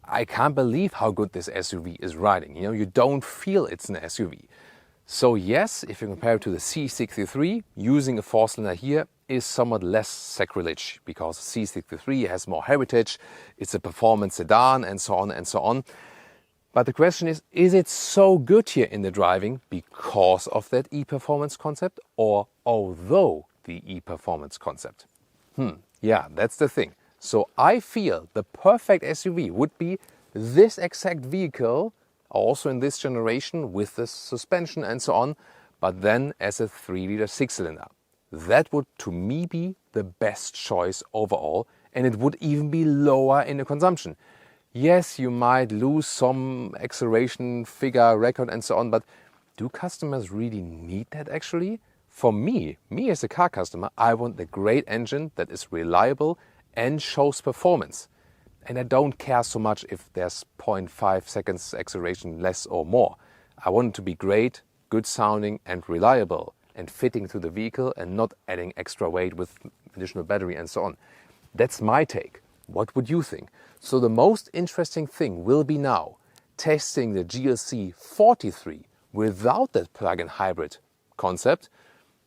I can't believe how good this SUV is riding. You don't feel it's an SUV. So yes, if you compare it to the C63, using a 4-cylinder here is somewhat less sacrilege because C63 has more heritage, it's a performance sedan and so on and so on. But the question is it so good here in the driving because of that e-performance concept or although the e-performance concept? Yeah, that's the thing. So I feel the perfect SUV would be this exact vehicle, also in this generation with the suspension and so on, but then as a 3-liter 6-cylinder. That would to me be the best choice overall, and it would even be lower in the consumption. Yes, you might lose some acceleration figure record and so on, but do customers really need that actually? For me as a car customer, I want a great engine that is reliable and shows performance. And I don't care so much if there's 0.5 seconds acceleration less or more. I want it to be great, good sounding and reliable and fitting to the vehicle and not adding extra weight with additional battery and so on. That's my take. What would you think? So the most interesting thing will be now testing the GLC43 without that plug-in hybrid concept,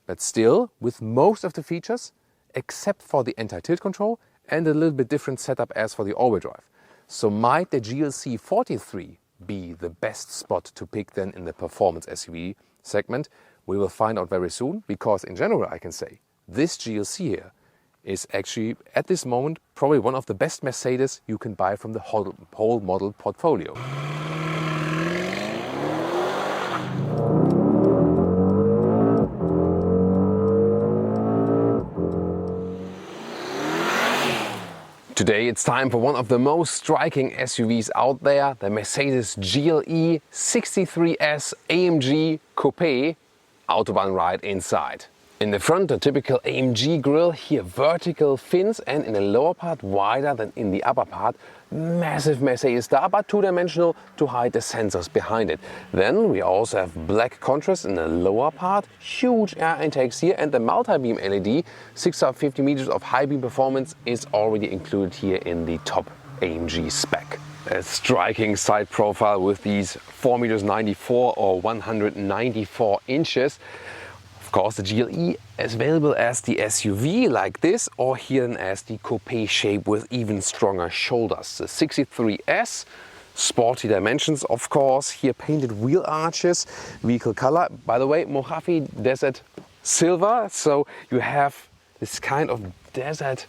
but still with most of the features except for the anti-tilt control and a little bit different setup as for the all-wheel drive. So might the GLC43 be the best spot to pick then in the performance SUV segment? We will find out very soon, because in general I can say this GLC here is actually at this moment probably one of the best Mercedes you can buy from the whole model portfolio. Today it's time for one of the most striking SUVs out there, the Mercedes GLE63 S AMG Coupe Autobahn ride inside. In the front, a typical AMG grille, here vertical fins, and in the lower part wider than in the upper part. Massive Mercedes star, but two-dimensional to hide the sensors behind it. Then we also have black contrast in the lower part, huge air intakes here, and the multi-beam LED, 650 meters of high beam performance is already included here in the top AMG spec. A striking side profile with these 4 meters 94 or 194 inches. Of course, the GLE is available as the SUV like this, or here then as the coupe shape with even stronger shoulders. The 63 S, sporty dimensions of course, here painted wheel arches, vehicle color, by the way, Mojave Desert Silver, so you have this kind of desert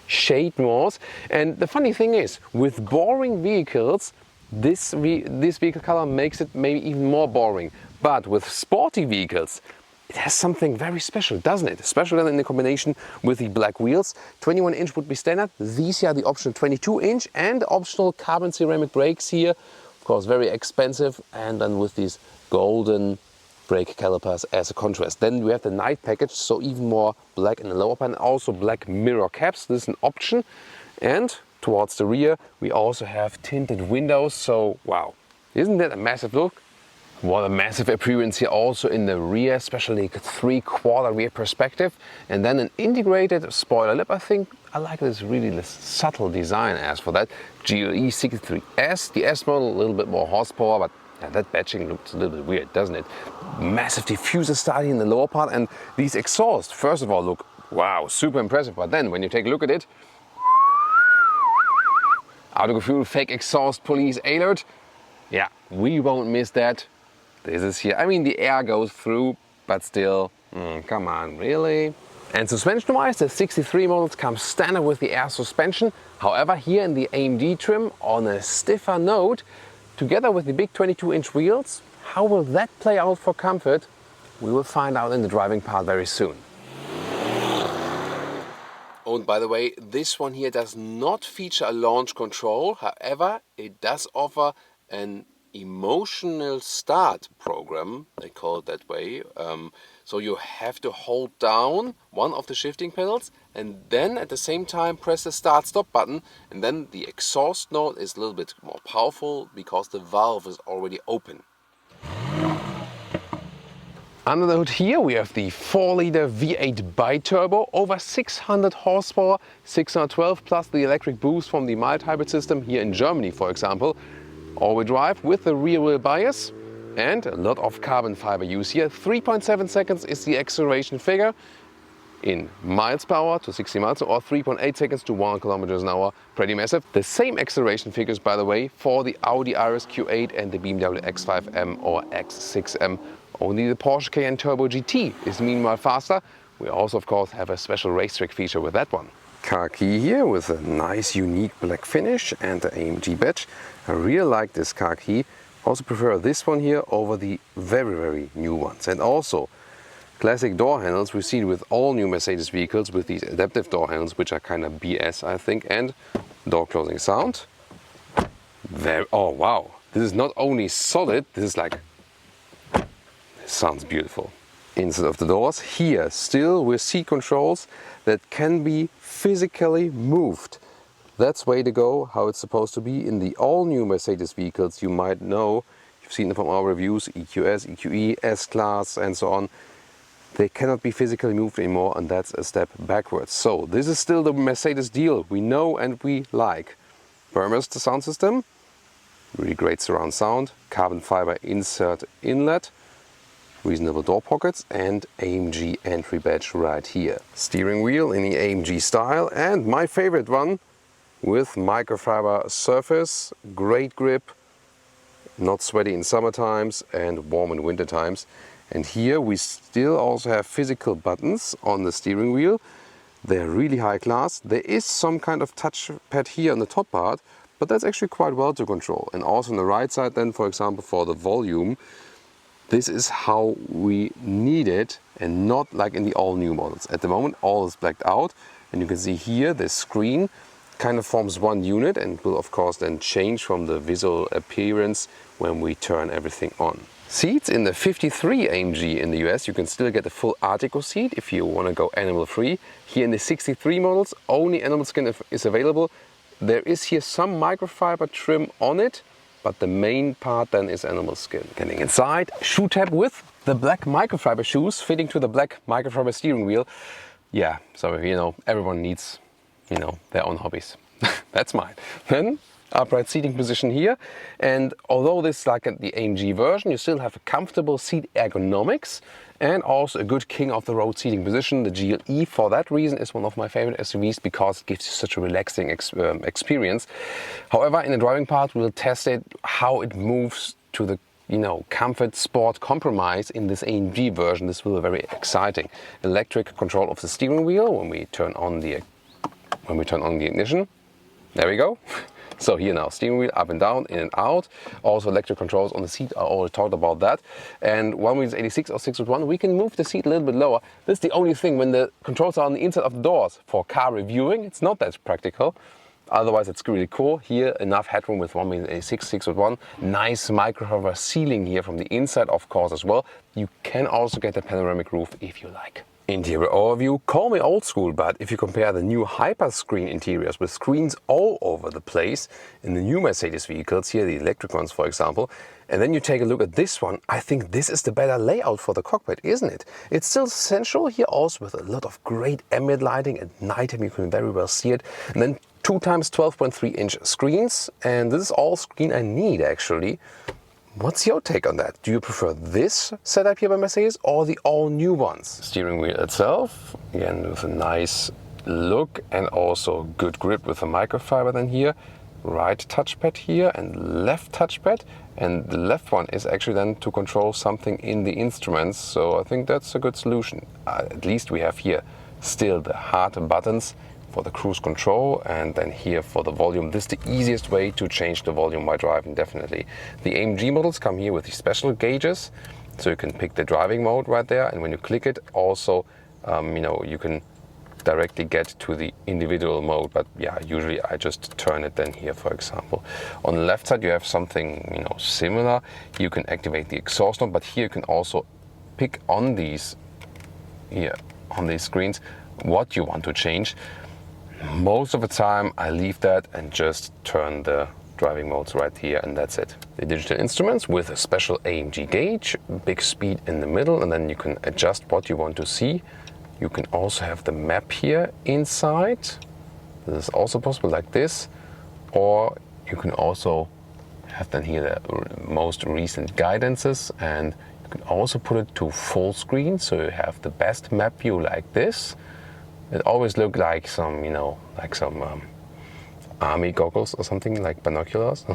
shade noise. And the funny thing is, with boring vehicles, this vehicle color makes it maybe even more boring. But with sporty vehicles, it has something very special, doesn't it? Especially then in the combination with the black wheels. 21 inch would be standard. These are the optional 22 inch and optional carbon ceramic brakes here. Of course, very expensive. And then with these golden brake calipers as a contrast. Then we have the night package, so even more black in the lower part, and also black mirror caps. This is an option. And towards the rear, we also have tinted windows. So wow, isn't that a massive look? What a massive appearance here also in the rear, especially 3/4 rear perspective. And then an integrated spoiler lip. I think I like this subtle design as for that. GLE63 S, the S model, a little bit more horsepower, but yeah, that badging looks a little bit weird, doesn't it? Massive diffuser starting in the lower part, and these exhausts, first of all, look, wow, super impressive. But then when you take a look at it, Autogefühl fake exhaust police alert. Yeah, we won't miss that. This is here. I mean, the air goes through, but still, come on, really? And suspension-wise, the 63 models come standard with the air suspension. However, here in the AMG trim, on a stiffer note, together with the big 22-inch wheels, how will that play out for comfort? We will find out in the driving part very soon. Oh, and by the way, this one here does not feature a launch control. However, it does offer an emotional start program, they call it that way. So you have to hold down one of the shifting pedals and then at the same time press the start stop button, and then the exhaust note is a little bit more powerful because the valve is already open. Under the hood here we have the 4-liter V8 bi-turbo, over 600 horsepower, 612 plus the electric boost from the mild hybrid system here in Germany, for example. All-wheel drive with the rear-wheel bias and a lot of carbon fiber use here. 3.7 seconds is the acceleration figure in miles per hour to 60 miles, or 3.8 seconds to 1 kilometers an hour. Pretty massive. The same acceleration figures, by the way, for the Audi RS Q8 and the BMW X5M or X6M. Only the Porsche Cayenne Turbo GT is meanwhile faster. We also, of course, have a special race track feature with that one. Car key here with a nice unique black finish and the AMG badge. I really like this car key. Also prefer this one here over the very new ones. And also classic door handles we see with all new Mercedes vehicles with these adaptive door handles, which are kind of BS, I think. And door closing sound. Oh wow, this is not only solid, this is like, this sounds beautiful. Inside of the doors here still with seat controls that can be physically moved. That's way to go, how it's supposed to be. In the all new Mercedes vehicles, you might know, you've seen it from our reviews, EQS, EQE, S-Class and so on. They cannot be physically moved anymore, and that's a step backwards. So this is still the Mercedes deal we know and we like. Burmester sound system, really great surround sound, carbon fiber insert inlet, reasonable door pockets and AMG entry badge right here. Steering wheel in the AMG style, and my favorite one with microfiber surface, great grip, not sweaty in summer times and warm in winter times. And here we still also have physical buttons on the steering wheel. They're really high class. There is some kind of touchpad here on the top part, but that's actually quite well to control. And also on the right side then, for example, for the volume, this is how we need it and not like in the all new models. At the moment all is blacked out, and you can see here the screen kind of forms one unit and will of course then change from the visual appearance when we turn everything on. Seats in the 53 AMG in the US, you can still get a full Artico seat if you want to go animal free. Here in the 63 models only animal skin is available. There is here some microfiber trim on it, but the main part then is animal skin. Getting inside, shoe tab with the black microfiber shoes fitting to the black microfiber steering wheel. Yeah, so you know, everyone needs, you know, their own hobbies. That's mine. Then upright seating position here, and although this is like the AMG version, you still have a comfortable seat ergonomics and also a good king of the road seating position. The GLE for that reason is one of my favorite SUVs because it gives you such a relaxing experience. However, in the driving part we'll test it, how it moves to the, you know, comfort sport compromise in this AMG version. This will be very exciting. Electric control of the steering wheel when we turn on the ignition. There we go. So here now, steering wheel up and down, in and out. Also electric controls on the seat, I already talked about that. And one wheel is 86 or 6.1, we can move the seat a little bit lower. This is the only thing, when the controls are on the inside of the doors for car reviewing, it's not that practical. Otherwise it's really cool. Here enough headroom with 186 6.1. Nice microfiber ceiling here from the inside of course as well. You can also get a panoramic roof if you like. Interior overview, call me old school, but if you compare the new hyper-screen interiors with screens all over the place in the new Mercedes vehicles, here the electric ones for example, and then you take a look at this one, I think this is the better layout for the cockpit, isn't it? It's still central here also with a lot of great ambient lighting. At nighttime you can very well see it. And then 2 times 12.3 inch screens, and this is all screen I need actually. What's your take on that? Do you prefer this setup here by Mercedes or the all-new ones? Steering wheel itself, again with a nice look and also good grip with the microfiber then here. Right touchpad here and left touchpad, and the left one is actually then to control something in the instruments, so I think that's a good solution. At least we have here still the hard buttons for the cruise control, and then here for the volume. This is the easiest way to change the volume while driving, definitely. The AMG models come here with these special gauges, so you can pick the driving mode right there, and when you click it also you know, you can directly get to the individual mode, but yeah, usually I just turn it then here, for example. On the left side you have something, you know, similar. You can activate the exhaust knob, but here you can also pick on these here on these screens what you want to change. Most of the time I leave that and just turn the driving modes right here, and that's it. The digital instruments with a special AMG gauge, big speed in the middle, and then you can adjust what you want to see. You can also have the map here inside. This is also possible like this, or you can also have then here the most recent guidances, and you can also put it to full screen, so you have the best map view like this. It always looks like some, you know, like some army goggles or something, like binoculars.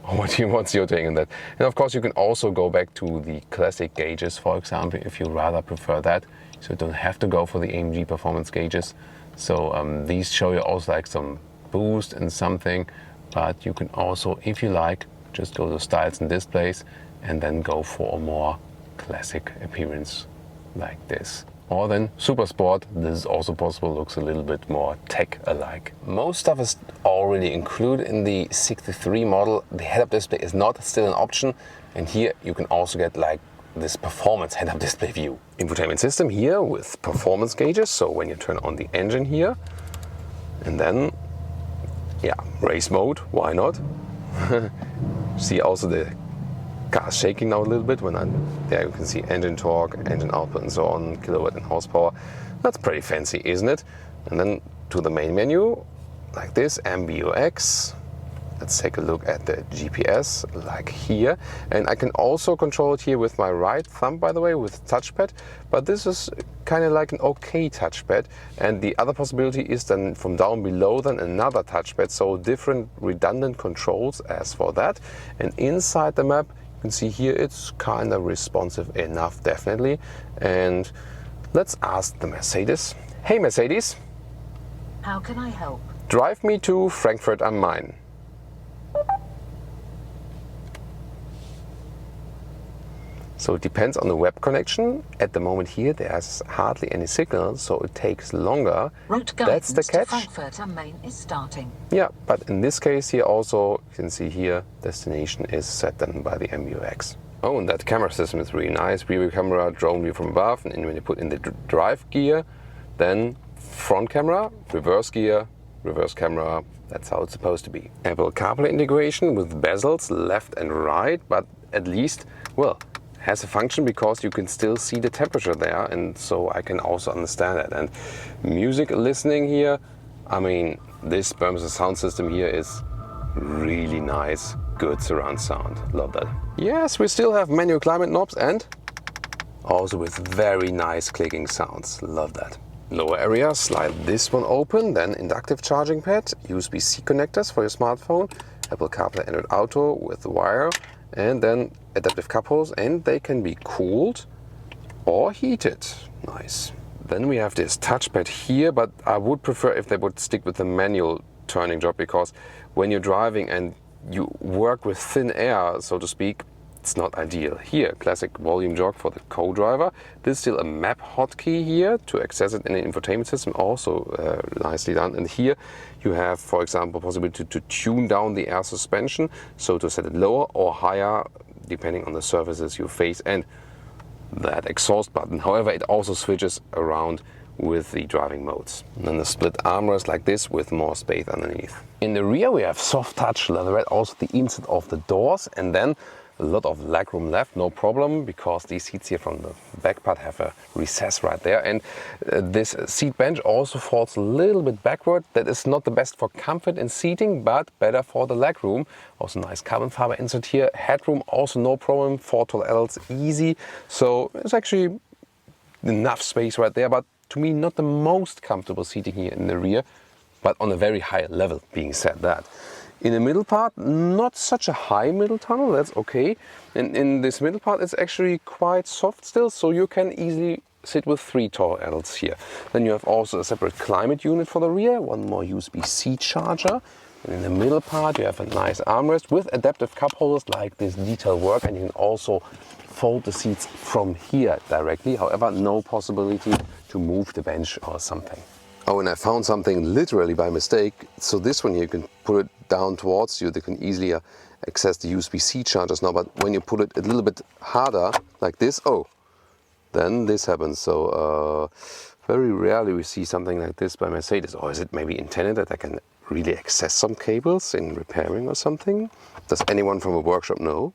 What's your take on that? And of course you can also go back to the classic gauges, for example, if you rather prefer that. So you don't have to go for the AMG performance gauges. So these show you also like some boost and something, but you can also, if you like, just go to styles and displays and then go for a more classic appearance like this. Or then Super Sport, this is also possible, looks a little bit more tech-alike. Most stuff is already included in the 63 model. The head-up display is not still an option, and here you can also get like this performance head-up display view. Infotainment system here with performance gauges, so when you turn on the engine here, and then, yeah, race mode, why not? See also the car shaking now a little bit when there you can see engine torque, engine output and so on, kilowatt and horsepower. That's pretty fancy, isn't it? And then to the main menu, like this, MBUX. Let's take a look at the GPS, like here. And I can also control it here with my right thumb, by the way, with touchpad. But this is kind of like an okay touchpad. And the other possibility is then from down below then another touchpad. So different redundant controls as for that. And inside the map, you can see here it's kind of responsive enough, definitely. And let's ask the Mercedes. Hey Mercedes. How can I help? Drive me to Frankfurt am Main. So it depends on the web connection. At the moment here there's hardly any signal, so it takes longer. Route That's the guidance catch. to Frankfurt am Main is starting. Yeah, but in this case here also, you can see here, destination is set then by the MBUX. Oh, and that camera system is really nice. Rear view camera, drone view from above, and when you put in the drive gear, then front camera, reverse gear, reverse camera. That's how it's supposed to be. Apple CarPlay integration with bezels left and right, but at least, well, has a function because you can still see the temperature there, and so I can also understand that. And music listening here, I mean, this Mercedes sound system here is really nice, good surround sound, love that. Yes, we still have manual climate knobs and also with very nice clicking sounds, love that. Lower area, slide this one open, then inductive charging pad, USB-C connectors for your smartphone, Apple CarPlay Android Auto with wire, and then adaptive cup holes, and they can be cooled or heated. Nice. Then we have this touchpad here, but I would prefer if they would stick with the manual turning job, because when you're driving and you work with thin air, so to speak, it's not ideal. Here, classic volume jog for the co-driver. There's still a map hotkey here to access it in the infotainment system, also nicely done. And here you have, for example, possibility to tune down the air suspension, so to set it lower or higher, depending on the surfaces you face. And that exhaust button. However, it also switches around with the driving modes. And then the split armrest like this with more space underneath. In the rear we have soft touch leatherette, also the inside of the doors, and then a lot of legroom left, no problem, because these seats here from the back part have a recess right there. And this seat bench also falls a little bit backward. That is not the best for comfort and seating, but better for the legroom. Also nice carbon fiber insert here. Headroom also no problem, 4 tall adults, easy. So it's actually enough space right there, but to me not the most comfortable seating here in the rear, but on a very high level, being said that. In the middle part, not such a high middle tunnel, that's okay. And in this middle part, it's actually quite soft still, so you can easily sit with 3 tall adults here. Then you have also a separate climate unit for the rear, one more USB-C charger. And in the middle part, you have a nice armrest with adaptive cup holders like this detail work, and you can also fold the seats from here directly. However, no possibility to move the bench or something. Oh, and I found something literally by mistake. So this one here, you can put it down towards you. They can easily access the USB-C chargers now, but when you put it a little bit harder, like this, oh, then this happens. So very rarely we see something like this by Mercedes. Or is it maybe intended that I can really access some cables in repairing or something? Does anyone from a workshop know?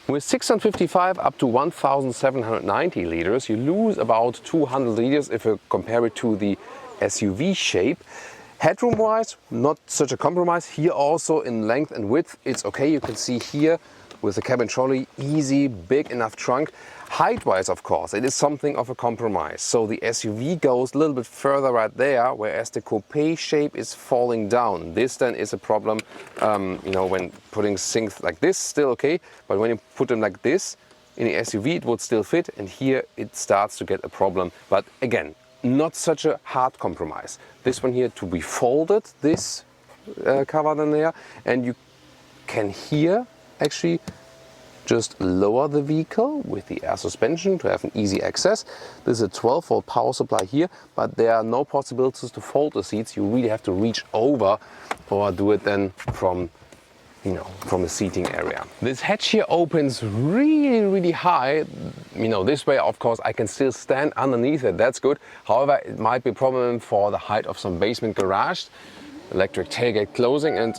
With 655 up to 1,790 liters, you lose about 200 liters if you compare it to the SUV shape. Headroom wise, not such a compromise. Here also in length and width, it's okay. You can see here with the cabin trolley, easy, big enough trunk. Height wise, of course, it is something of a compromise. So the SUV goes a little bit further right there, whereas the coupe shape is falling down. This then is a problem, you know, when putting things like this, still okay. But when you put them like this, in the SUV it would still fit, and here it starts to get a problem. But again, not such a hard compromise. This one here to be folded, this cover than there, and you can here actually just lower the vehicle with the air suspension to have an easy access. This is a 12-volt power supply here, but there are no possibilities to fold the seats. You really have to reach over or do it then from, you know, from the seating area. This hatch here opens really high. You know, this way, of course, I can still stand underneath it. That's good. However, it might be a problem for the height of some basement garage. Electric tailgate closing and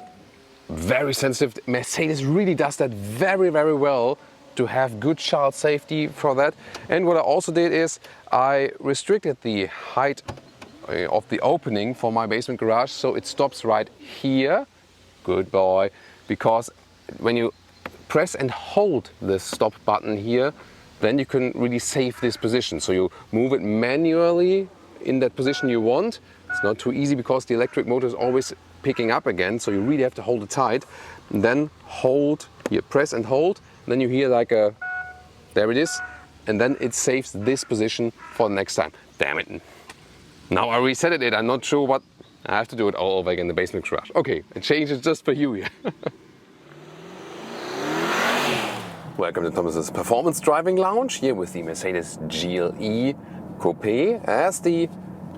very sensitive. Mercedes really does that very well to have good child safety for that. And what I also did is I restricted the height of the opening for my basement garage so it stops right here. Good boy. Because when you press and hold the stop button here, then you can really save this position. So you move it manually in that position you want. It's not too easy because the electric motor is always picking up again, so you really have to hold it tight. And then hold, here, press and hold, and then you hear like a, there it is, and then it saves this position for the next time. Damn it. Now I reset it, I'm not sure what, I have to do it all over again in the basement garage. Okay, I changed it just for you here. Welcome to Thomas's Performance Driving Lounge, here with the Mercedes GLE Coupe as the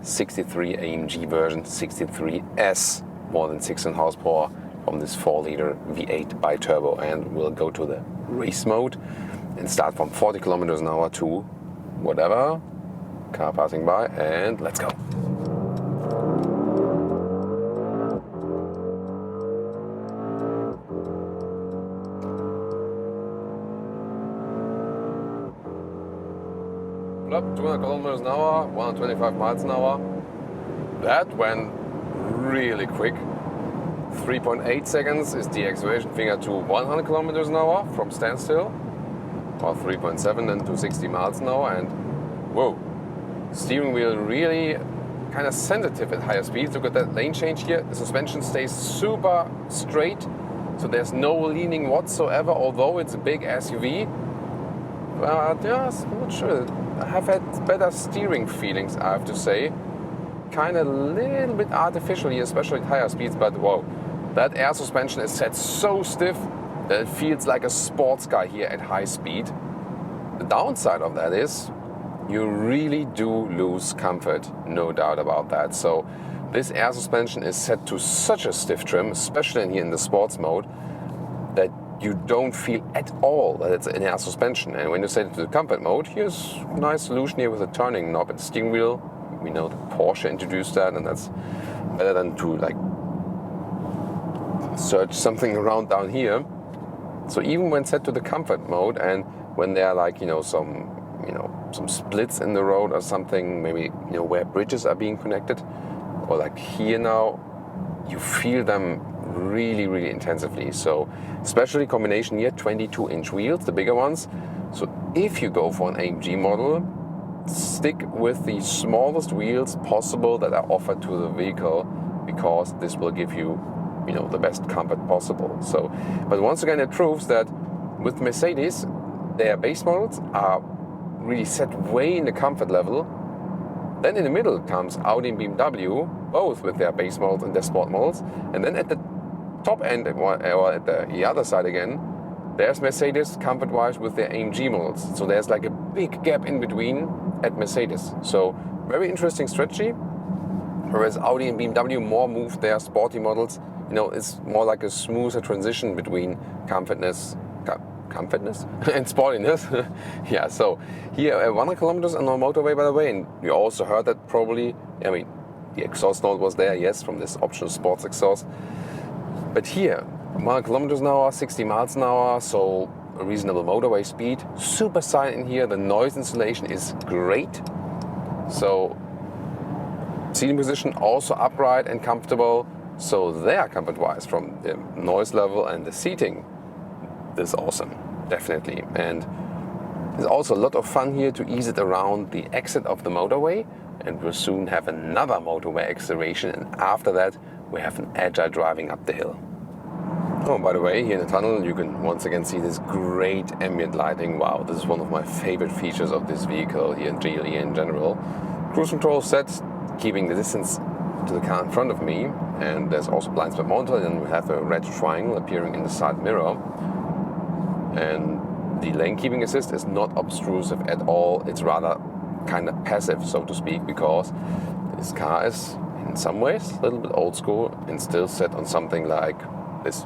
63 AMG version 63 S. More than 600 horsepower from this 4-liter V8 bi-turbo, and we'll go to the race mode and start from 40 kilometers an hour to whatever, car passing by, and let's go. Up 200 kilometers an hour, 125 miles an hour. That went really quick. 3.8 seconds is the acceleration finger to 100 kilometers an hour from standstill, or 3.7 then to 60 miles an hour, and whoa, steering wheel really kind of sensitive at higher speeds. Look at that lane change here. The suspension stays super straight, so there's no leaning whatsoever, although it's a big SUV. But yeah, I'm not sure. I have had better steering feelings, I have to say. Kind of a little bit artificial here, especially at higher speeds, but whoa, that air suspension is set so stiff that it feels like a sports car here at high speed. The downside of that is you really do lose comfort, no doubt about that. So this air suspension is set to such a stiff trim, especially in here in the sports mode, that you don't feel at all that it's in air suspension. And when you set it to the comfort mode, here's a nice solution here with a turning knob and steering wheel. We know that Porsche introduced that, and that's better than to like search something around down here. So even when set to the comfort mode, and when there are like some splits in the road or something, maybe where bridges are being connected, or like here now, you feel them really, really intensively. So especially combination here, 22-inch wheels, the bigger ones. So if you go for an AMG model, stick with the smallest wheels possible that are offered to the vehicle, because this will give you the best comfort possible. So, but once again, it proves that with Mercedes, their base models are really set way in the comfort level. Then in the middle comes Audi and BMW, both with their base models and their sport models. And then at the top end, or at the other side again, there's Mercedes comfort-wise with their AMG models. So there's like a big gap in between at Mercedes. So very interesting strategy. Whereas Audi and BMW more moved their sporty models. It's more like a smoother transition between comfortness and sportiness. Yeah, so here 100 kilometers on a motorway, by the way, and you also heard that probably, the exhaust note was there, yes, from this optional sports exhaust. But here, 100 kilometers an hour, 60 miles an hour, so a reasonable motorway speed. Super silent in here, the noise insulation is great. So seating position also upright and comfortable. So there, comfort-wise, from the noise level and the seating, this is awesome, definitely. And there's also a lot of fun here to ease it around the exit of the motorway, and we'll soon have another motorway acceleration, and after that we have an agile driving up the hill. Oh, by the way, here in the tunnel you can once again see this great ambient lighting. Wow, this is one of my favorite features of this vehicle here in GLE in general. Cruise control set, keeping the distance to the car in front of me, and there's also blind spot monitor, and we have a red triangle appearing in the side mirror. And the lane keeping assist is not obtrusive at all. It's rather kind of passive, so to speak, because this car is in some ways a little bit old school and still set on something like this.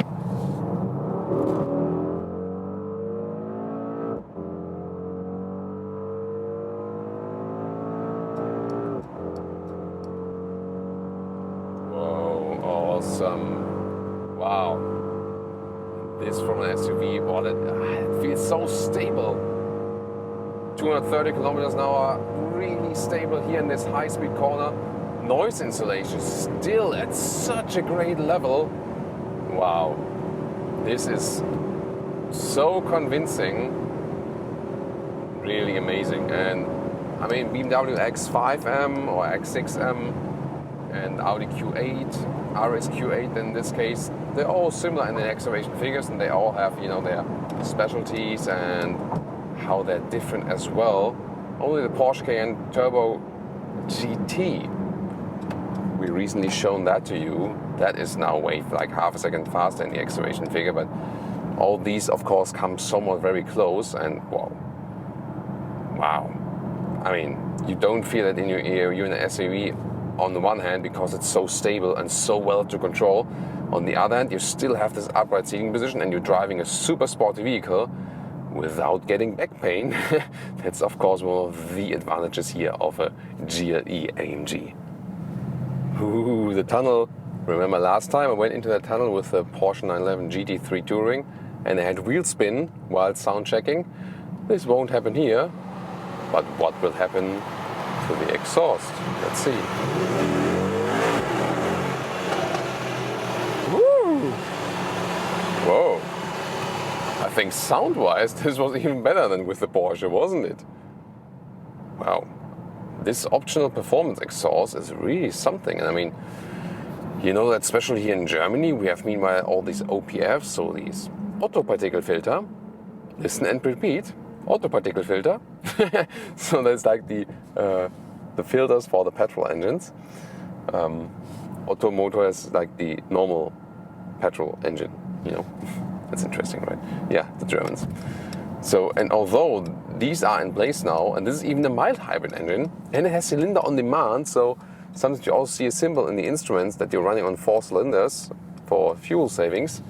Wow, this from an SUV, well, it feels so stable. 230 kilometers an hour, really stable here in this high-speed corner. Noise insulation still at such a great level. Wow, this is so convincing, really amazing. And BMW X5M or X6M and Audi Q8, RS Q8 in this case, they're all similar in the acceleration figures, and they all have their specialties and how they're different as well. Only the Porsche Cayenne Turbo GT, we recently shown that to you, that is now way like half a second faster in the acceleration figure, but all these of course come somewhat very close, and wow, you don't feel it in your ear. You're in an SUV on the one hand because it's so stable and so well to control. On the other hand, you still have this upright seating position, and you're driving a super sporty vehicle without getting back pain. That's of course one of the advantages here of a GLE AMG. Ooh, the tunnel. Remember last time I went into the tunnel with the Porsche 911 GT3 Touring, and I had wheel spin while sound checking. This won't happen here, but what will happen to the exhaust? Let's see. Woo! Whoa! I think sound-wise this was even better than with the Porsche, wasn't it? Wow. This optional performance exhaust is really something. And you know that especially here in Germany we have meanwhile all these OPFs, so these auto particle filter. Listen and repeat. Auto particle filter. So that's like the filters for the petrol engines. Auto motor is like the normal petrol engine, That's interesting, right? Yeah, the Germans. So, and although these are in place now, and this is even a mild hybrid engine, and it has cylinder on demand, so sometimes you also see a symbol in the instruments that you're running on 4 cylinders for fuel savings.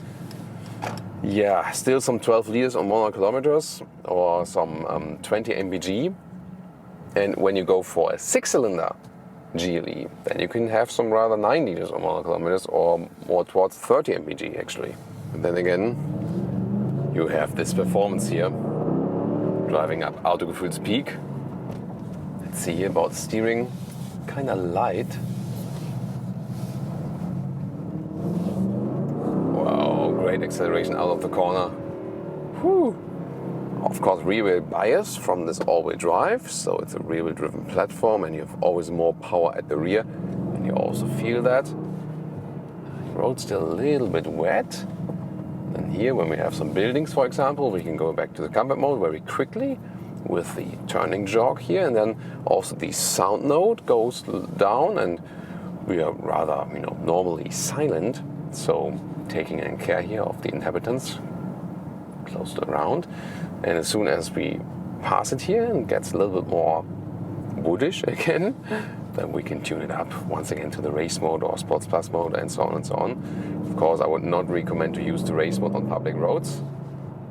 Yeah, still some 12 liters on 100 kilometers or some 20 mpg. And when you go for a 6-cylinder GLE, then you can have some rather 9 liters on 100 kilometers or more towards 30 mpg actually. And then again, you have this performance here, driving up Autogefühl's peak. Let's see here about steering, kind of light. Wow, great acceleration out of the corner. Whew. Of course, rear-wheel bias from this all-wheel drive, so it's a rear-wheel driven platform and you have always more power at the rear, and you also feel that. The road's still a little bit wet. And here, when we have some buildings, for example, we can go back to the combat mode very quickly with the turning jog here, and then also the sound node goes down, and we are rather, normally silent, so taking in care here of the inhabitants close to around. And as soon as we pass it here and gets a little bit more woodish again, then we can tune it up once again to the race mode or sports plus mode and so on and so on. Of course, I would not recommend to use the race mode on public roads.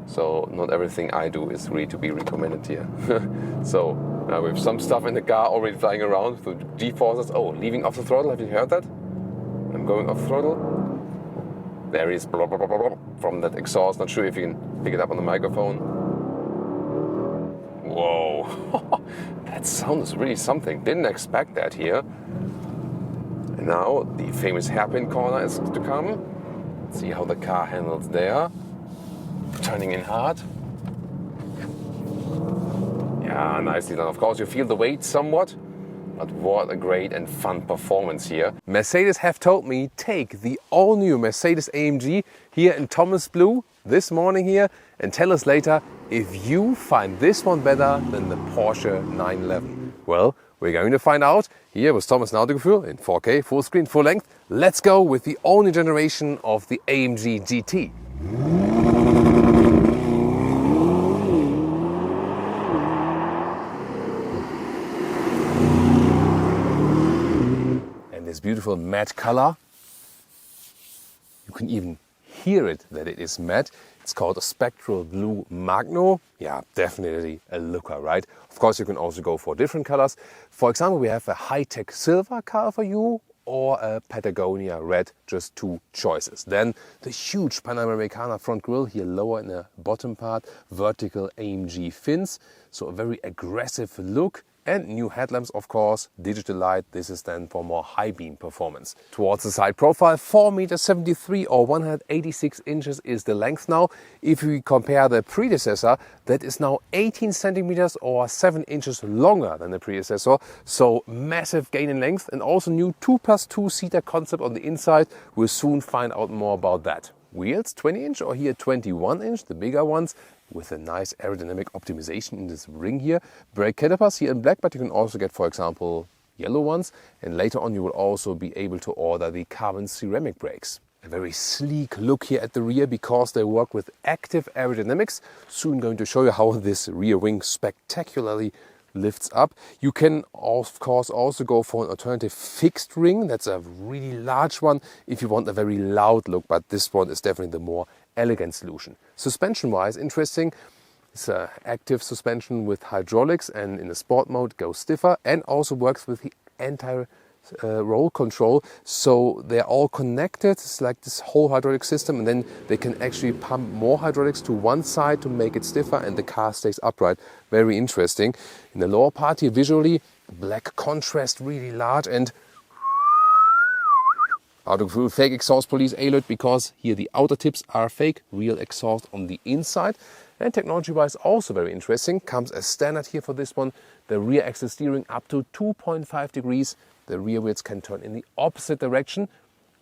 So not everything I do is really to be recommended here. So now we have some stuff in the car already flying around with G-forces. Oh, leaving off the throttle, have you heard that? I'm going off throttle. There is blah, blah, blah, blah, blah, from that exhaust. Not sure if you can pick it up on the microphone. Whoa, that sound is really something. Didn't expect that here. And now the famous hairpin corner is to come. Let's see how the car handles there. Turning in hard. Yeah, nicely done. Of course, you feel the weight somewhat, but what a great and fun performance here. Mercedes have told me take the all-new Mercedes-AMG here in Thomas Blue this morning here and tell us later if you find this one better than the Porsche 911. Well, we're going to find out here with Thomas and Autogefühl in 4K, full screen, full length. Let's go with the all-new generation of the AMG GT. And this beautiful matte color, you can even hear it that it is matte. It's called a Spectral Blue Magno. Yeah, definitely a looker, right? Of course, you can also go for different colors. For example, we have a high-tech silver color for you or a Patagonia red, just two choices. Then the huge Panamericana front grille here lower in the bottom part, vertical AMG fins, so a very aggressive look. And new headlamps, of course, digital light. This is then for more high beam performance. Towards the side profile, 4,73 meters or 186 inches is the length now. If we compare the predecessor, that is now 18 centimeters or 7 inches longer than the predecessor. So massive gain in length, and also new 2+2 seater concept on the inside. We'll soon find out more about that. Wheels 20 inch or here 21 inch, the bigger ones, with a nice aerodynamic optimization in this ring here. Brake calipers here in black, but you can also get, for example, yellow ones. And later on you will also be able to order the carbon ceramic brakes. A very sleek look here at the rear because they work with active aerodynamics. Soon going to show you how this rear wing spectacularly lifts up. You can of course also go for an alternative fixed ring. That's a really large one if you want a very loud look, but this one is definitely the more elegant solution. Suspension wise, interesting. It's an active suspension with hydraulics, and in the sport mode goes stiffer and also works with the anti-roll control. So they're all connected. It's like this whole hydraulic system, and then they can actually pump more hydraulics to one side to make it stiffer and the car stays upright. Very interesting. In the lower part here visually, black contrast really large, and Autogefühl fake exhaust police alert because here the outer tips are fake, real exhaust on the inside. And technology wise also very interesting, comes as standard here for this one, the rear axle steering up to 2.5 degrees. The rear wheels can turn in the opposite direction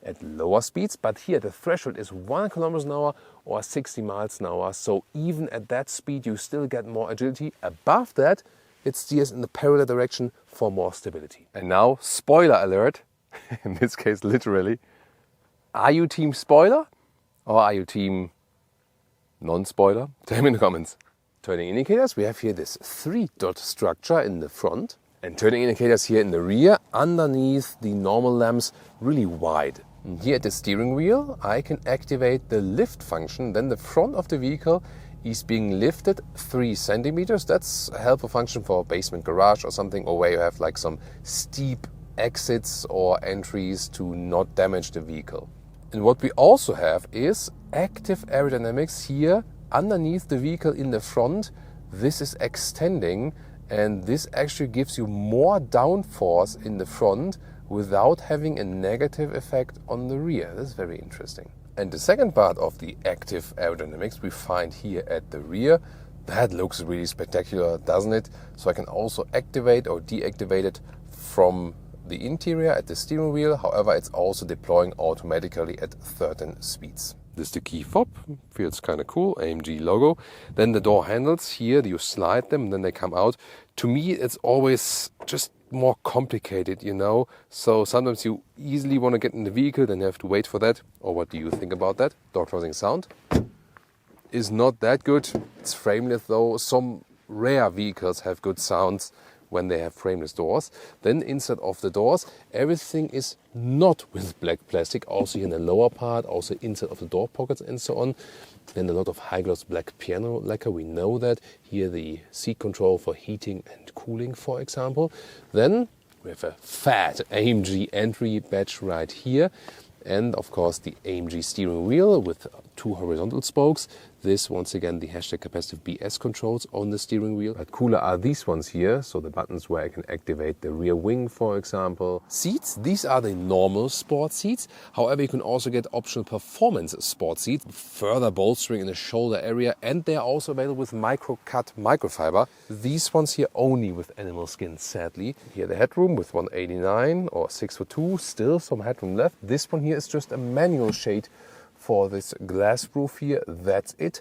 at lower speeds, but here the threshold is 1 kilometers an hour or 60 miles an hour. So even at that speed you still get more agility. Above that it steers in the parallel direction for more stability. And now, spoiler alert. In this case, literally. Are you team spoiler or are you team non-spoiler? Tell me in the comments. Turning indicators, we have here this 3-dot structure in the front, and turning indicators here in the rear, underneath the normal lamps, really wide. And here at the steering wheel, I can activate the lift function. Then the front of the vehicle is being lifted 3 centimeters. That's a helpful function for a basement garage or something, or where you have like some steep exits or entries to not damage the vehicle. And what we also have is active aerodynamics here underneath the vehicle in the front. This is extending, and this actually gives you more downforce in the front without having a negative effect on the rear. That's very interesting. And the second part of the active aerodynamics we find here at the rear. That looks really spectacular, doesn't it? So I can also activate or deactivate it from the interior at the steering wheel. However, it's also deploying automatically at certain speeds. This is the key fob, feels kind of cool, AMG logo. Then the door handles, here you slide them and then they come out. To me, it's always just more complicated, you know. So sometimes you easily want to get in the vehicle, then you have to wait for that. Or what do you think about that? Door closing sound is not that good. It's frameless though. Some rare vehicles have good sounds when they have frameless doors. Then inside of the doors, everything is not with black plastic, also in the lower part, also inside of the door pockets and so on. Then a lot of high gloss black piano lacquer, we know that. Here the seat control for heating and cooling, for example. Then we have a fat AMG entry badge right here. And of course the AMG steering wheel with 2 horizontal spokes. This, once again, the hashtag capacitive BS controls on the steering wheel. But cooler are these ones here, so the buttons where I can activate the rear wing, for example. Seats, these are the normal sport seats. However, you can also get optional performance sport seats, further bolstering in the shoulder area, and they are also available with micro-cut microfiber. These ones here only with animal skin, sadly. Here the headroom with 189 or 6'2", still some headroom left. This one here is just a manual shade for this glass roof here, that's it.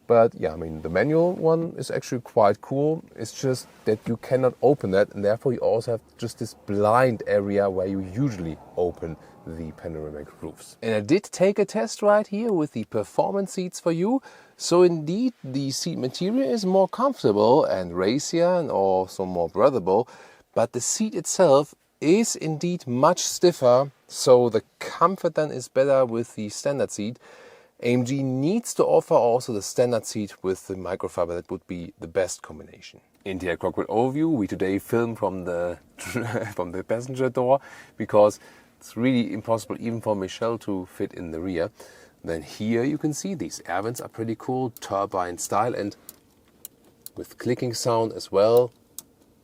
But yeah, I mean, the manual one is actually quite cool. It's just that you cannot open that, and therefore you also have just this blind area where you usually open the panoramic roofs. And I did take a test right here with the performance seats for you. So indeed, the seat material is more comfortable and racier and also more breathable, but the seat itself is indeed much stiffer, so the comfort then is better with the standard seat. AMG needs to offer also the standard seat with the microfiber. That would be the best combination. Interior cockpit overview. We today film from the from the passenger door because it's really impossible even for Michelle to fit in the rear. Then here you can see these air vents are pretty cool, turbine style and with clicking sound as well.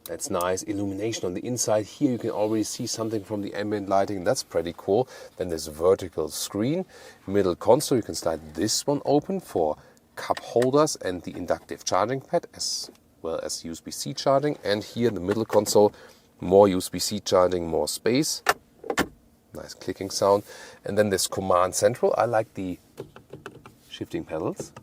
That's nice. Illumination on the inside. Here you can already see something from the ambient lighting. That's pretty cool. Then there's a vertical screen. Middle console, you can slide this one open for cup holders and the inductive charging pad as well as USB-C charging. And here in the middle console, more USB-C charging, more space. Nice clicking sound. And then this command central. I like the shifting pedals.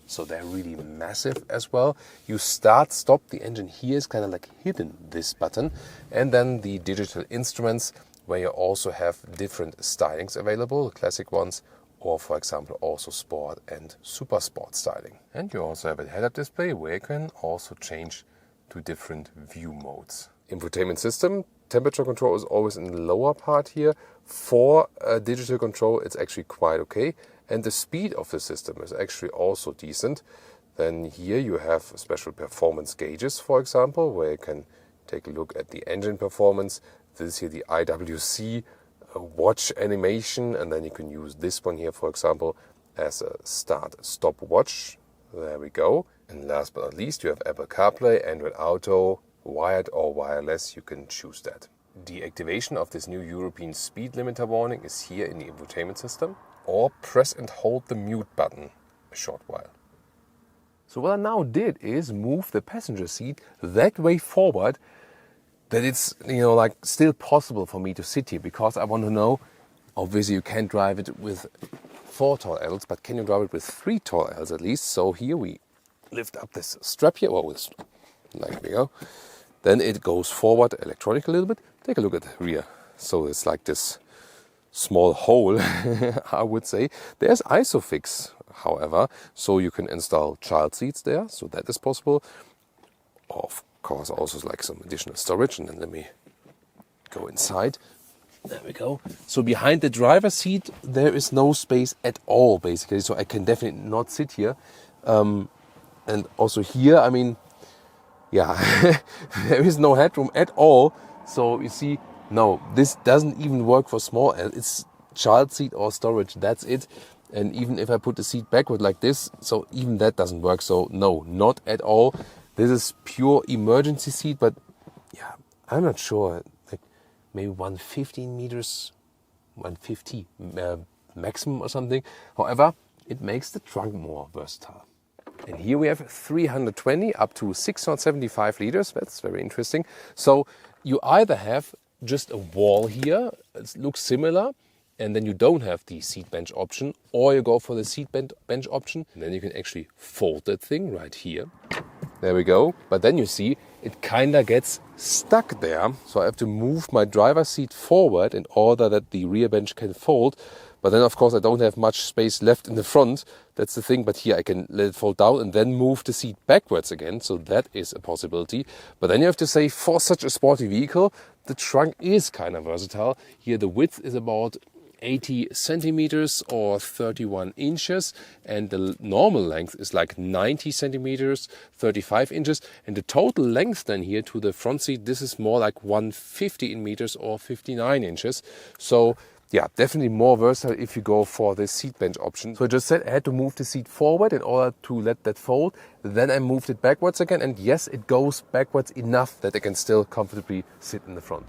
So they're really massive as well. You start, stop, the engine here is kind of like hidden, this button. And then the digital instruments where you also have different stylings available, classic ones, or for example also sport and super sport styling. And you also have a head-up display where you can also change to different view modes. Infotainment system, temperature control is always in the lower part here. For digital control, it's actually quite okay. And the speed of the system is actually also decent. Then here you have special performance gauges, for example, where you can take a look at the engine performance. This is here the IWC watch animation, and then you can use this one here, for example, as a start-stop watch. There we go. And last but not least, you have Apple CarPlay, Android Auto, wired or wireless, you can choose that. The activation of this new European speed limiter warning is here in the infotainment system. Or press and hold the mute button a short while. So what I now did is move the passenger seat that way forward that it's, you know, like still possible for me to sit here, because I want to know, obviously you can't drive it with 4 tall Ls, but can you drive it with 3 tall Ls at least? So here we lift up this strap here, well, like we go. Then it goes forward electronically a little bit. Take a look at the rear. So it's like this small hole, I would say. There's ISOFIX, however, so you can install child seats there, so that is possible. Of course, also like some additional storage, and then let me go inside. There we go. So behind the driver's seat, there is no space at all, basically. So I can definitely not sit here. And also here, I mean, yeah, there is no headroom at all. So you see, no, this doesn't even work for small L. It's child seat or storage, that's it. And even if I put the seat backward like this, so even that doesn't work. So no, not at all. This is pure emergency seat, but yeah, I'm not sure. Like maybe 115 meters, 150 maximum or something. However, it makes the trunk more versatile. And here we have 320 up to 675 liters. That's very interesting. So you either have just a wall here, it looks similar, and then you don't have the seat bench option, or you go for the seat bench option, and then you can actually fold that thing right here. There we go. But then you see it kind of gets stuck there. So I have to move my driver's seat forward in order that the rear bench can fold. But then, of course, I don't have much space left in the front. That's the thing. But here I can let it fall down and then move the seat backwards again. So that is a possibility. But then you have to say, for such a sporty vehicle, the trunk is kind of versatile. Here the width is about 80 centimeters or 31 inches, and the normal length is like 90 centimeters, 35 inches, and the total length then here to the front seat, this is more like 150 meters or 59 inches. So yeah, definitely more versatile if you go for the seat bench option. So I just said I had to move the seat forward in order to let that fold. Then I moved it backwards again, and yes, it goes backwards enough that I can still comfortably sit in the front.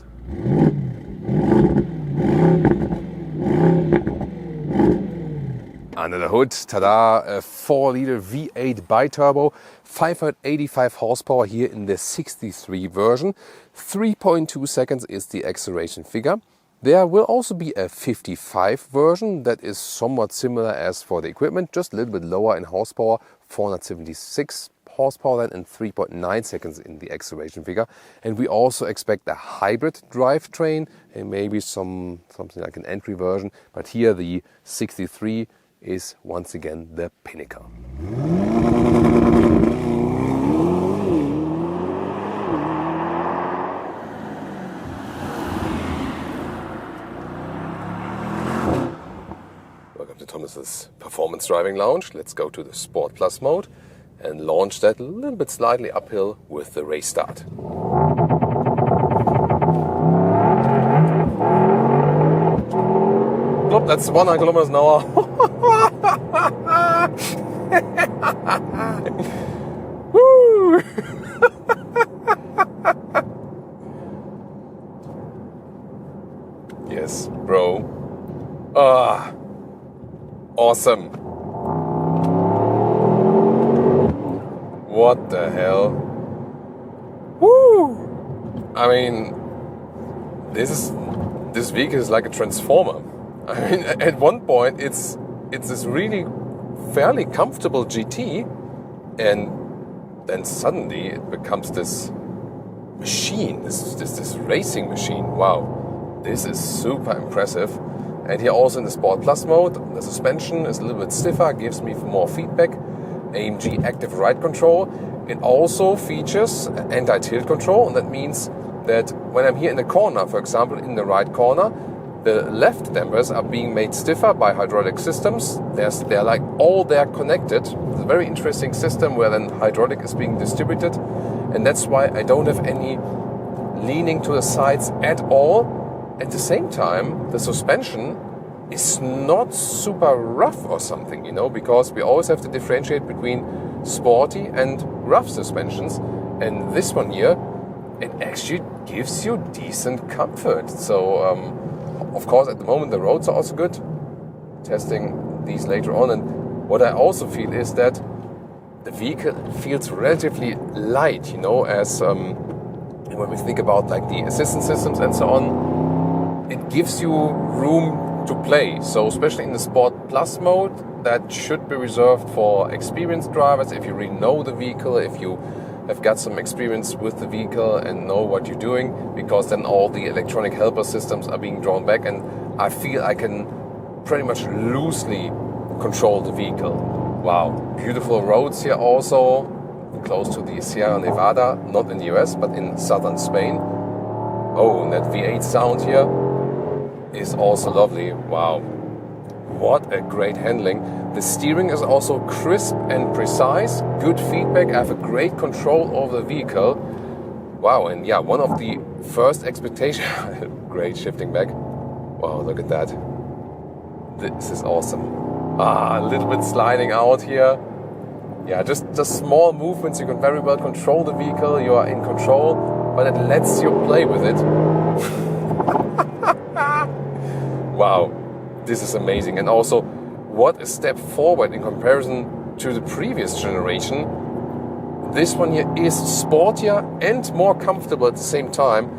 Under the hood, tada, a 4-liter V8 bi-turbo, 585 horsepower here in the 63 version. 3.2 seconds is the acceleration figure. There will also be a 55 version that is somewhat similar as for the equipment, just a little bit lower in horsepower, 476 horsepower then, and 3.9 seconds in the acceleration figure. And we also expect a hybrid drivetrain and maybe something like an entry version. But here the 63 is once again the pinnacle. Welcome to Thomas's Performance Driving Lounge. Let's go to the Sport Plus mode and launch that a little bit slightly uphill with the race start. Nope, that's 100 kilometers an hour. Woo! Yes, bro. Awesome. What the hell? Woo! I mean, this vehicle is like a transformer. I mean, at one point it's this really fairly comfortable GT, and then suddenly it becomes this machine, this racing machine. Wow, this is super impressive. And here also in the Sport Plus mode, the suspension is a little bit stiffer, gives me more feedback. AMG Active Ride Control. It also features anti-tilt control, and that means that when I'm here in the corner, for example, in the right corner, the left dampers are being made stiffer by hydraulic systems. They're like all they're connected. It's a very interesting system where then hydraulic is being distributed, and that's why I don't have any leaning to the sides at all. At the same time, the suspension is not super rough or something, you know, because we always have to differentiate between sporty and rough suspensions. And this one here, it actually gives you decent comfort. So, of course, at the moment the roads are also good. Testing these later on. And what I also feel is that the vehicle feels relatively light, you know, as when we think about like the assistance systems and so on. It gives you room to play. So especially in the Sport Plus mode, that should be reserved for experienced drivers. If you really know the vehicle, if you have got some experience with the vehicle and know what you're doing, because then all the electronic helper systems are being drawn back, and I feel I can pretty much loosely control the vehicle. Wow, beautiful roads here also, close to the Sierra Nevada, not in the US, but in southern Spain. Oh, and that V8 sound here. is also lovely. Wow, what a great handling. The steering is also crisp and precise, good feedback. I have a great control over the vehicle. Wow, and yeah, one of the first expectations, great shifting back. Wow, look at that. This is awesome. A little bit sliding out here. Yeah, just small movements. You can very well control the vehicle. You are in control, but it lets you play with it. Wow, this is amazing. And also, what a step forward in comparison to the previous generation. This one here is sportier and more comfortable at the same time.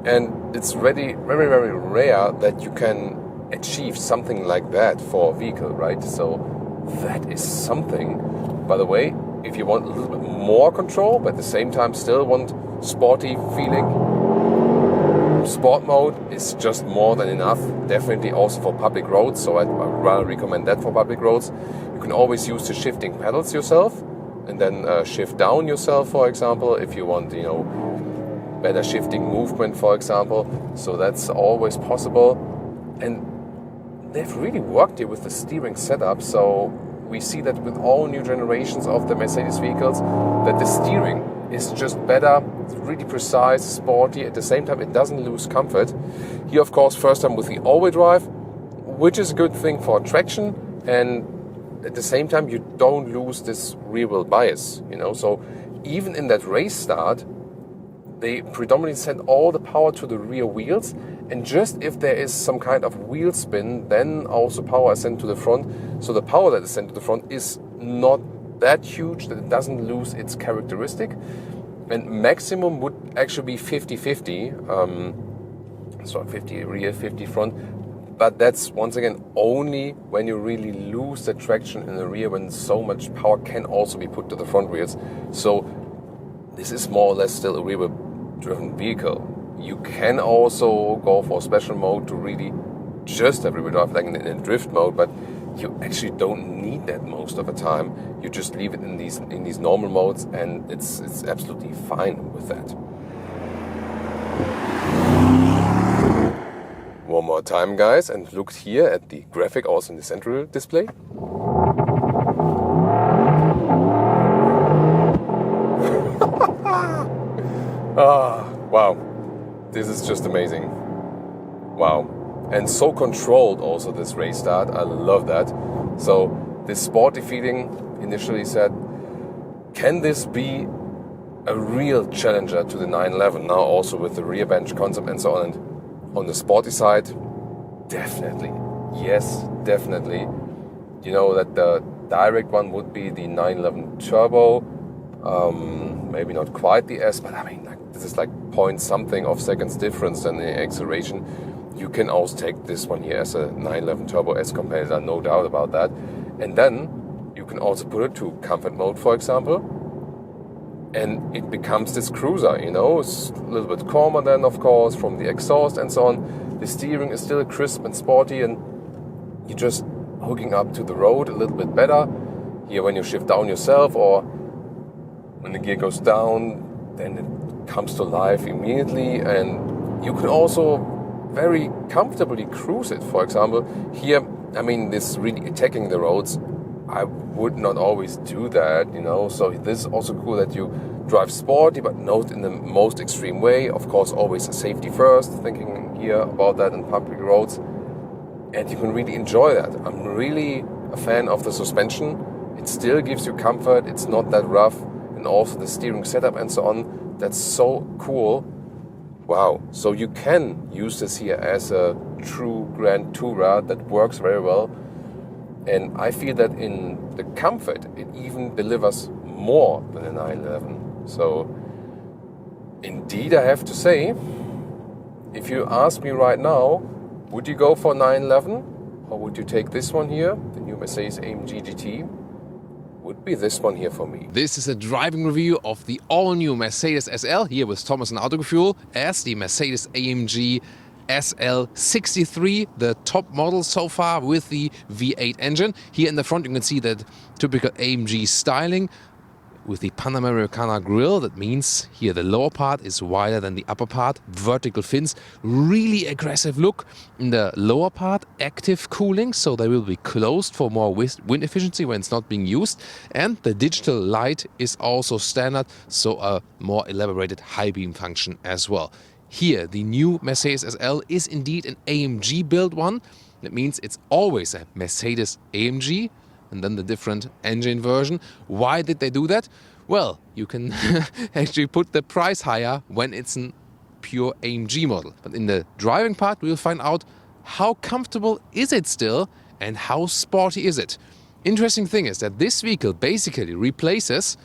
And it's very, very rare that you can achieve something like that for a vehicle, right? So that is something. By the way, if you want a little bit more control, but at the same time still want sporty feeling, sport mode is just more than enough. Definitely also for public roads, so I'd rather recommend that for public roads. You can always use the shifting pedals yourself, and then shift down yourself, for example, if you want, you know, better shifting movement, for example. So that's always possible. And they've really worked here with the steering setup. So we see that with all new generations of the Mercedes vehicles, that the steering is just better. It's really precise, sporty. At the same time, it doesn't lose comfort. Here, of course, first time with the all-wheel drive, which is a good thing for traction. And at the same time, you don't lose this rear-wheel bias, you know. So even in that race start, they predominantly send all the power to the rear wheels, and just if there is some kind of wheel spin, then also power is sent to the front. So the power that is sent to the front is not that huge that it doesn't lose its characteristic. And maximum would actually be 50-50, so 50 rear, 50 front. But that's, once again, only when you really lose the traction in the rear, when so much power can also be put to the front wheels. So this is more or less still a rear driven vehicle. You can also go for a special mode to really just have rear drive, like in a drift mode, but you actually don't need that most of the time. You just leave it in these normal modes, and it's absolutely fine with that. One more time, guys, and look here at the graphic also in the central display. Wow, this is just amazing. Wow, and so controlled also this race start. I love that. So this sporty feeling, initially said, can this be a real challenger to the 911? Now also with the rear bench concept and so on. And on the sporty side, definitely. Yes, definitely. You know that the direct one would be the 911 Turbo. Maybe not quite the S, but I mean, like, this is like point something of seconds difference than the acceleration. You can also take this one here as a 911 Turbo S competitor, no doubt about that. And then you can also put it to comfort mode, for example. And it becomes this cruiser, you know, it's a little bit calmer then, of course, from the exhaust and so on. The steering is still crisp and sporty, and you're just hooking up to the road a little bit better. Here, when you shift down yourself, or when the gear goes down, then it comes to life immediately. And you can also very comfortably cruise it. For example, here, I mean, this really attacking the roads, I would not always do that, you know. So this is also cool that you drive sporty, but not in the most extreme way. Of course, always safety first, thinking here about that in public roads. And you can really enjoy that. I'm really a fan of the suspension. It still gives you comfort. It's not that rough. And also the steering setup and so on. That's so cool. Wow. So you can use this here as a true Grand Tourer that works very well. And I feel that in the comfort, it even delivers more than a 911. So, indeed, I have to say, if you ask me right now, would you go for 911 or would you take this one here, the new Mercedes-AMG GT? Would be this one here for me. This is a driving review of the all-new Mercedes SL here with Thomas and Autogefühl as the Mercedes-AMG SL63, the top model so far with the V8 engine. Here in the front you can see that typical AMG styling. with the Panamericana grille. That means here the lower part is wider than the upper part. Vertical fins, really aggressive look. In the lower part, active cooling, so they will be closed for more wind efficiency when it's not being used. And the digital light is also standard, so a more elaborated high beam function as well. Here, the new Mercedes SL is indeed an AMG built one. That means it's always a Mercedes-AMG and then the different engine version. Why did they do that? Well, you can actually put the price higher when it's a pure AMG model. But in the driving part, we'll find out how comfortable is it still and how sporty is it. Interesting thing is that this vehicle basically replaces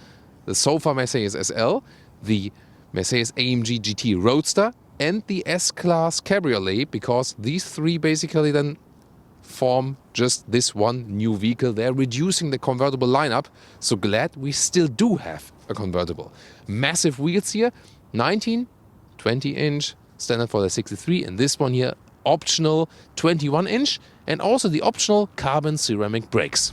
the so far Mercedes SL, the Mercedes-AMG GT Roadster and the S-Class Cabriolet, because these three basically then form just this one new vehicle. They're reducing the convertible lineup, so glad we still do have a convertible. Massive wheels here, 19, 20-inch, standard for the 63, and this one here, optional 21-inch, and also the optional carbon ceramic brakes.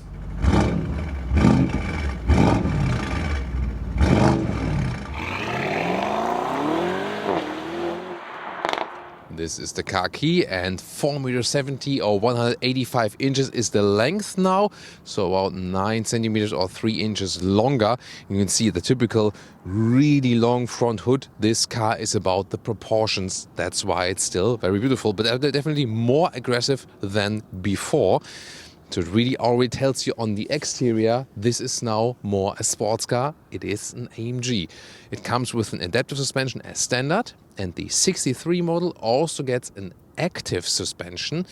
This is the car key, and 4.70 meters or 185 inches is the length now, so about 9 centimeters or 3 inches longer. You can see the typical really long front hood. This car is about the proportions, that's why it's still very beautiful, but definitely more aggressive than before. So it really already tells you on the exterior, this is now more a sports car. It is an AMG. It comes with an adaptive suspension as standard, and the 63 model also gets an active suspension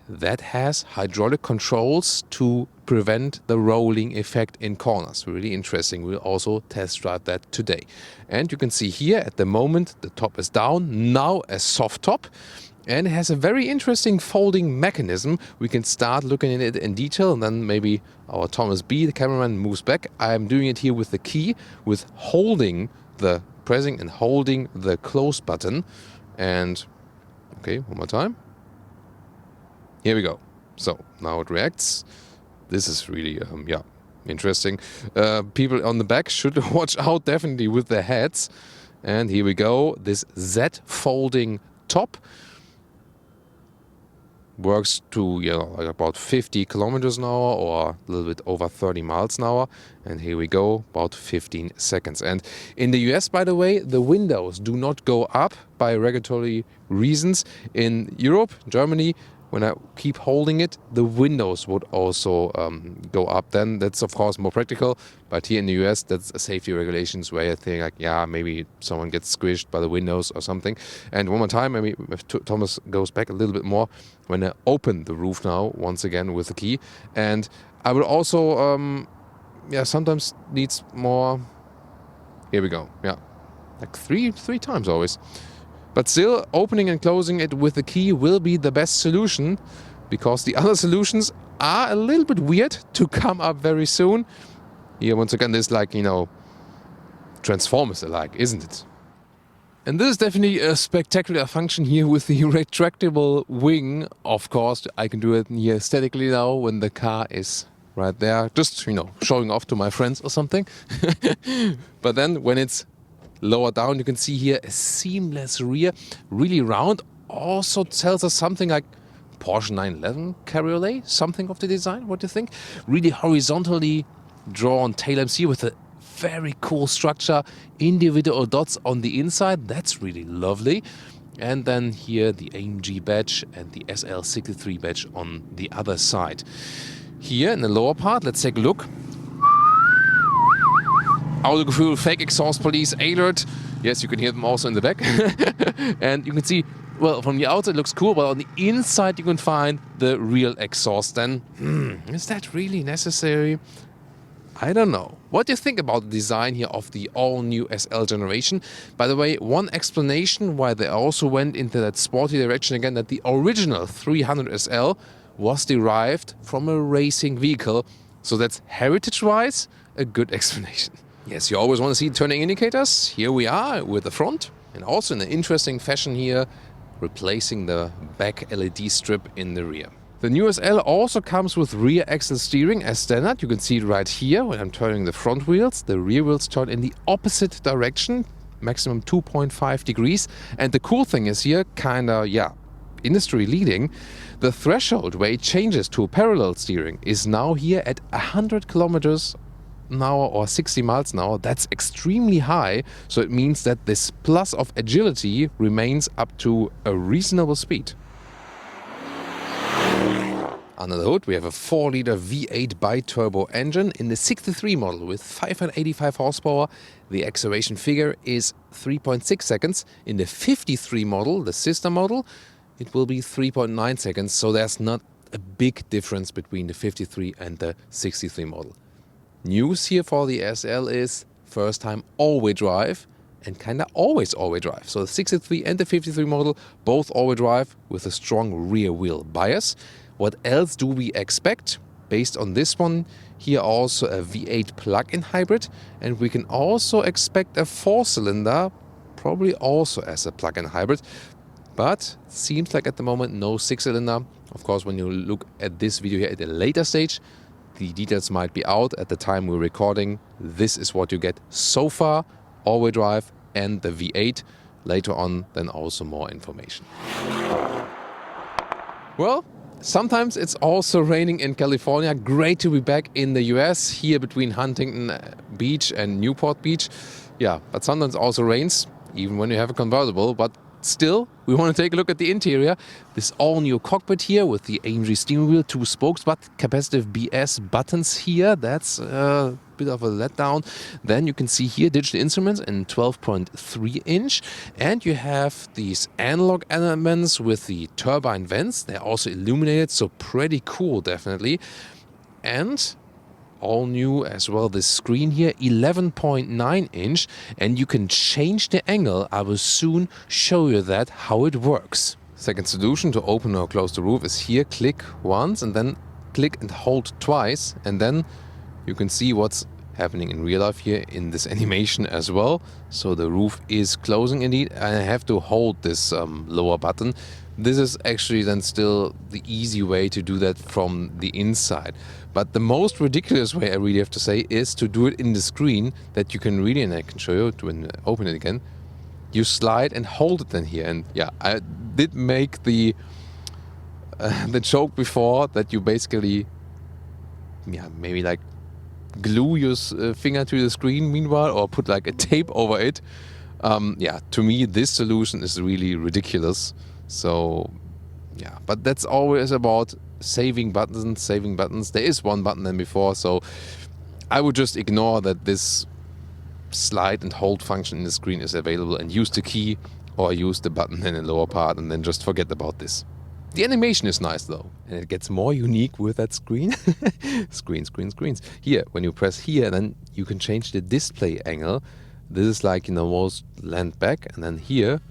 that has hydraulic controls to prevent the rolling effect in corners. Really interesting. We'll also test drive that today. And you can see here at the moment the top is down, now a soft top. And it has a very interesting folding mechanism. We can start looking at it in detail, and then maybe our Thomas B, the cameraman, moves back. I'm doing it here with the key, with pressing and holding the close button. And, okay, one more time. Here we go. So, now it reacts. This is really, interesting. People on the back should watch out definitely with their heads. And here we go. This Z folding top works to like about 50 kilometers an hour or a little bit over 30 miles an hour. And here we go, about 15 seconds. And in the US, by the way, the windows do not go up by regulatory reasons. In Europe, Germany, when I keep holding it, the windows would also go up. Then that's of course more practical. But here in the US, that's a safety regulations where you think like, yeah, maybe someone gets squished by the windows or something. And one more time, maybe if Thomas goes back a little bit more, when I open the roof now, once again with the key. And I will also, sometimes needs more. Here we go. Yeah, like three times always. But still, opening and closing it with the key will be the best solution, because the other solutions are a little bit weird to come up very soon. Here, once again, this Transformers-alike, isn't it? And this is definitely a spectacular function here with the retractable wing. Of course, I can do it here statically now when the car is right there, just, showing off to my friends or something. But then when it's lower down, you can see here a seamless rear, really round. Also tells us something like Porsche 911 Cabriolet, something of the design. What do you think? Really horizontally drawn tail lamps here with a very cool structure, individual dots on the inside. That's really lovely. And then here the AMG badge and the SL63 badge on the other side. Here in the lower part, let's take a look. Autogefühl, fake exhaust police, alert. Yes, you can hear them also in the back. And you can see, well, from the outside it looks cool, but on the inside you can find the real exhaust. Then, is that really necessary? I don't know. What do you think about the design here of the all-new SL generation? By the way, one explanation why they also went into that sporty direction again, that the original 300 SL was derived from a racing vehicle. So that's heritage-wise a good explanation. Yes, you always want to see turning indicators. Here we are with the front, and also in an interesting fashion here, replacing the back LED strip in the rear. The new SL also comes with rear axle steering as standard. You can see it right here when I'm turning the front wheels. The rear wheels turn in the opposite direction, maximum 2.5 degrees. And the cool thing is here, kinda, industry leading, the threshold where it changes to parallel steering is now here at 100 kilometers an hour or 60 miles an hour. That's extremely high, so it means that this plus of agility remains up to a reasonable speed. Under the hood we have a 4-liter V8 bi-turbo engine in the 63 model with 585 horsepower. The acceleration figure is 3.6 seconds. In the 53 model, the sister model, it will be 3.9 seconds, so there's not a big difference between the 53 and the 63 model. News here for the SL is first time all-wheel drive and kinda always all-wheel drive. So the 63 and the 53 model, both all-wheel drive with a strong rear wheel bias. What else do we expect? Based on this one, here also a V8 plug-in hybrid, and we can also expect a 4-cylinder, probably also as a plug-in hybrid, but seems like at the moment no 6-cylinder. Of course, when you look at this video here at a later stage, the details might be out at the time we're recording. This is what you get so far, all-wheel drive and the V8. Later on, then also more information. Well, sometimes it's also raining in California. Great to be back in the US, here between Huntington Beach and Newport Beach. Yeah, but sometimes it also rains, even when you have a convertible. But still, we want to take a look at the interior. This all-new cockpit here with the AMG steering wheel, 2 spokes, but capacitive BS buttons here. That's a bit of a letdown. Then you can see here digital instruments in 12.3 inch. And you have these analog elements with the turbine vents. They're also illuminated, so pretty cool, definitely. And all new as well, this screen here, 11.9 inch, and you can change the angle. I will soon show you that, how it works. Second solution to open or close the roof is here. Click once and then click and hold twice, and then you can see what's happening in real life here in this animation as well. So the roof is closing indeed, and I have to hold this lower button. This is actually then still the easy way to do that from the inside. But the most ridiculous way, I really have to say, is to do it in the screen that you can really, and I can show you when I open it again. You slide and hold it then here. And yeah, I did make the joke before that you basically, maybe like glue your finger to the screen meanwhile, or put like a tape over it. To me, this solution is really ridiculous. So, yeah, but that's always about saving buttons. There is one button than before, so I would just ignore that this slide and hold function in the screen is available and use the key or use the button in the lower part and then just forget about this. The animation is nice though, and it gets more unique with that screen. Screens. Here, when you press here, then you can change the display angle. This is like, most land back, and then here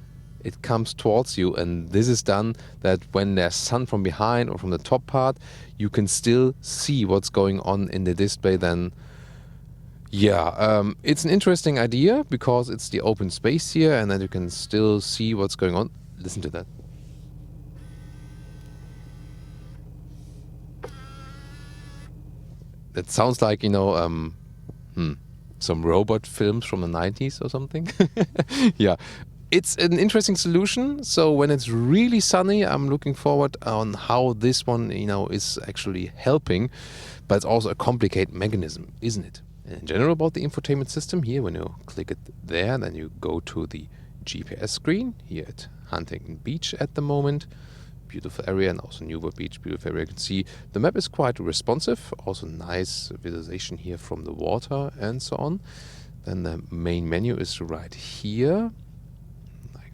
it comes towards you, and this is done that when there's sun from behind or from the top part, you can still see what's going on in the display then. It's an interesting idea because it's the open space here, and then you can still see what's going on. Listen to that. That sounds like, some robot films from the 90s or something. Yeah. It's an interesting solution. So when it's really sunny, I'm looking forward on how this one, is actually helping. But it's also a complicated mechanism, isn't it? And in general, about the infotainment system here, when you click it there, then you go to the GPS screen here at Huntington Beach at the moment. Beautiful area, and also Newport Beach, beautiful area. You can see the map is quite responsive. Also nice visualization here from the water and so on. Then the main menu is right here.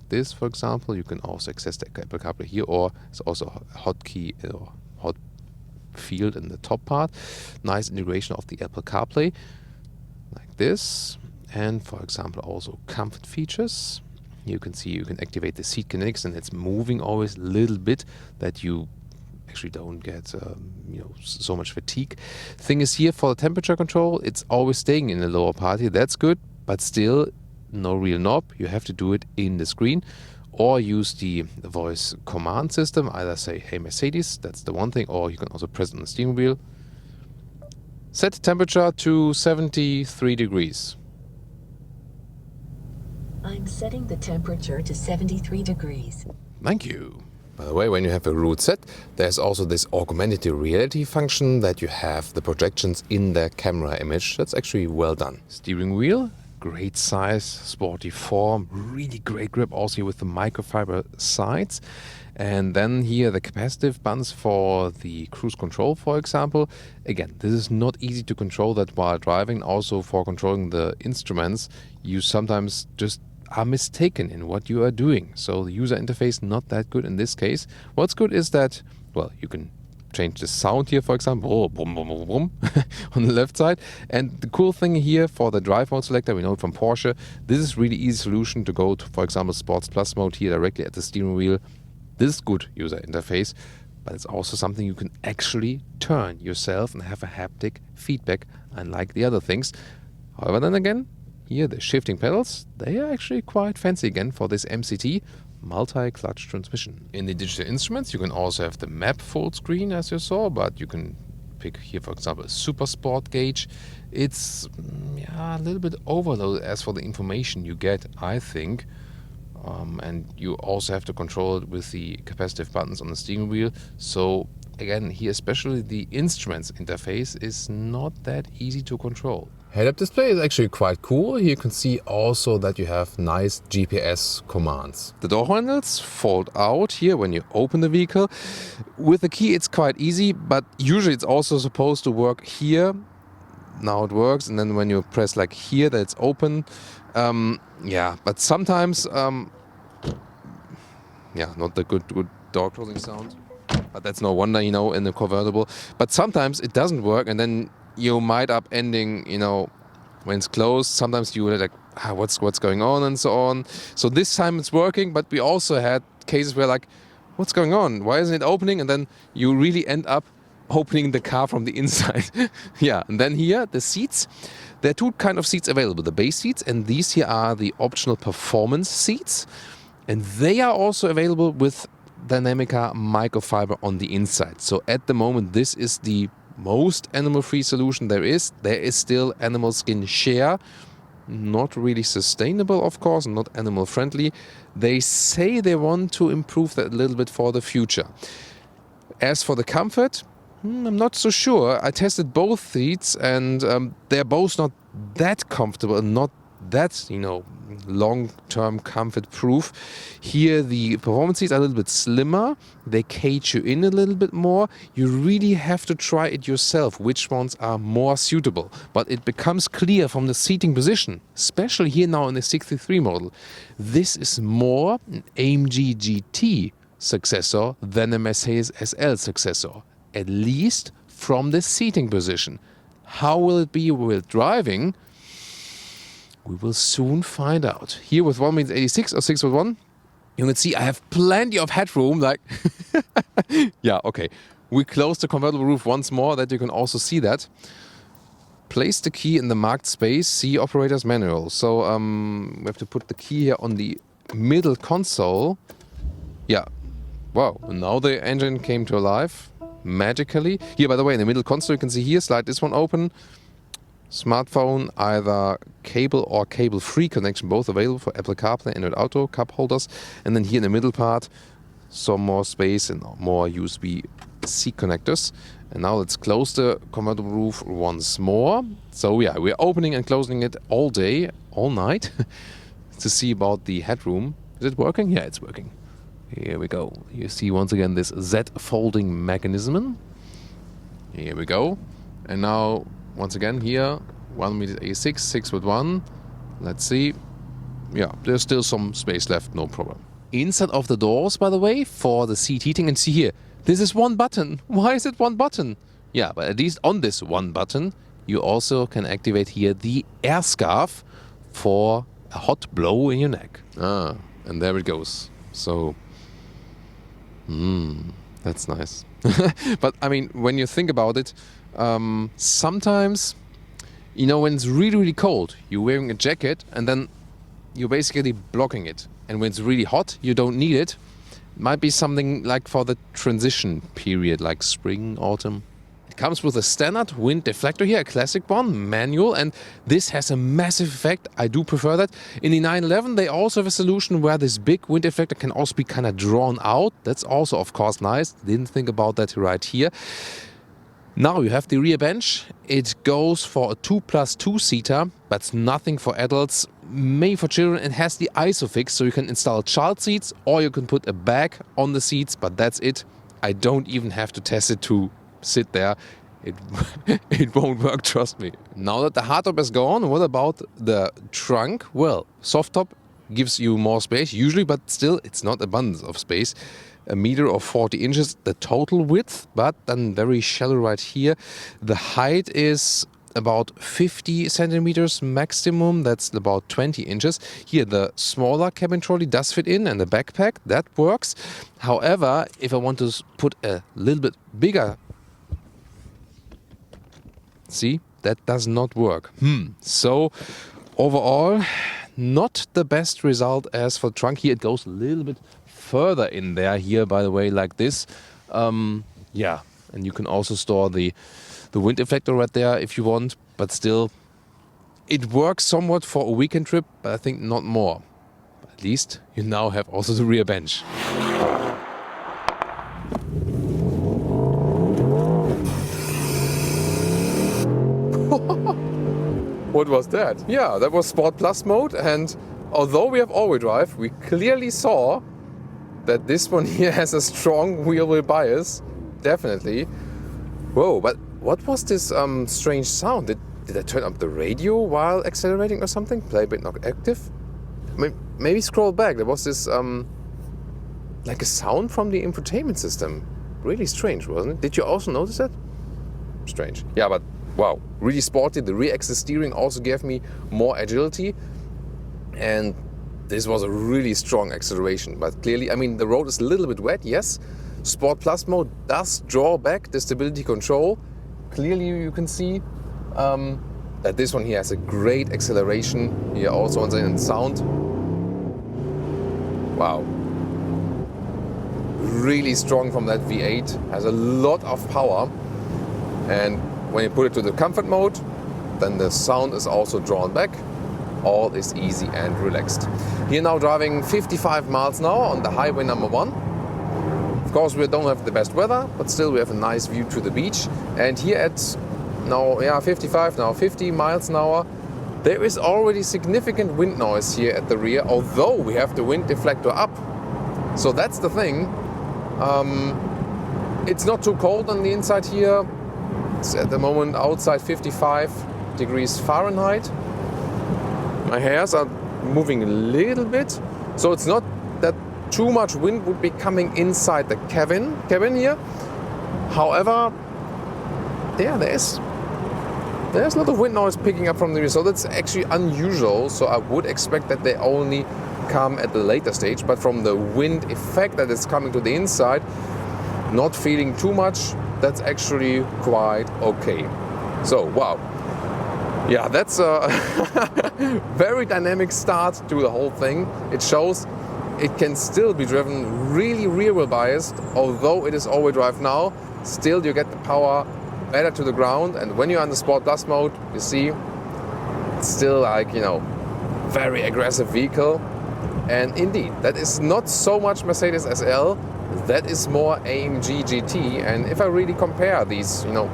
This, for example, you can also access the Apple CarPlay here, or it's also a hotkey or hot field in the top part. Nice integration of the Apple CarPlay, like this. And for example, also comfort features. You can see you can activate the seat kinetics, and it's moving always a little bit that you actually don't get so much fatigue. Thing is here for the temperature control, it's always staying in the lower part here. That's good, but still no real knob. You have to do it in the screen, or use the voice command system. Either say, hey Mercedes, that's the one thing, or you can also press it on the steering wheel. Set temperature to 73 degrees. I'm setting the temperature to 73 degrees. Thank you. By the way, when you have a route set, there's also this augmented reality function that you have the projections in the camera image. That's actually well done. Steering wheel, great size, sporty form, really great grip also here with the microfiber sides. And then here the capacitive buttons for the cruise control, for example. Again, this is not easy to control that while driving. Also for controlling the instruments, you sometimes just are mistaken in what you are doing. So the user interface not that good in this case. What's good is that, well, you can change the sound here, for example, oh, boom, boom, boom, boom, on the left side. And the cool thing here for the drive mode selector, we know it from Porsche, this is really easy solution to go to, for example, Sports Plus mode here directly at the steering wheel. This is good user interface, but it's also something you can actually turn yourself and have a haptic feedback, unlike the other things. However, then again, here the shifting pedals, they are actually quite fancy again for this MCT multi-clutch transmission. In the digital instruments, you can also have the map full screen as you saw, but you can pick here, for example, a super sport gauge. It's a little bit overloaded as for the information you get, I think. And you also have to control it with the capacitive buttons on the steering wheel. So again, here especially the instruments interface is not that easy to control. Head-up display is actually quite cool. Here you can see also that you have nice GPS commands. The door handles fold out here when you open the vehicle. With the key it's quite easy, but usually it's also supposed to work here. Now it works, and then when you press like here, that it's open. But sometimes, not the good door closing sound. But that's no wonder, in the convertible. But sometimes it doesn't work, and then you might up ending, when it's closed. Sometimes you like, what's going on and so on. So this time it's working, but we also had cases where like, what's going on? Why isn't it opening? And then you really end up opening the car from the inside. And then here, the seats. There are two kind of seats available, the base seats, and these here are the optional performance seats. And they are also available with Dynamica microfiber on the inside. So at the moment, this is the most animal-free solution there is. There is still animal skin share. Not really sustainable, of course, not animal-friendly. They say they want to improve that a little bit for the future. As for the comfort, I'm not so sure. I tested both seats and they're both not that comfortable and not that, long-term comfort-proof. Here the performance seats are a little bit slimmer. They cage you in a little bit more. You really have to try it yourself, which ones are more suitable. But it becomes clear from the seating position, especially here now in the 63 model. This is more an AMG GT successor than a Mercedes SL successor. At least from the seating position. How will it be with driving? We will soon find out. Here with 1m86 or 6'1", you can see I have plenty of headroom. Like, we close the convertible roof once more, that you can also see that. Place the key in the marked space. See operator's manual. So we have to put the key here on the middle console. Wow, now the engine came to life magically. Here, by the way, in the middle console, you can see here, slide this one open. Smartphone, either cable or cable-free connection, both available for Apple CarPlay, Android Auto, cup holders. And then here in the middle part, some more space and more USB-C connectors. And now let's close the convertible roof once more. So we're opening and closing it all day, all night, to see about the headroom. Is it working? Yeah, it's working. Here we go. You see once again this Z folding mechanism. Here we go. And now, once again, here, 1m86, 6'1". Let's see. There's still some space left, no problem. Inside of the doors, by the way, for the seat heating, and see here, this is one button. Why is it one button? But at least on this one button, you also can activate here the air scarf for a hot blow in your neck. And there it goes. So, that's nice. But I mean, when you think about it, sometimes, when it's really, really cold, you're wearing a jacket and then you're basically blocking it. and when it's really hot, you don't need it. Might be something like for the transition period, like spring, autumn. It comes with a standard wind deflector here, a classic one, manual, and this has a massive effect. I do prefer that. In the 911, they also have a solution where this big wind deflector can also be kind of drawn out. That's also, of course, nice. Didn't think about that right here. Now you have the rear bench. It goes for a 2+2 seater, but it's nothing for adults, maybe for children. It has the ISOFIX, so you can install child seats or you can put a bag on the seats, but that's it. I don't even have to test it to sit there. It won't work, trust me. Now that the hardtop is gone, what about the trunk? Well, soft top gives you more space usually, but still it's not abundance of space. 1 meter or 40 inches, the total width, but then very shallow right here. The height is about 50 centimeters maximum, that's about 20 inches. Here the smaller cabin trolley does fit in and the backpack, that works. However, if I want to put a little bit bigger, see, that does not work. So overall, not the best result as for the trunk. Here it goes a little bit further in there here, by the way, like this. Yeah, and you can also store the wind deflector right there if you want, but still it works somewhat for a weekend trip, but I think not more. But at least you now have also the rear bench. What was that? Yeah, that was Sport Plus mode, and although we have all-wheel drive, we clearly saw that this one here has a strong wheel bias, definitely. Whoa, but what was this strange sound? Did I turn up the radio while accelerating or something? Play bit not active? Maybe scroll back. There was this like a sound from the infotainment system. Really strange, wasn't it? Did you also notice that? Strange. Yeah, but wow, really sporty. The rear axis steering also gave me more agility, and this was a really strong acceleration. But clearly, I mean, the road is a little bit wet, yes. Sport Plus mode does draw back the stability control. Clearly you can see that this one here has a great acceleration. Here also on the sound. Wow. Really strong from that V8. Has a lot of power. And when you put it to the comfort mode, then the sound is also drawn back. All is easy and relaxed. Here now driving 55 miles an hour on the highway number 1. Of course, we don't have the best weather, but still we have a nice view to the beach. And here at now, 55, now 50 miles an hour, there is already significant wind noise here at the rear, although we have the wind deflector up. So that's the thing. It's not too cold on the inside here. It's at the moment outside 55 degrees Fahrenheit. My hairs are moving a little bit, so it's not that too much wind would be coming inside the cabin here. However, there's a lot of wind noise picking up from the rear, so that's actually unusual. So I would expect that they only come at the later stage, but from the wind effect that is coming to the inside, not feeling too much, that's actually quite okay. So wow. Yeah, that's a very dynamic start to the whole thing. It shows it can still be driven really rear-wheel biased, although it is all-wheel drive now. Still, you get the power better to the ground, and when you're on the Sport Plus mode, you see it's still like, you know, very aggressive vehicle. And indeed, that is not so much Mercedes SL, that is more AMG GT. And if I really compare these, you know,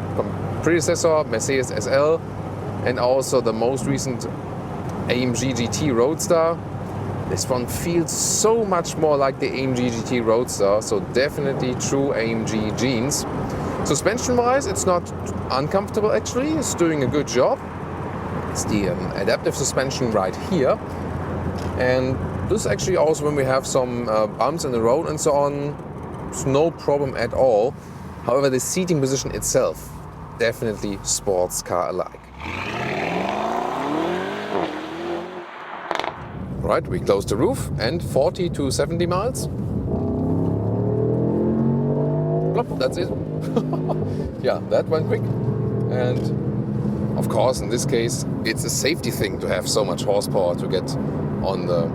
predecessor Mercedes SL and also the most recent AMG GT Roadster, this one feels so much more like the AMG GT Roadster, so definitely true AMG genes. Suspension wise, it's not uncomfortable actually, it's doing a good job. It's the adaptive suspension right here. And this actually also, when we have some bumps in the road and so on, it's no problem at all. However, the seating position itself, definitely sports car alike. Right, we close the roof and 40 to 70 miles. Plop, that's it. Yeah, that went quick. And of course, in this case, it's a safety thing to have so much horsepower to get on the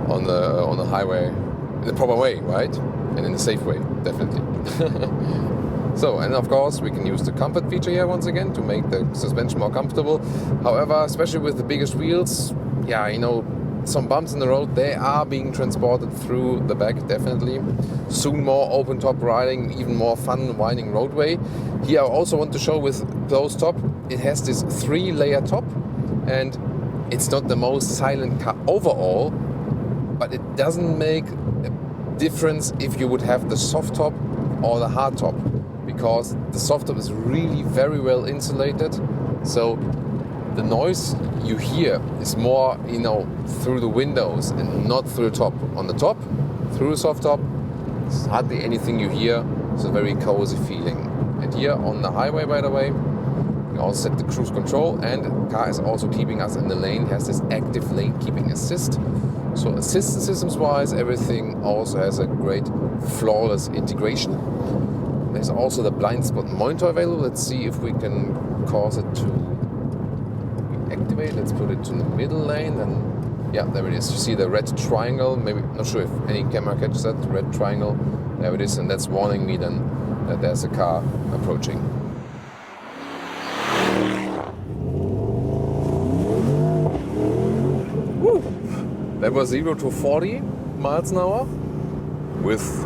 on the highway in the proper way, right? And in a safe way, definitely. So, and of course we can use the comfort feature here once again to make the suspension more comfortable. However, especially with the biggest wheels, yeah, you know, some bumps in the road, they are being transported through the back, definitely. Soon more open top riding, even more fun winding roadway. Here I also want to show with closed top, it has this 3-layer top, and it's not the most silent car overall, but it doesn't make a difference if you would have the soft top or the hard top, because the soft top is really very well insulated. So the noise you hear is more, you know, through the windows and not through the top. On the top, through the soft top, it's hardly anything you hear. It's a very cozy feeling. And here on the highway, by the way, you also set the cruise control, and the car is also keeping us in the lane. It has this active lane keeping assist. So assistance systems wise, everything also has a great flawless integration. There's also the blind spot monitor available. Let's see if we can cause it to activate. Let's put it to the middle lane, and yeah, there it is. You see the red triangle, maybe, not sure if any camera catches that, red triangle, there it is, and that's warning me then that there's a car approaching. Woo! That was 0 to 40 miles an hour with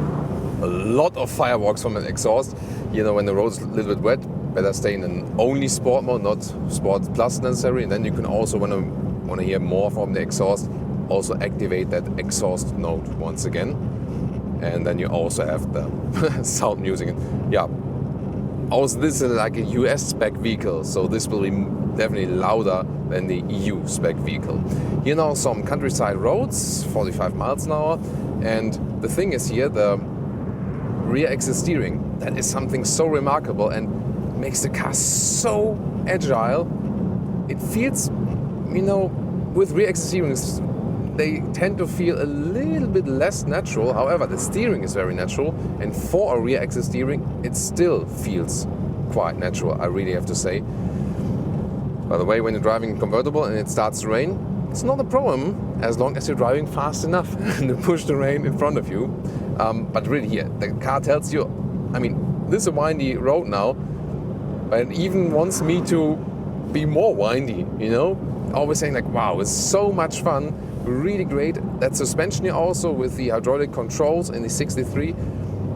a lot of fireworks from an exhaust. You know, when the road's a little bit wet, better stay in an only sport mode, not sport plus necessary. And then you can also, when you want to hear more from the exhaust, also activate that exhaust node once again. And then you also have the sound music. Yeah. Also, this is like a US spec vehicle, so this will be definitely louder than the EU spec vehicle. Here now some countryside roads, 45 miles an hour. And the thing is here, the rear axis steering, that is something so remarkable and makes the car so agile. It feels, you know, with rear axis steerings, they tend to feel a little bit less natural. However, the steering is very natural, and for a rear axis steering, it still feels quite natural, I really have to say. By the way, when you're driving a convertible and it starts to rain, it's not a problem as long as you're driving fast enough to push the rain in front of you. But really here, the car tells you, I mean, this is a windy road now, but it even wants me to be more windy, you know? Always saying like, wow, it's so much fun, really great. That suspension here also with the hydraulic controls in the 63,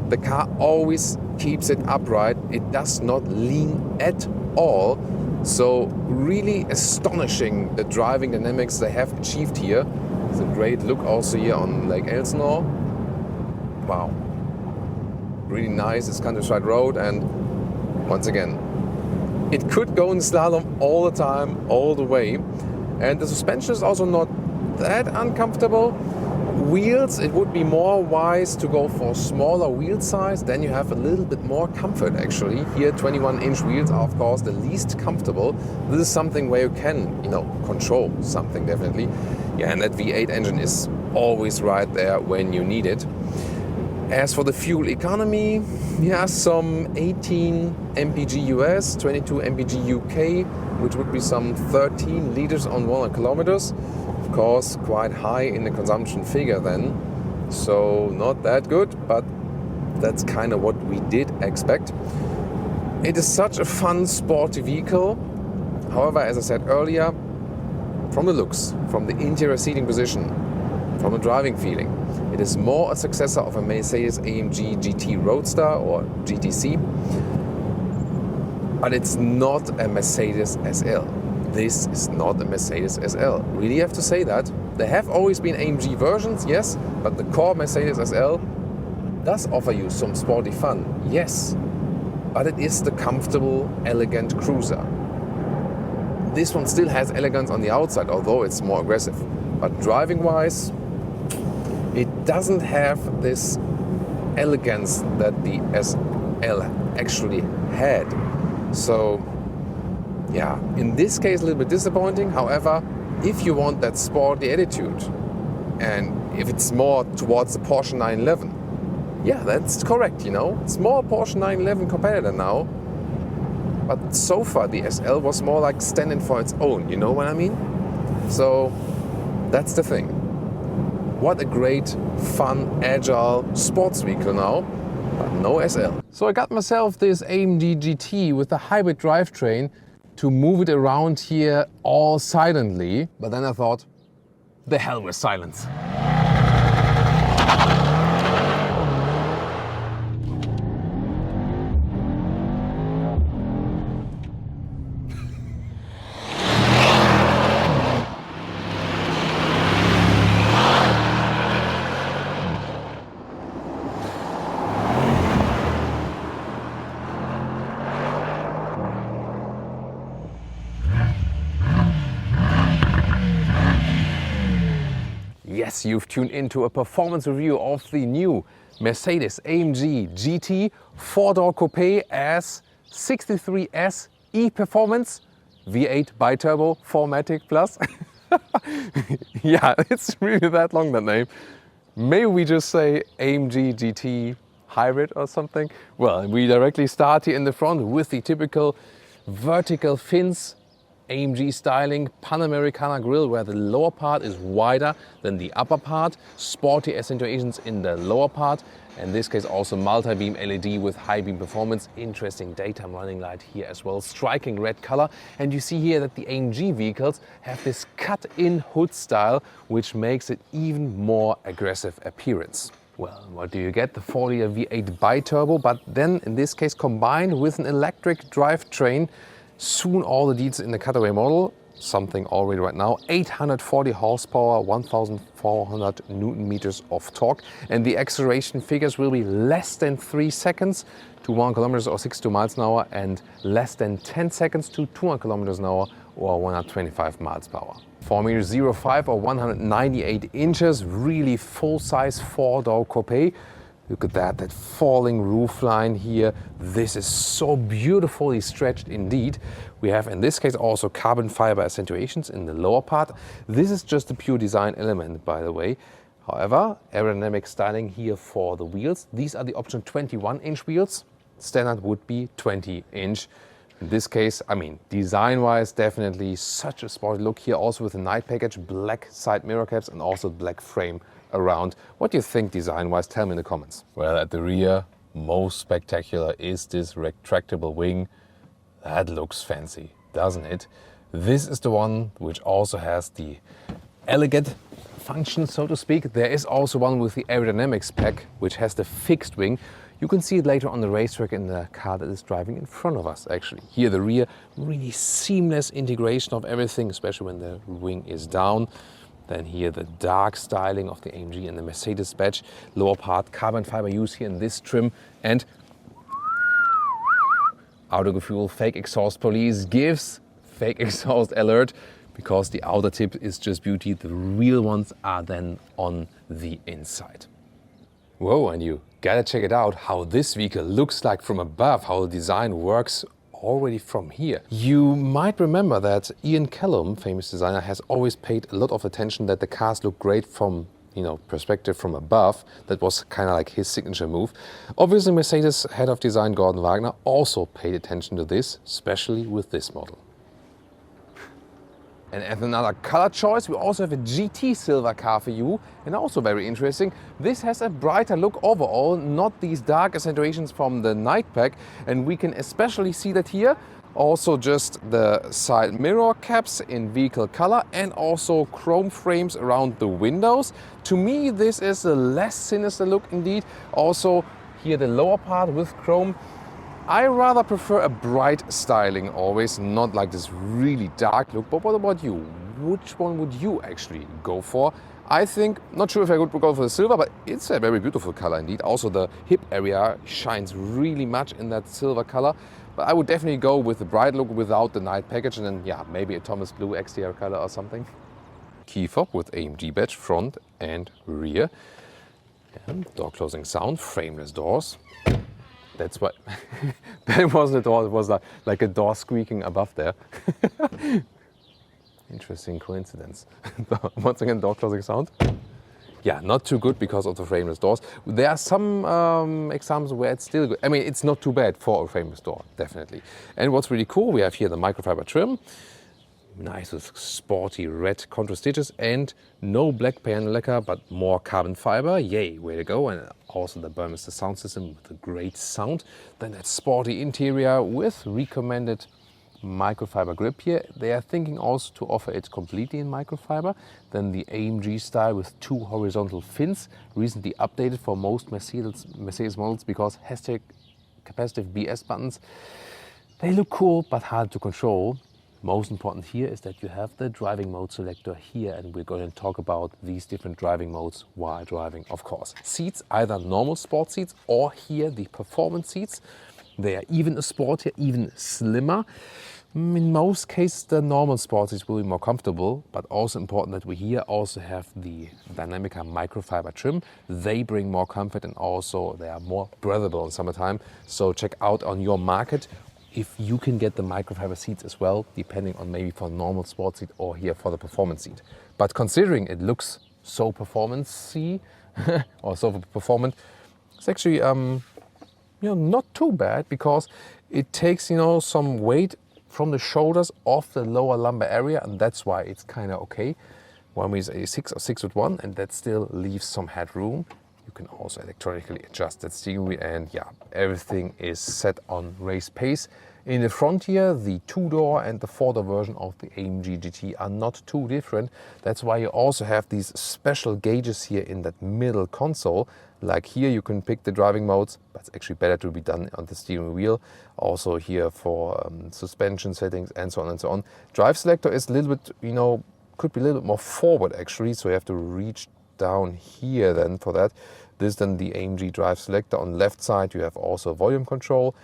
the car always keeps it upright. It does not lean at all. So really astonishing the driving dynamics they have achieved here. It's a great look also here on Lake Elsinore. Wow, really nice. It's countryside road, and once again, it could go in slalom all the time, all the way. And the suspension is also not that uncomfortable. Wheels, it would be more wise to go for smaller wheel size, then you have a little bit more comfort actually. Here 21-inch wheels are of course the least comfortable. This is something where you can, you know, control something definitely. Yeah, and that V8 engine is always right there when you need it. As for the fuel economy, yeah, some 18 mpg US, 22 mpg UK, which would be some 13 liters on 100 kilometers. Of course, quite high in the consumption figure then. So not that good, but that's kind of what we did expect. It is such a fun, sporty vehicle. However, as I said earlier, from the looks, from the interior seating position, from the driving feeling, it is more a successor of a Mercedes-AMG GT Roadster or GTC, but it's not a Mercedes SL. This is not a Mercedes SL. Really have to say that. There have always been AMG versions, yes, but the core Mercedes SL does offer you some sporty fun, yes, but it is the comfortable, elegant cruiser. This one still has elegance on the outside, although it's more aggressive. But driving-wise, it doesn't have this elegance that the SL actually had. So, yeah, in this case a little bit disappointing. However, if you want that sporty attitude, and if it's more towards the Porsche 911, yeah, that's correct, you know. It's more Porsche 911 competitor now. But so far the SL was more like standing for its own, you know what I mean? So that's the thing. What a great, fun, agile sports vehicle now, but no SL. So I got myself this AMG GT with the hybrid drivetrain to move it around here all silently. But then I thought, the hell with silence. Yes, you've tuned into a performance review of the new Mercedes-AMG GT 4-door coupe S63 S E-Performance V8 bi-turbo 4MATIC Plus. Yeah, it's really that long, that name. Maybe we just say AMG GT Hybrid or something. Well, we directly start here in the front with the typical vertical fins, AMG styling, Panamericana grille, where the lower part is wider than the upper part, sporty accentuations in the lower part, in this case also multi-beam LED with high beam performance, interesting daytime running light here as well, striking red color. And you see here that the AMG vehicles have this cut-in hood style, which makes it even more aggressive appearance. Well, what do you get? The 4-liter V8 bi-turbo, but then in this case combined with an electric drivetrain. Soon all the deeds in the cutaway model, something already right now, 840 horsepower, 1,400 Newton meters of torque, and the acceleration figures will be less than 3 seconds to 1 kilometers or 62 miles an hour, and less than 10 seconds to 200 kilometers an hour or 125 miles per hour. 4 meters 05 or 198 inches, really full-size 4-door coupe. Look at that falling roof line here. This is so beautifully stretched indeed. We have in this case also carbon fiber accentuations in the lower part. This is just a pure design element, by the way. However, aerodynamic styling here for the wheels. These are the option 21-inch wheels. Standard would be 20-inch. In this case, I mean, design-wise, definitely such a sporty look here. Also with the night package, black side mirror caps and also black frame around. What do you think design-wise? Tell me in the comments. Well, at the rear, most spectacular is this retractable wing. That looks fancy, doesn't it? This is the one which also has the elegant function, so to speak. There is also one with the aerodynamics pack, which has the fixed wing. You can see it later on the racetrack in the car that is driving in front of us, actually. Here, the rear, really seamless integration of everything, especially when the wing is down. Then here the dark styling of the AMG and the Mercedes badge. Lower part, carbon fiber use here in this trim. And Autogefühl fake exhaust police gives fake exhaust alert, because the outer tip is just beauty. The real ones are then on the inside. Whoa, and you gotta check it out how this vehicle looks like from above, how the design works already from here. You might remember that Ian Callum, famous designer, has always paid a lot of attention that the cars look great from, perspective from above. That was kind of like his signature move. Obviously, Mercedes head of design Gordon Wagner also paid attention to this, especially with this model. And as another color choice, we also have a GT silver car for you, and also very interesting. This has a brighter look overall, not these dark accentuations from the night pack, and we can especially see that here. Also just the side mirror caps in vehicle color and also chrome frames around the windows. To me, this is a less sinister look indeed. Also here the lower part with chrome. I rather prefer a bright styling always, not like this really dark look. But what about you? Which one would you actually go for? I think, not sure if I would go for the silver, but it's a very beautiful color indeed. Also the hip area shines really much in that silver color. But I would definitely go with the bright look without the night package, and then yeah, maybe a Thomas Blue exterior color or something. Key fob with AMG badge front and rear. And door closing sound, frameless doors. That's what, that wasn't a door, it was like a door squeaking above there. Interesting coincidence. Once again, door closing sound. Yeah, not too good because of the frameless doors. There are some examples where it's still good. I mean, it's not too bad for a frameless door, definitely. And what's really cool, we have here the microfiber trim. Nice with sporty red contrast stitches and no black panel lacquer but more carbon fiber. Yay, way to go. And also the Burmester sound system with a great sound. Then that sporty interior with recommended microfiber grip here. They are thinking also to offer it completely in microfiber. Then the AMG style with 2 horizontal fins, recently updated for most Mercedes models because hashtag capacitive BS buttons. They look cool but hard to control. Most important here is that you have the driving mode selector here, and we're going to talk about these different driving modes while driving, of course. Seats, either normal sport seats or here the performance seats. They are even a sportier, even slimmer. In most cases the normal sport seats will be more comfortable, but also important that we here also have the Dynamica microfiber trim. They bring more comfort and also they are more breathable in summertime. So check out on your market if you can get the microfiber seats as well, depending on maybe for normal sport seat or here for the performance seat. But considering it looks so performance-y or so performant, it's actually not too bad because it takes some weight from the shoulders off the lower lumbar area, and that's why it's kind of okay. One is a 6 or 6'1", and that still leaves some headroom. You can also electronically adjust that steering wheel, and yeah, everything is set on race pace. In the front here, the 2-door and the 4-door version of the AMG GT are not too different. That's why you also have these special gauges here in that middle console. Like here you can pick the driving modes, but it's actually better to be done on the steering wheel. Also here for suspension settings and so on and so on. Drive selector is a little bit, could be a little bit more forward actually, so you have to reach down here then for that. This is then the AMG drive selector. On the left side you have also volume control.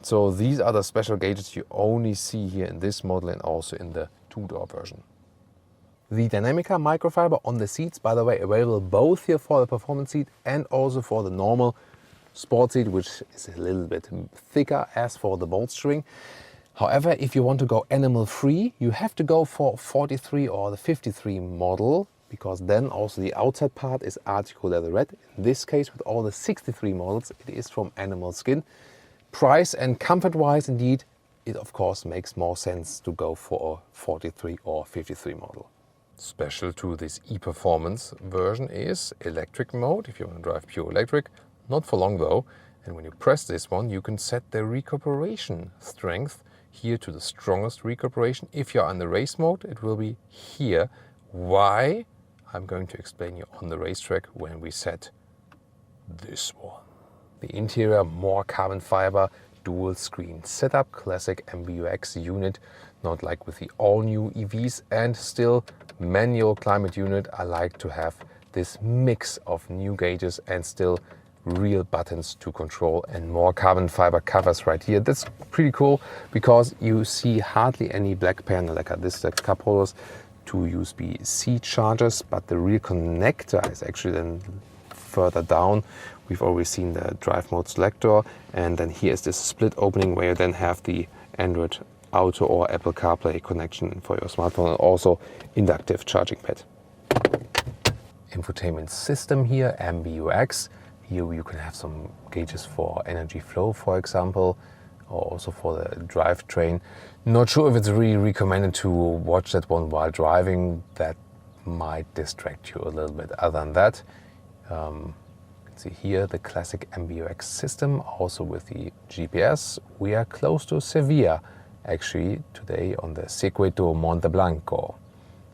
So these are the special gauges you only see here in this model and also in the 2-door version. The Dynamica microfiber on the seats, by the way, available both here for the performance seat and also for the normal sport seat, which is a little bit thicker as for the bolstering. However, if you want to go animal free, you have to go for 43 or the 53 model, because then also the outside part is article leather red. In this case, with all the 63 models, it is from animal skin. Price and comfort wise, indeed, it of course makes more sense to go for a 43 or 53 model. Special to this e-performance version is electric mode, if you want to drive pure electric. Not for long though. And when you press this one, you can set the recuperation strength here to the strongest recuperation. If you're on the race mode, it will be here. Why? I'm going to explain you on the racetrack when we set this one. The interior, more carbon fiber, dual screen setup, classic MBUX unit, not like with the all new EVs, and still manual climate unit. I like to have this mix of new gauges and still real buttons to control, and more carbon fiber covers right here. That's pretty cool because you see hardly any black panel lacquer. This is the cup holders, 2 USB-C chargers, but the real connector is actually then further down. We've already seen the drive mode selector, and then here's this split opening where you then have the Android Auto or Apple CarPlay connection for your smartphone, and also inductive charging pad. Infotainment system here, MBUX. Here you can have some gauges for energy flow, for example, or also for the drivetrain. Not sure if it's really recommended to watch that one while driving. That might distract you a little bit. Other than that, you can see here the classic MBUX system, also with the GPS. We are close to Sevilla, actually, today on the Circuito Monte Blanco.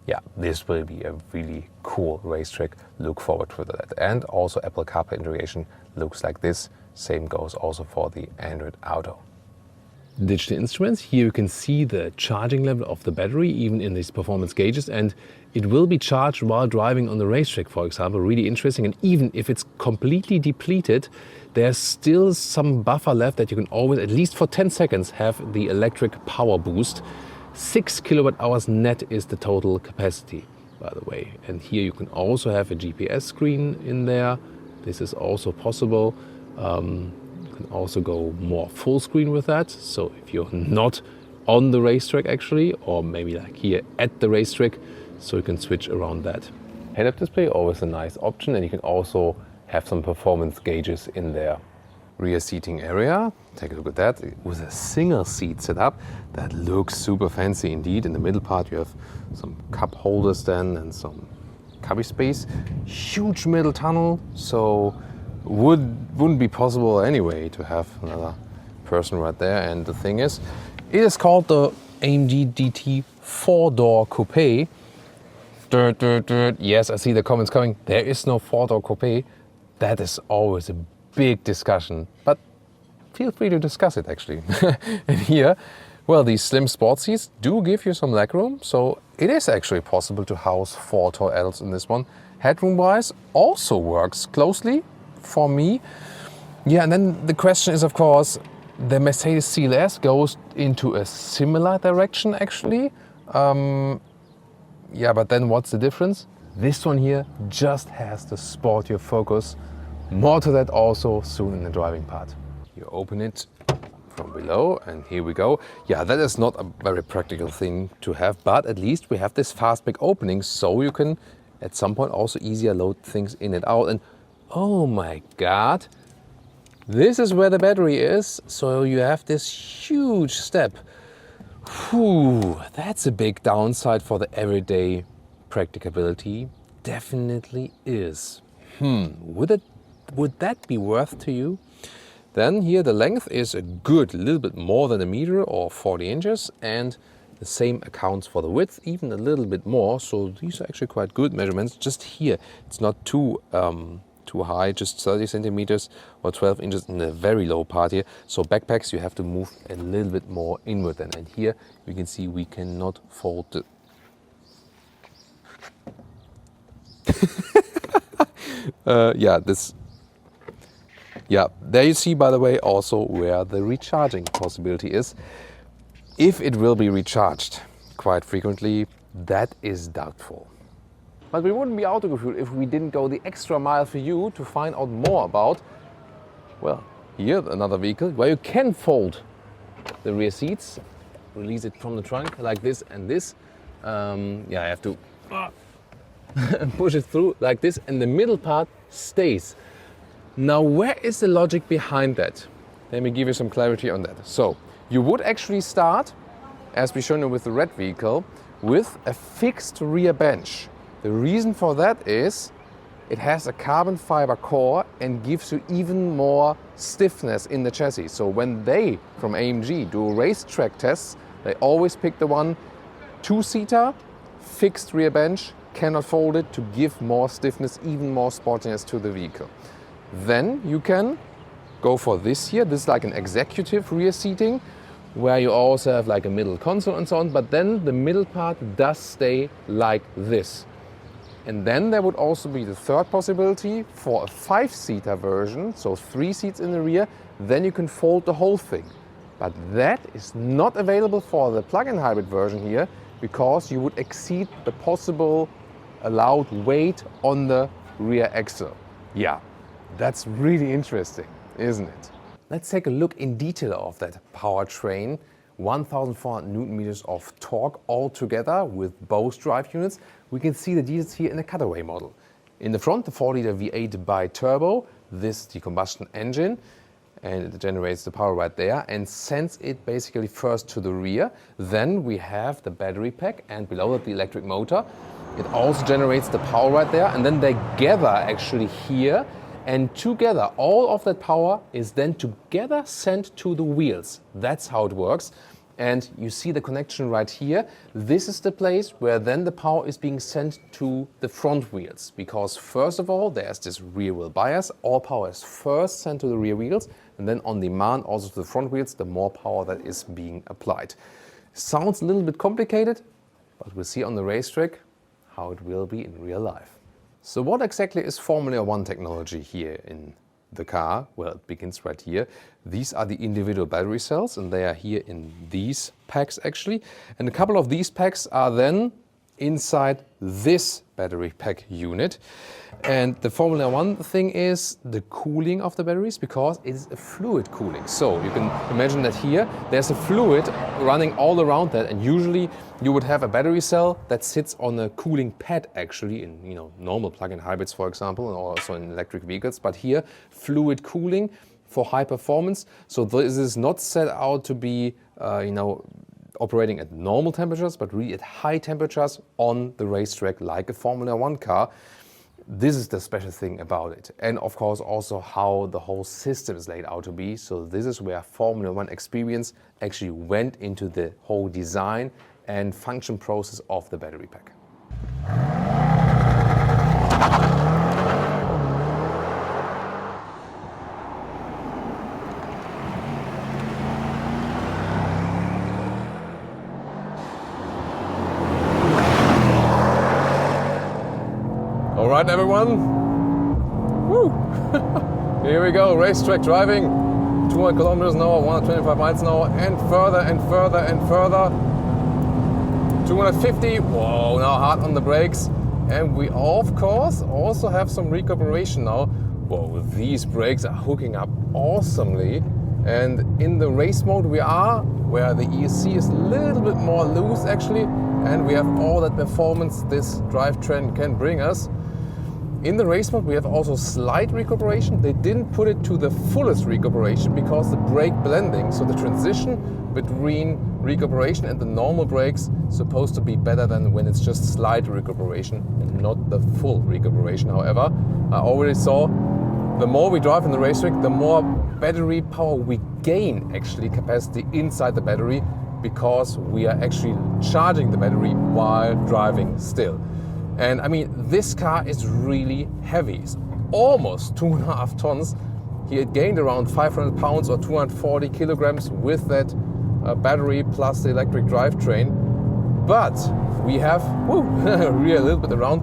Yeah, this will be a really cool racetrack. Look forward to that. And also Apple CarPlay integration looks like this. Same goes also for the Android Auto. Digital instruments. Here you can see the charging level of the battery, even in these performance gauges, and it will be charged while driving on the racetrack, for example. Really interesting. And even if it's completely depleted, there's still some buffer left that you can always, at least for 10 seconds, have the electric power boost. 6 kilowatt hours net is the total capacity, by the way. And here you can also have a GPS screen in there. This is also possible. You can also go more full screen with that. So if you're not on the racetrack actually, or maybe like here at the racetrack, so you can switch around that. Head-up display, always a nice option, and you can also have some performance gauges in there. rear seating area. Take a look at that with a single seat setup. That looks super fancy indeed. In the middle part you have some cup holders then and some cubby space. Huge middle tunnel, so wouldn't be possible anyway to have another person right there. And the thing is, it is called the AMG GT 4-door coupe. Yes, I see the comments coming. There is no 4-door coupe. That is always a big discussion, but feel free to discuss it actually. And here, well, these slim sport seats do give you some legroom, so it is actually possible to house 4 tall adults in this one. Headroom wise, also works closely for me. Yeah, and then the question is, of course, the Mercedes CLS goes into a similar direction actually. Yeah, but then what's the difference? This one here just has the sportier focus. More to that also soon in the driving part. You open it from below and here we go. Yeah, that is not a very practical thing to have, but at least we have this fastback opening so you can at some point also easier load things in and out. And oh my God, this is where the battery is. So you have this huge step. Whew, that's a big downside for the everyday practicability. Definitely is. Would that be worth to you? Then here the length is a good little bit more than a meter or 40 inches, and the same accounts for the width, even a little bit more. So these are actually quite good measurements. Just here, it's not too high, just 30 centimeters or 12 inches in the very low part here. So backpacks, you have to move a little bit more inward then. And here you can see we cannot fold the... there you see, by the way, also where the recharging possibility is. If it will be recharged quite frequently, that is doubtful. But we wouldn't be Autogefühl if we didn't go the extra mile for you to find out more about, well, here another vehicle where you can fold the rear seats, release it from the trunk like this and this. I have to push it through like this, and the middle part stays. Now, where is the logic behind that? Let me give you some clarity on that. So, you would actually start, as we shown you with the red vehicle, with a fixed rear bench. The reason for that is it has a carbon fiber core and gives you even more stiffness in the chassis. So when they, from AMG, do racetrack tests, they always pick the one 2-seater, fixed rear bench, cannot fold it, to give more stiffness, even more sportiness to the vehicle. Then you can go for this here. This is like an executive rear seating, where you also have like a middle console and so on, but then the middle part does stay like this. And then there would also be the third possibility for a 5-seater version, so 3 seats in the rear, then you can fold the whole thing. But that is not available for the plug-in hybrid version here, because you would exceed the possible allowed weight on the rear axle. Yeah, that's really interesting, isn't it? Let's take a look in detail of that powertrain. 1,400 Newton meters of torque altogether with both drive units. We can see the details here in the cutaway model. In the front, the 4-liter V8 bi-turbo, this the combustion engine, and it generates the power right there and sends it basically first to the rear. Then we have the battery pack, and below it the electric motor. It also generates the power right there, and then they gather actually here, and together all of that power is then together sent to the wheels. That's how it works. And you see the connection right here. This is the place where then the power is being sent to the front wheels, because first of all there's this rear wheel bias. All power is first sent to the rear wheels, and then on demand also to the front wheels, the more power that is being applied. Sounds a little bit complicated, but we'll see on the racetrack how it will be in real life. So what exactly is Formula One technology here in the car? Well, it begins right here. These are the individual battery cells, and they are here in these packs actually. And a couple of these packs are then inside this battery pack unit. And the Formula One thing is the cooling of the batteries, because it is a fluid cooling. So you can imagine that here there's a fluid running all around that, and usually you would have a battery cell that sits on a cooling pad actually in normal plug-in hybrids, for example, and also in electric vehicles. But here, fluid cooling for high performance. So this is not set out to be, operating at normal temperatures, but really at high temperatures on the racetrack like a Formula One car. This is the special thing about it. And of course also how the whole system is laid out to be. So this is where Formula One experience actually went into the whole design and function process of the battery pack. All right, everyone. Woo! Here we go, racetrack driving. 200 kilometers an hour, 125 miles an hour, and further and further and further. 250. Whoa, now hard on the brakes. And we, of course, also have some recuperation now. Whoa, these brakes are hooking up awesomely. And in the race mode we are, where the ESC is a little bit more loose actually, and we have all that performance this drivetrain can bring us. In the race mode we have also slight recuperation. They didn't put it to the fullest recuperation because the brake blending, so the transition between recuperation and the normal brakes, supposed to be better than when it's just slight recuperation and not the full recuperation. However, I already saw the more we drive in the racetrack, the more battery power we gain, actually capacity inside the battery, because we are actually charging the battery while driving still. And I mean, this car is really heavy. It's almost 2.5 tons. He had gained around 500 pounds or 240 kilograms with that battery plus the electric drivetrain. But we have, really a little bit around,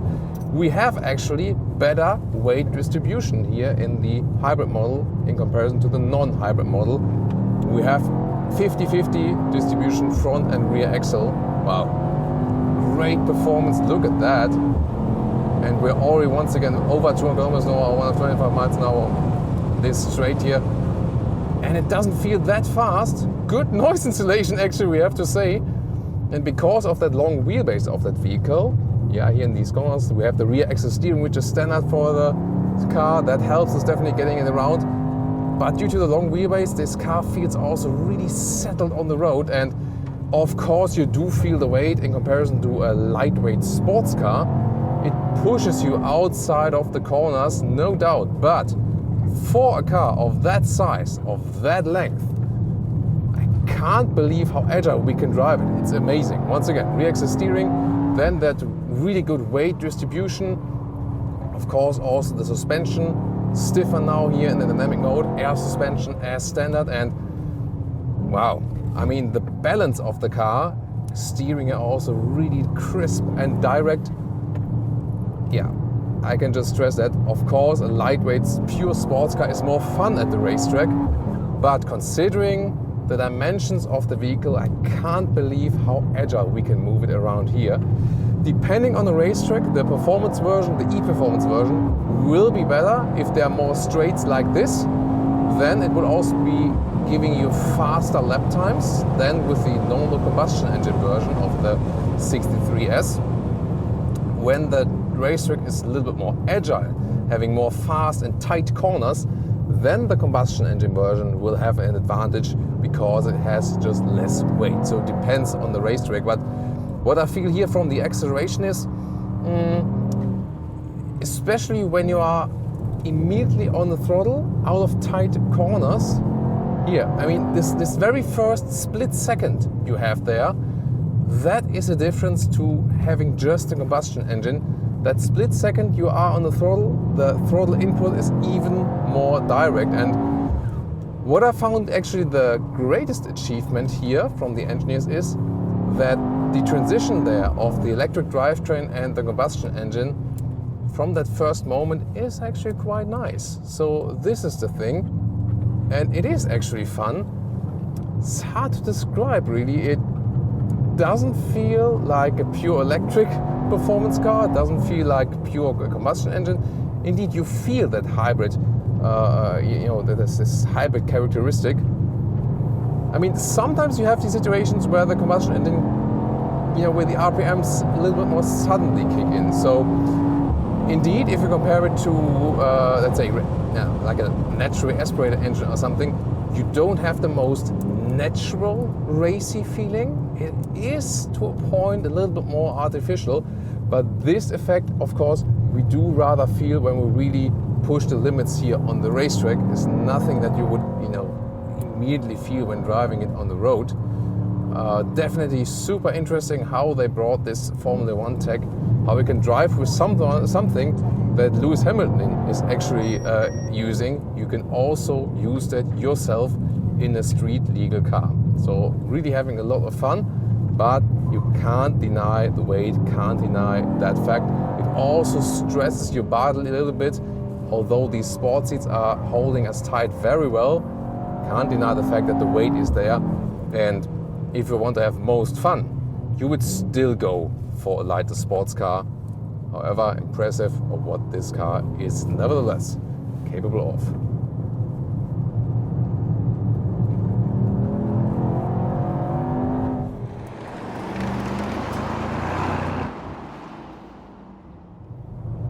we have actually better weight distribution here in the hybrid model in comparison to the non-hybrid model. We have 50-50 distribution front and rear axle. Wow. Great performance, look at that. And we're already once again over 200 kilometers an hour, 125 miles an hour, this straight here. And it doesn't feel that fast. Good noise insulation actually, we have to say. And because of that long wheelbase of that vehicle, here in these corners, we have the rear axle steering, which is standard for the car. That helps us definitely getting it around. But due to the long wheelbase, this car feels also really settled on the road. And of course, you do feel the weight in comparison to a lightweight sports car. It pushes you outside of the corners, no doubt. But for a car of that size, of that length, I can't believe how agile we can drive it. It's amazing. Once again, rear axle steering, then that really good weight distribution. Of course, also the suspension, stiffer now here in the dynamic mode, air suspension as standard, and wow. I mean, the balance of the car, steering are also really crisp and direct. Yeah, I can just stress that. Of course, a lightweight, pure sports car is more fun at the racetrack, but considering the dimensions of the vehicle, I can't believe how agile we can move it around here. Depending on the racetrack, the performance version, the e-performance version, will be better if there are more straights like this. Then it will also be giving you faster lap times than with the normal combustion engine version of the 63 S. When the racetrack is a little bit more agile, having more fast and tight corners, then the combustion engine version will have an advantage because it has just less weight. So it depends on the racetrack. But what I feel here from the acceleration is, especially when you are immediately on the throttle out of tight corners, here, I mean, this very first split second you have there, that is a difference to having just a combustion engine. That split second you are on the throttle input is even more direct. And what I found actually the greatest achievement here from the engineers is that the transition there of the electric drivetrain and the combustion engine from that first moment is actually quite nice. So this is the thing. And it is actually fun. It's hard to describe really. It doesn't feel like a pure electric performance car. It doesn't feel like pure combustion engine. Indeed, you feel that hybrid, that there's this hybrid characteristic. I mean, sometimes you have these situations where the combustion engine, where the RPMs a little bit more suddenly kick in. So Indeed, if you compare it to, let's say, like a natural aspirated engine or something, you don't have the most natural racy feeling. It is, to a point, a little bit more artificial, but this effect, of course, we do rather feel when we really push the limits here on the racetrack. Is nothing that you would, immediately feel when driving it on the road. Definitely super interesting how they brought this Formula One tech, how we can drive with something that Lewis Hamilton is actually using. You can also use that yourself in a street legal car. So really having a lot of fun, but you can't deny the weight, can't deny that fact. It also stresses your body a little bit, although these sport seats are holding us tight very well. Can't deny the fact that the weight is there, and if you want to have most fun, you would still go for a lighter sports car. However, impressive of what this car is nevertheless capable of.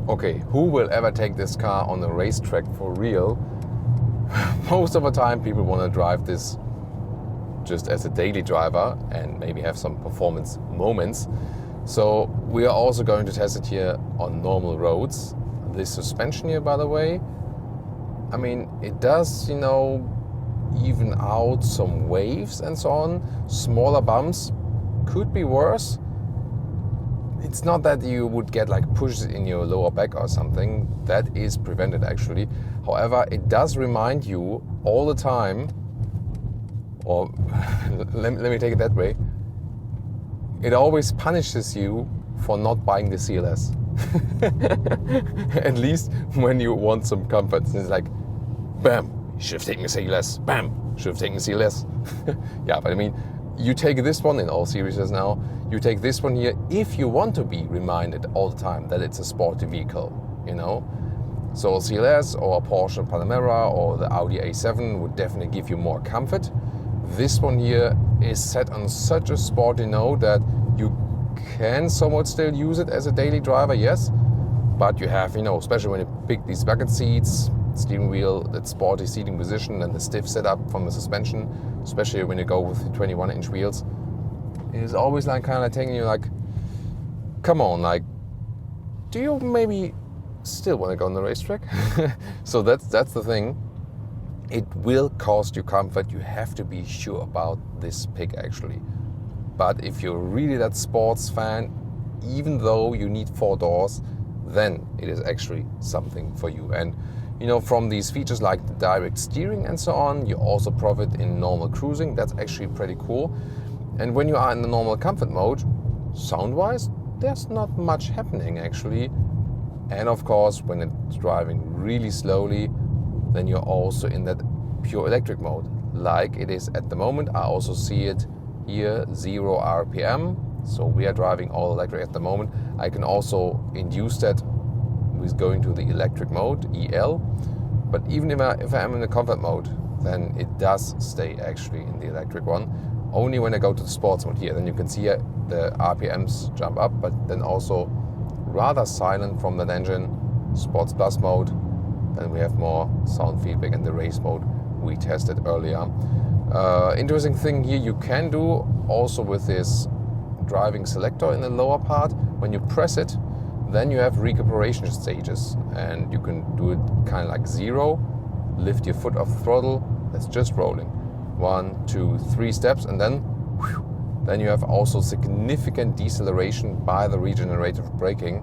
Okay, who will ever take this car on a racetrack for real? Most of the time people want to drive this just as a daily driver and maybe have some performance moments. So we are also going to test it here on normal roads. This suspension here, by the way, I mean, it does, even out some waves and so on. Smaller bumps could be worse. It's not that you would get like pushes in your lower back or something. That is prevented actually. However, it does remind you all the time, or let me take it that way, it always punishes you for not buying the CLS. At least when you want some comfort. It's like, bam, should have taken a CLS, bam, should have taken a CLS. Yeah, but I mean, you take this one in all seriousness now, you take this one here if you want to be reminded all the time that it's a sporty vehicle, So a CLS or a Porsche Panamera or the Audi A7 would definitely give you more comfort. This one here is set on such a sporty note that you can somewhat still use it as a daily driver, yes, but you have, especially when you pick these bucket seats, steering wheel, that sporty seating position and the stiff setup from the suspension, especially when you go with the 21-inch wheels, it is always like kind of taking you like, come on, like, do you maybe still want to go on the racetrack? So that's the thing. It will cost you comfort. You have to be sure about this pick actually. But if you're really that sports fan, even though you need 4 doors, then it is actually something for you. And from these features like the direct steering and so on, you also profit in normal cruising. That's actually pretty cool. And when you are in the normal comfort mode, sound-wise, there's not much happening actually. And of course, when it's driving really slowly, then you're also in that pure electric mode, like it is at the moment. I also see it here, 0 RPM. So we are driving all electric at the moment. I can also induce that with going to the electric mode, EL. But even if I am in the comfort mode, then it does stay actually in the electric one. Only when I go to the sports mode here, then you can see the RPMs jump up, but then also rather silent from that engine. Sports Plus mode, then we have more sound feedback in the race mode we tested earlier. Interesting thing here you can do also with this driving selector in the lower part. When you press it, then you have recuperation stages, and you can do it kind of like 0, lift your foot off the throttle, that's just rolling. 1, 2, 3 steps, and then you have also significant deceleration by the regenerative braking.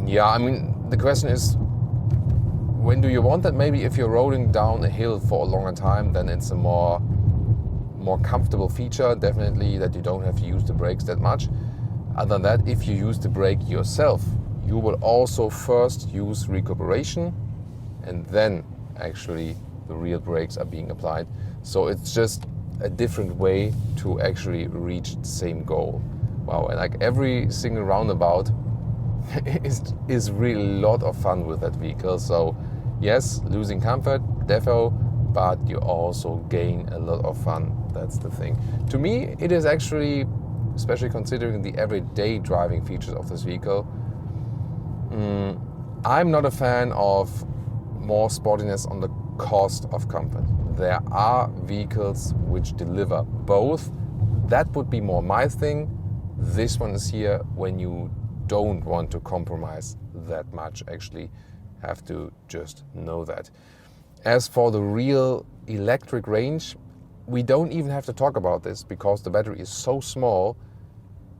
Yeah, I mean, the question is, when do you want that? Maybe if you're rolling down a hill for a longer time, then it's a more comfortable feature, definitely, that you don't have to use the brakes that much. Other than that, if you use the brake yourself, you will also first use recuperation, and then actually the real brakes are being applied. So it's just a different way to actually reach the same goal. Wow, and like every single roundabout is really a lot of fun with that vehicle. So yes, losing comfort, defo, but you also gain a lot of fun. That's the thing. To me, it is actually, especially considering the everyday driving features of this vehicle, I'm not a fan of more sportiness on the cost of comfort. There are vehicles which deliver both. That would be more my thing. This one is here when you don't want to compromise that much. Actually, have to just know that. As for the real electric range, we don't even have to talk about this because the battery is so small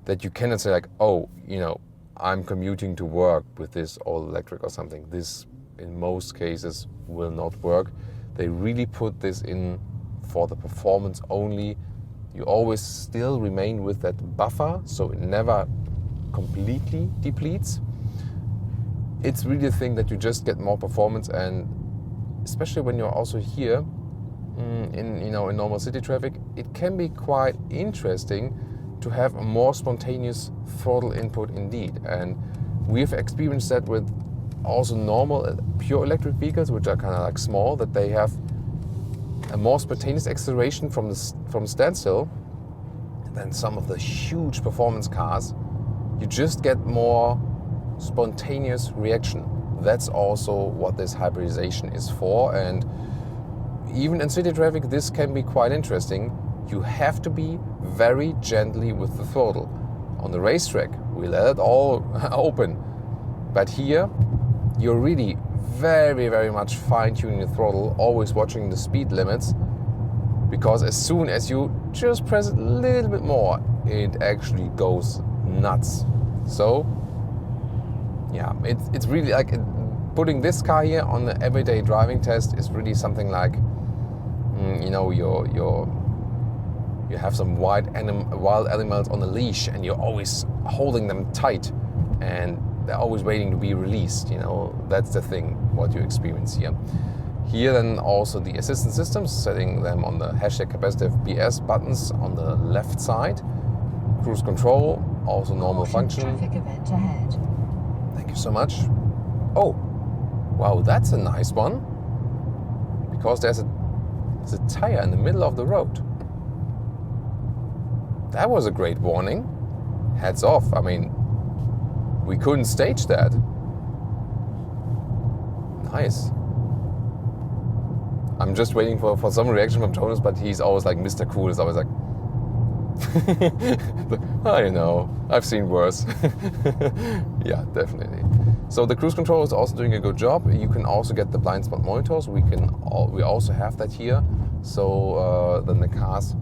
that you cannot say like, oh, you know, I'm commuting to work with this all electric or something. This in most cases will not work. They really put this in for the performance only. You always still remain with that buffer, so it never completely depletes. It's really a thing that you just get more performance, and especially when you're also here in normal city traffic, it can be quite interesting to have a more spontaneous throttle input indeed. And we've experienced that with also normal pure electric vehicles, which are kind of like small, that they have a more spontaneous acceleration from standstill than some of the huge performance cars. You just get more spontaneous reaction. That's also what this hybridization is for, and even in city traffic this can be quite interesting. You have to be very gently with the throttle. On the racetrack we let it all open, but here you're really very, very much fine-tuning the throttle, always watching the speed limits, because as soon as you just press it a little bit more, it actually goes nuts. So yeah, it's really like putting this car here on the everyday driving test is really something like, you know, you have some wild animals on a leash and you're always holding them tight and they're always waiting to be released. You know, that's the thing, what you experience here. Here then also the assistance systems, setting them on the #capacitive BS buttons on the left side. Cruise control, also normal function. Traffic event ahead. Thank you so much. Oh, wow, that's a nice one. Because there's a tire in the middle of the road. That was a great warning. Hats off. I mean, we couldn't stage that. Nice. I'm just waiting for some reaction from Jonas, but he's always like Mr. Cool. Is always like, I know, I've seen worse. Yeah, definitely. So the cruise control is also doing a good job. You can also get the blind spot monitors. We also have that here. So then the cars,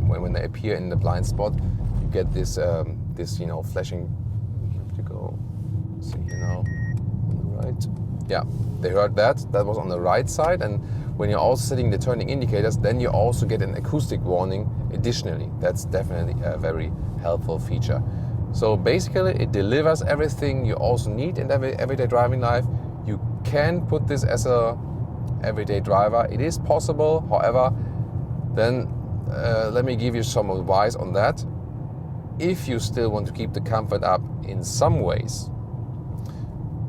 when they appear in the blind spot, you get this flashing. You have to go see here now on the right. Yeah, they heard that. That was on the right side, and when you're also setting the turning indicators, then you also get an acoustic warning additionally. That's definitely a very helpful feature. So basically it delivers everything you also need in everyday driving life. You can put this as a everyday driver. It is possible, however, then let me give you some advice on that. If you still want to keep the comfort up in some ways,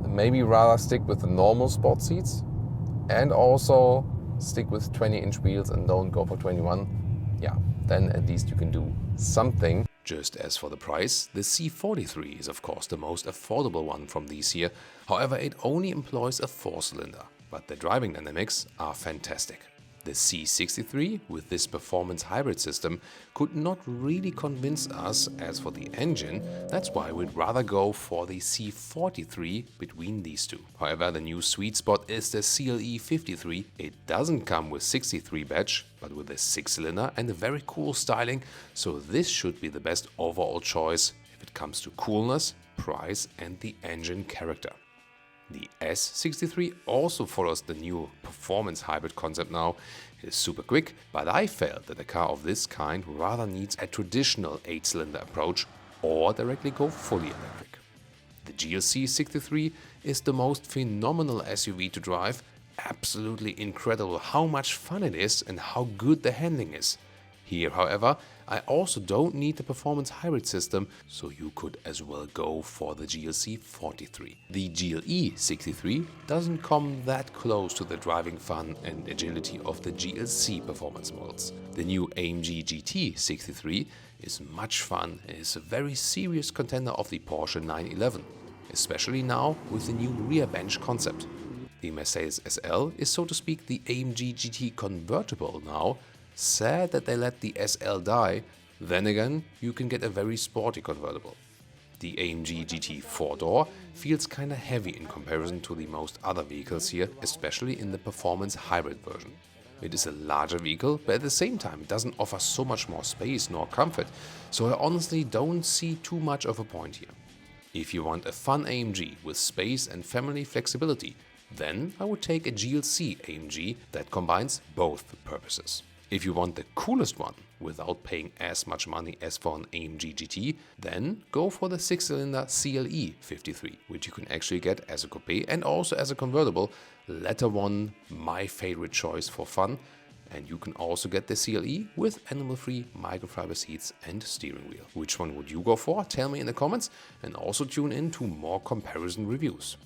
maybe rather stick with the normal sport seats and also stick with 20-inch wheels and don't go for 21. Yeah, then at least you can do something. Just as for the price, the C43 is of course the most affordable one from these here. However, it only employs a 4-cylinder, but the driving dynamics are fantastic. The C63 with this performance hybrid system could not really convince us. As for the engine, that's why we'd rather go for the C43 between these two. However, the new sweet spot is the CLE53. It doesn't come with 63 badge, but with a 6-cylinder and a very cool styling, so this should be the best overall choice if it comes to coolness, price and the engine character. The S63 also follows the new performance hybrid concept now. It is super quick, but I felt that a car of this kind rather needs a traditional 8-cylinder approach or directly go fully electric. The GLC63 is the most phenomenal SUV to drive. Absolutely incredible how much fun it is and how good the handling is. Here, however, I also don't need the performance hybrid system, so you could as well go for the GLC43. The GLE63 doesn't come that close to the driving fun and agility of the GLC performance models. The new AMG GT 63 is much fun and is a very serious contender of the Porsche 911. especially now with the new rear bench concept. The Mercedes SL is, so to speak, the AMG GT convertible now. Sad that they let the SL die. Then again, you can get a very sporty convertible. The AMG GT 4-door feels kinda heavy in comparison to the most other vehicles here, especially in the performance hybrid version. It is a larger vehicle, but at the same time it doesn't offer so much more space nor comfort, so I honestly don't see too much of a point here. If you want a fun AMG with space and family flexibility, then I would take a GLC AMG that combines both purposes. If you want the coolest one without paying as much money as for an AMG GT, then go for the 6-cylinder CLE53, which you can actually get as a coupe and also as a convertible. Latter one, my favorite choice for fun. And you can also get the CLE with animal-free microfiber seats and steering wheel. Which one would you go for? Tell me in the comments, and also tune in to more comparison reviews.